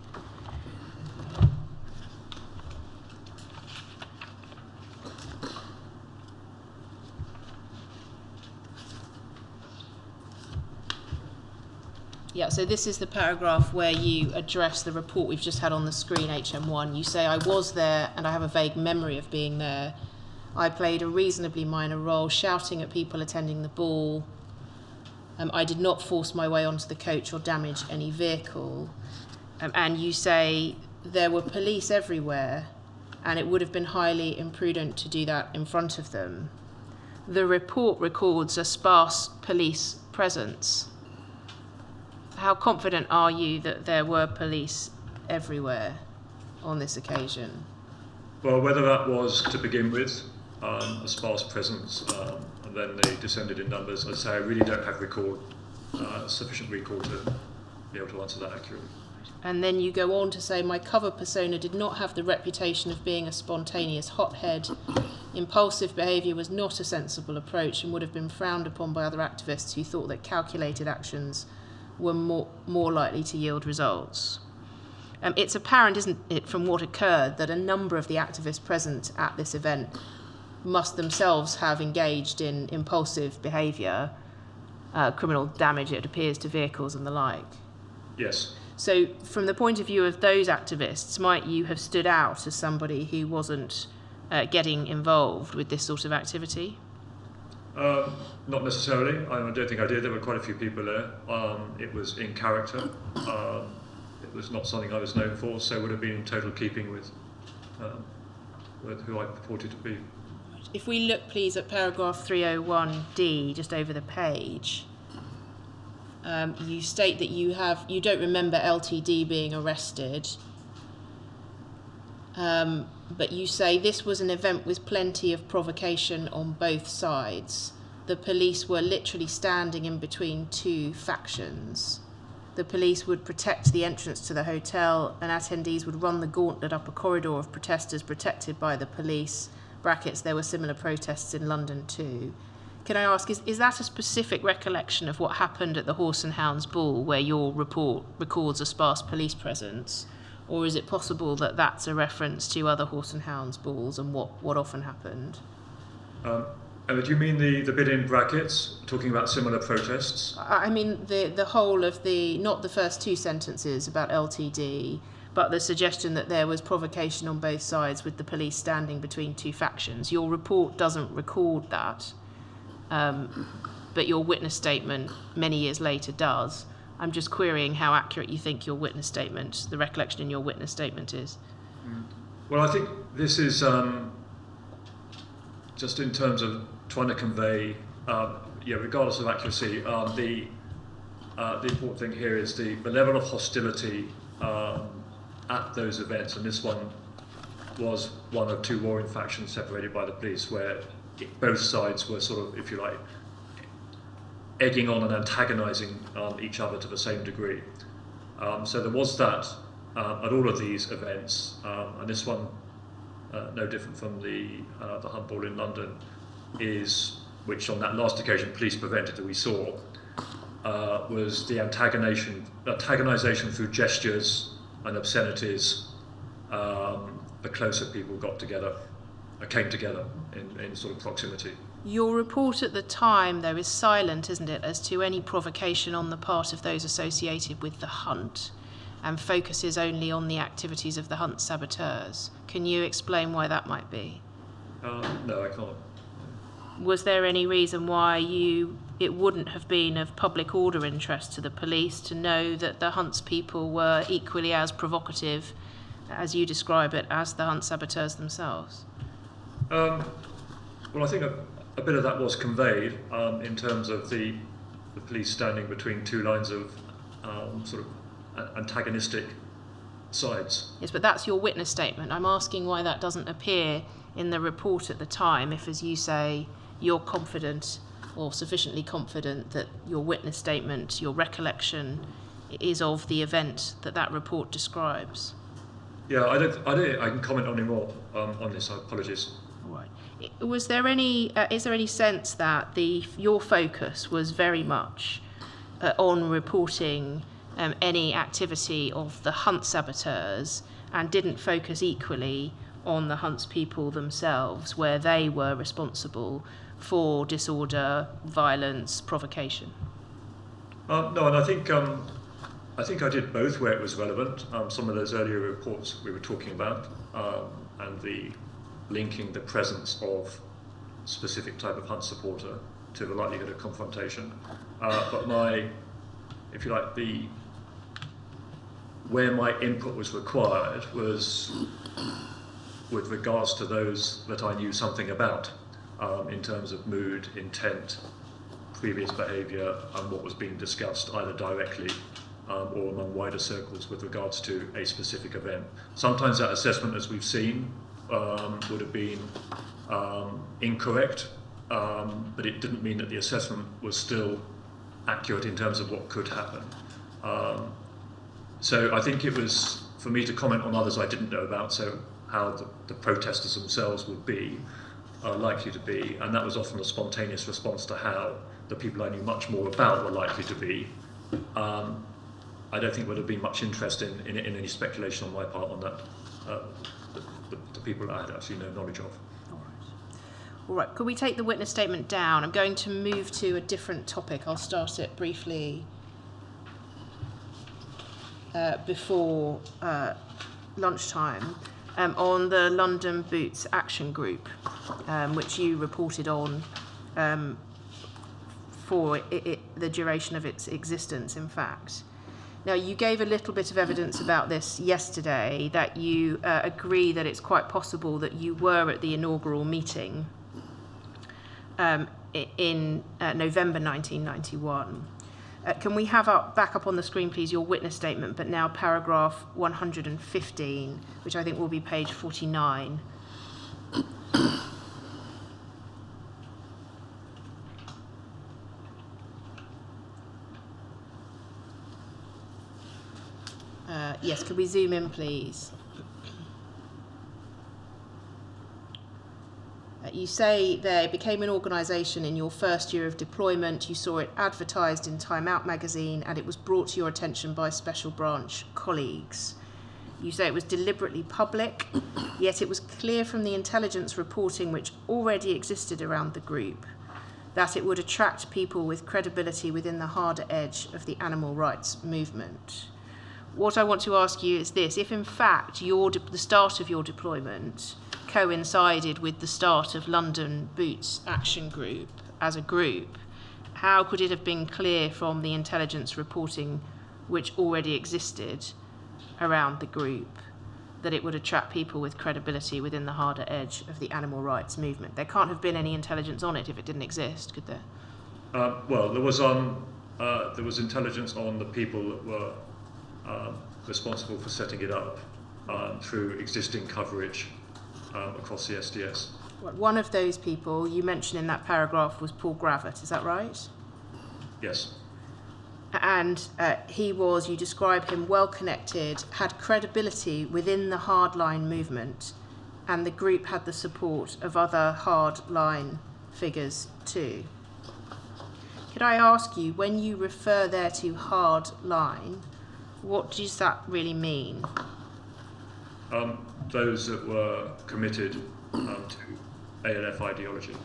Yeah, so this is the paragraph where you address the report we've just had on the screen, HM1. You say, I was there and I have a vague memory of being there. I played a reasonably minor role, shouting at people attending the ball. I did not force my way onto the coach or damage any vehicle. And you say there were police everywhere and it would have been highly imprudent to do that in front of them. The report records a sparse police presence. How confident are you that there were police everywhere on this occasion? Well, whether that was to begin with, a sparse presence, and then they descended in numbers, I'd say I really don't have sufficient recall to be able to answer that accurately. And then you go on to say, my cover persona did not have the reputation of being a spontaneous hothead. Impulsive behaviour was not a sensible approach and would have been frowned upon by other activists who thought that calculated actions were more likely to yield results. It's apparent, isn't it, from what occurred, that a number of the activists present at this event must themselves have engaged in impulsive behaviour, criminal damage, it appears, to vehicles and the like. Yes. So from the point of view of those activists, might you have stood out as somebody who wasn't getting involved with this sort of activity? Not necessarily. I don't think I did. There were quite a few people there. It was in character. It was not something I was known for, so it would have been in total keeping with who I purported to be. If we look, please, at paragraph 301D, just over the page, you state that you don't remember LTD being arrested, but you say this was an event with plenty of provocation on both sides. The police were literally standing in between two factions. the police would protect the entrance to the hotel and attendees would run the gauntlet up a corridor of protesters protected by the police. Brackets, there were similar protests in London too. Can I ask, is that a specific recollection of what happened at the Horse and Hounds Ball, where your report records a sparse police presence? Or is it possible that that's a reference to other Horse and Hounds balls and what often happened? Do you mean the bit in brackets, talking about similar protests? I mean the whole of not the first two sentences about LTD, but the suggestion that there was provocation on both sides with the police standing between two factions. Your report doesn't record that, but your witness statement many years later does. I'm just querying how accurate you think your witness statement, the recollection in your witness statement is. Well, I think this is just in terms of trying to convey, regardless of accuracy, the important thing here is the level of hostility at those events, and this one was one of two warring factions separated by the police, where both sides were sort of, if you like, egging on and antagonising each other to the same degree. So there was that at all of these events, and this one, no different from the Hunt Ball in London, which on that last occasion police prevented that we saw, was the antagonisation through gestures and obscenities. The closer people came together in sort of proximity. Your report at the time, though, is silent, isn't it, as to any provocation on the part of those associated with the hunt, and focuses only on the activities of the hunt saboteurs. Can you explain why that might be? No, I can't. Was there any reason why it wouldn't have been of public order interest to the police to know that the Hunt's people were equally as provocative, as you describe it, as the Hunt saboteurs themselves? Well, I think a bit of that was conveyed in terms of the police standing between two lines of sort of antagonistic sides. Yes, but that's your witness statement. I'm asking why that doesn't appear in the report at the time, if, as you say, you're confident or sufficiently confident that your witness statement, your recollection, is of the event that report describes. Yeah, I can comment on any more on this. Apologies. All right. Was there is there any sense that your focus was very much on reporting any activity of the Hunt saboteurs and didn't focus equally on the Hunt's people themselves, where they were responsible for disorder, violence, provocation? No, and I think I did both where it was relevant. Some of those earlier reports we were talking about, and the linking the presence of specific type of Hunt supporter to the likelihood of confrontation. But if you like, where my input was required was with regards to those that I knew something about, in terms of mood, intent, previous behaviour, and what was being discussed either directly or among wider circles with regards to a specific event. Sometimes that assessment, as we've seen, would have been incorrect, but it didn't mean that the assessment was still accurate in terms of what could happen. So I think it was for me to comment on others I didn't know about, so how the protesters themselves would be likely to be, and that was often a spontaneous response to how the people I knew much more about were likely to be. I don't think there would have been much interest in any speculation on my part on that, the people I had actually no knowledge of. All right, could we take the witness statement down? I'm going to move to a different topic. I'll start it briefly before lunchtime, on the London Boots Action Group, which you reported on for the duration of its existence, in fact. Now, you gave a little bit of evidence about this yesterday, that you agree that it's quite possible that you were at the inaugural meeting in November 1991. Can we have back up on the screen, please, your witness statement, but now paragraph 115, which I think will be page 49. Yes, could we zoom in, please? You say there it became an organisation in your first year of deployment. You saw it advertised in Time Out magazine and it was brought to your attention by special branch colleagues. You say it was deliberately public, yet it was clear from the intelligence reporting which already existed around the group that it would attract people with credibility within the harder edge of the animal rights movement. What I want to ask you is this: if in fact the start of your deployment coincided with the start of London Boots Action Group as a group, how could it have been clear from the intelligence reporting which already existed around the group that it would attract people with credibility within the harder edge of the animal rights movement? There can't have been any intelligence on it if it didn't exist, could there? Well, there was intelligence on the people that were responsible for setting it up through existing coverage across the SDS. One of those people you mentioned in that paragraph was Paul Gravett, is that right? Yes. And he was, you describe him, well connected, had credibility within the hardline movement, and the group had the support of other hardline figures too. Could I ask you, when you refer there to hardline, what does that really mean? Those that were committed to ALF ideology.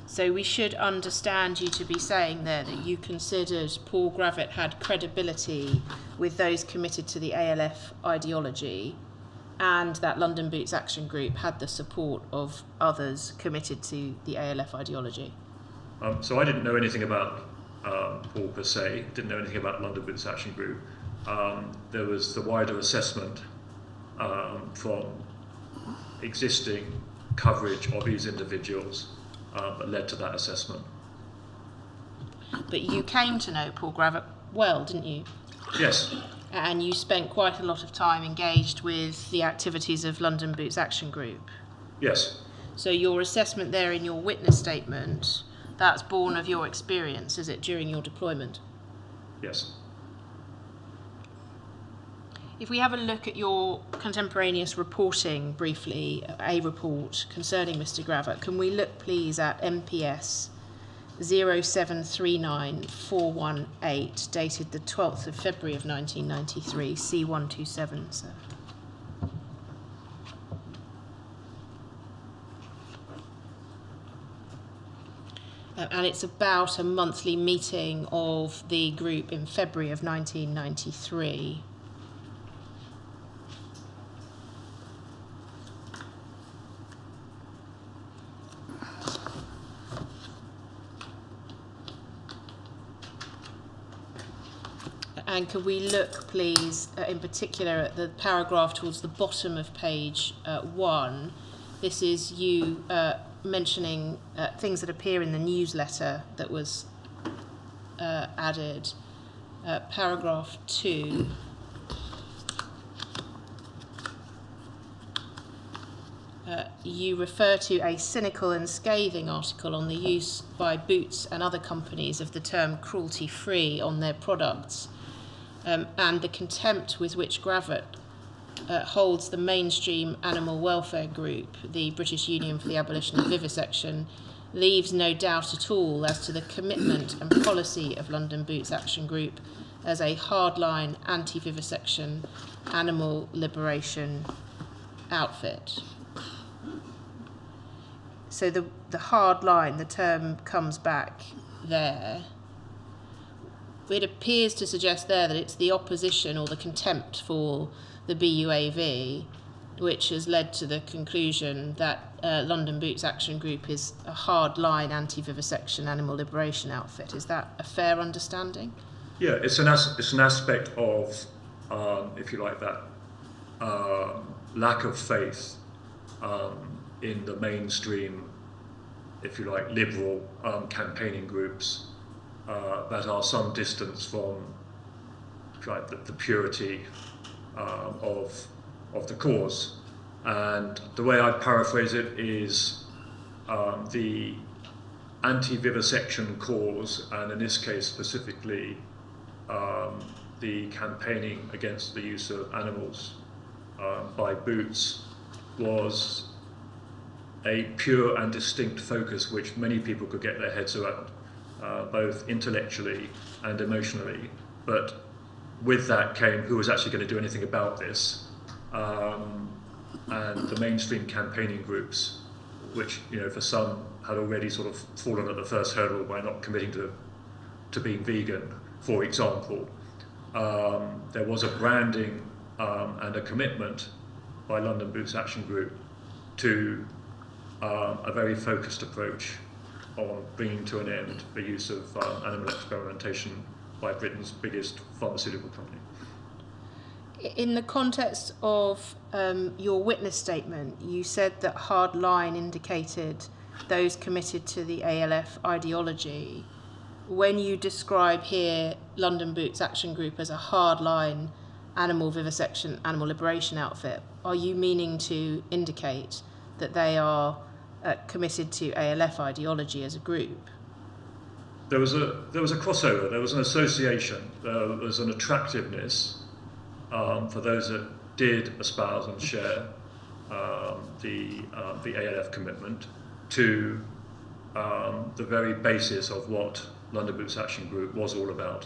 So we should understand you to be saying there that you considered Paul Gravett had credibility with those committed to the ALF ideology, and that London Boots Action Group had the support of others committed to the ALF ideology. So I didn't know anything about Paul per se, didn't know anything about London Boots Action Group. There was the wider assessment from existing coverage of these individuals that led to that assessment. But you came to know Paul Gravett well, didn't you? Yes. And you spent quite a lot of time engaged with the activities of London Boots Action Group. Yes. So your assessment there in your witness statement, that's born of your experience, is it, during your deployment? Yes. If we have a look at your contemporaneous reporting briefly, a report concerning Mr. Gravett, can we look please at MPS 0739418, dated the 12th of February of 1993, C127, sir. And it's about a monthly meeting of the group in February of 1993. And could we look, please, in particular at the paragraph towards the bottom of page 1. This is you mentioning things that appear in the newsletter that was added. Paragraph 2. You refer to a cynical and scathing article on the use by Boots and other companies of the term cruelty-free on their products, and the contempt with which Gravett holds the mainstream animal welfare group, the British Union for the Abolition of Vivisection, leaves no doubt at all as to the commitment and policy of London Boots Action Group as a hardline anti-vivisection animal liberation outfit. So the hard line, the term comes back there. It appears to suggest there that it's the opposition or the contempt for the BUAV which has led to the conclusion that London Boots Action Group is a hard-line anti-vivisection animal liberation outfit. Is that a fair understanding? Yeah, it's an aspect of, if you like, that lack of faith in the mainstream, if you like, liberal campaigning groups that are some distance from, if you like, the purity of the cause. And the way I'd paraphrase it is the anti-vivisection cause, and in this case specifically the campaigning against the use of animals by Boots, was a pure and distinct focus which many people could get their heads around, both intellectually and emotionally. But with that came who was actually going to do anything about this, and the mainstream campaigning groups, which, you know, for some had already sort of fallen at the first hurdle by not committing to being vegan, for example. There was a branding and a commitment by London Boots Action Group to a very focused approach on bringing to an end the use of animal experimentation by Britain's biggest pharmaceutical company. In the context of your witness statement, you said that hard line indicated those committed to the ALF ideology. When you describe here London Boots Action Group as a hard line animal vivisection, animal liberation outfit, are you meaning to indicate that they are committed to ALF ideology as a group? There was a crossover. There was an association. There was an attractiveness for those that did espouse and share the ALF commitment to the very basis of what London Boots Action Group was all about.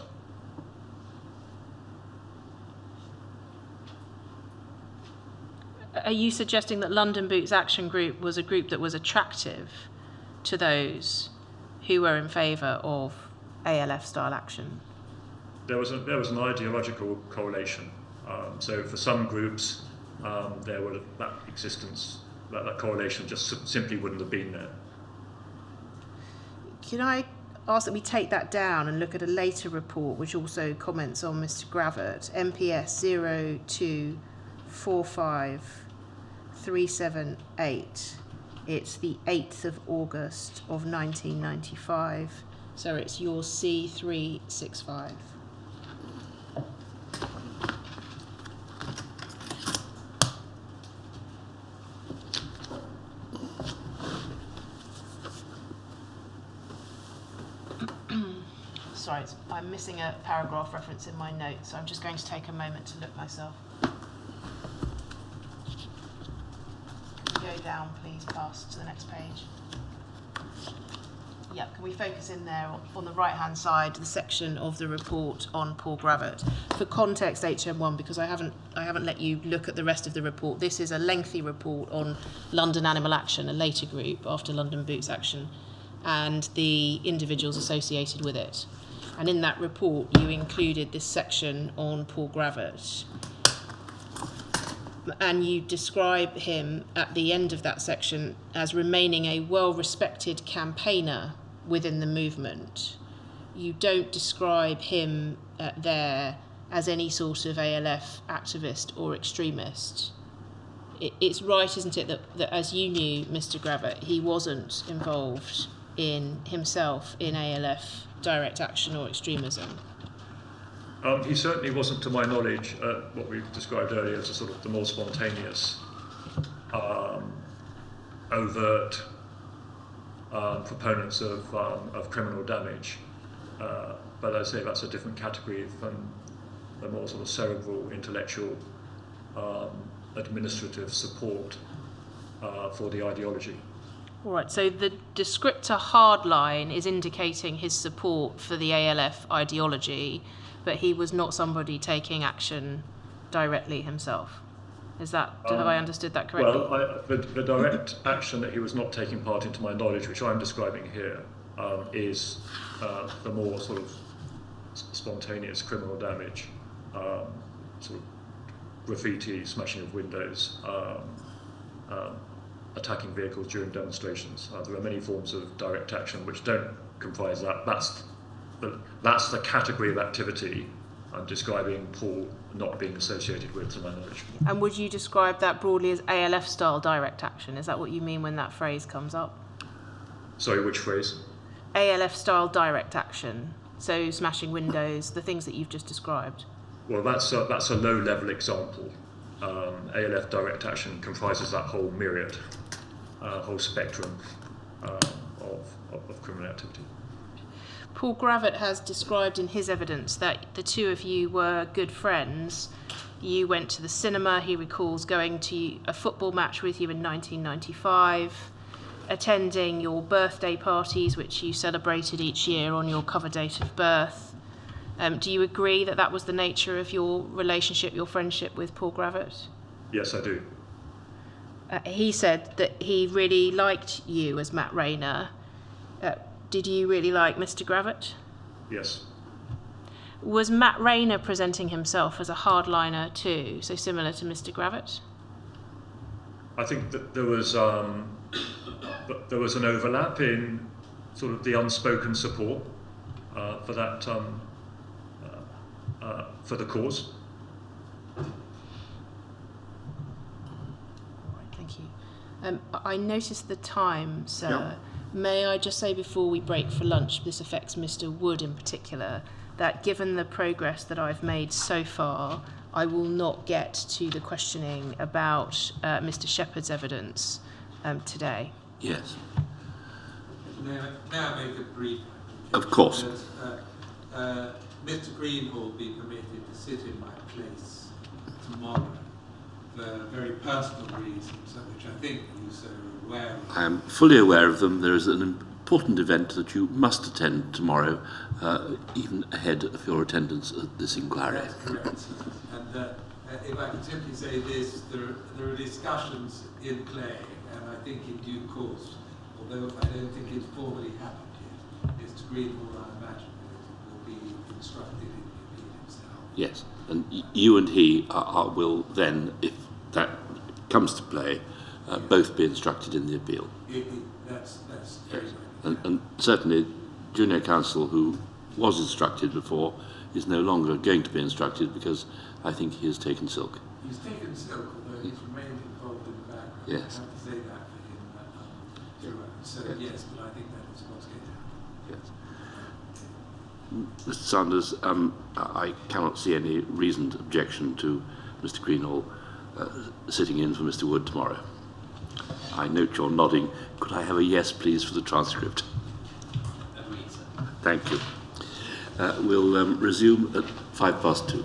Are you suggesting that London Boots Action Group was a group that was attractive to those who were in favour of ALF-style action? There was an ideological correlation. So for some groups, there would have, that correlation just simply wouldn't have been there. Can I ask that we take that down and look at a later report which also comments on Mr. Gravett, MPS 0245378. It's the 8th of August of 1995. So it's your C365. Sorry, I'm missing a paragraph reference in my notes, so I'm just going to take a moment to look myself. Go down, please, past to the next page. Yeah, can we focus in there on the right-hand side, the section of the report on Paul Gravett? For context, HM1, because I haven't let you look at the rest of the report. This is a lengthy report on London Animal Action, a later group after London Boots Action, and the individuals associated with it. And in that report, you included this section on Paul Gravett. And you describe him at the end of that section as remaining a well-respected campaigner within the movement. You don't describe him there as any sort of ALF activist or extremist. It's right, isn't it, that as you knew Mr. Gravett, he wasn't involved himself in ALF direct action or extremism? He certainly wasn't, to my knowledge, what we described earlier as a sort of the more spontaneous, overt proponents of criminal damage. But I say that's a different category from the more sort of cerebral, intellectual, administrative support for the ideology. All right, so the descriptor hardline is indicating his support for the ALF ideology, but he was not somebody taking action directly himself. Have I understood that correctly? Well, the direct action that he was not taking part in, to my knowledge, which I'm describing here, is the more sort of spontaneous criminal damage, sort of graffiti, smashing of windows, attacking vehicles during demonstrations. There are many forms of direct action which don't comprise that. That's the category of activity I'm describing Paul not being associated with, to my knowledge. And would you describe that broadly as ALF-style direct action? Is that what you mean when that phrase comes up? Sorry, which phrase? ALF-style direct action. So smashing windows, the things that you've just described. Well, that's a low-level example. ALF direct action comprises that whole myriad, whole spectrum of of criminal activity. Paul Gravett has described in his evidence that the two of you were good friends. You went to the cinema, he recalls going to a football match with you in 1995, attending your birthday parties, which you celebrated each year on your cover date of birth. Do you agree that that was the nature of your relationship, your friendship with Paul Gravett? Yes, I do. He said that he really liked you as Matt Rayner. Did you really like Mr. Gravett? Yes. Was Matt Rayner presenting himself as a hardliner too, so similar to Mr. Gravett? I think that there was an overlap in sort of the unspoken support for that for the cause. Thank you. I noticed the time, sir. Yeah. May I just say before we break for lunch, this affects Mr. Wood in particular, that given the progress that I've made so far, I will not get to the questioning about Mr. Shepherd's evidence today. Yes. May I make a brief? Of course. That, Mr. Greenhall be permitted to sit in my place tomorrow for very personal reasons, which I think you so are aware of. I am fully aware of them. There is an important event that you must attend tomorrow, even ahead of your attendance at this inquiry. That's correct, sir. And if I can simply say this, there are discussions in play, and I think in due course, although I don't think it's formally happened yet, Mr. Greenhall, I imagine, will be instructed in the appeal himself. Yes, and you and he will then, if that comes to play, both be instructed in the appeal. That's very Yes. good. And certainly, junior counsel who was instructed before is no longer going to be instructed because I think he has taken silk. He's taken silk, although he's remained involved in the background. Yes. I have to say that for him throughout. So yes, but I think that is what's going to happen. Yes. Mr. Sanders, I cannot see any reasoned objection to Mr. Greenhall sitting in for Mr. Wood tomorrow. I note you're nodding. Could I have a yes, please, for the transcript? Agreed, sir. Thank you. We'll resume at 2:05.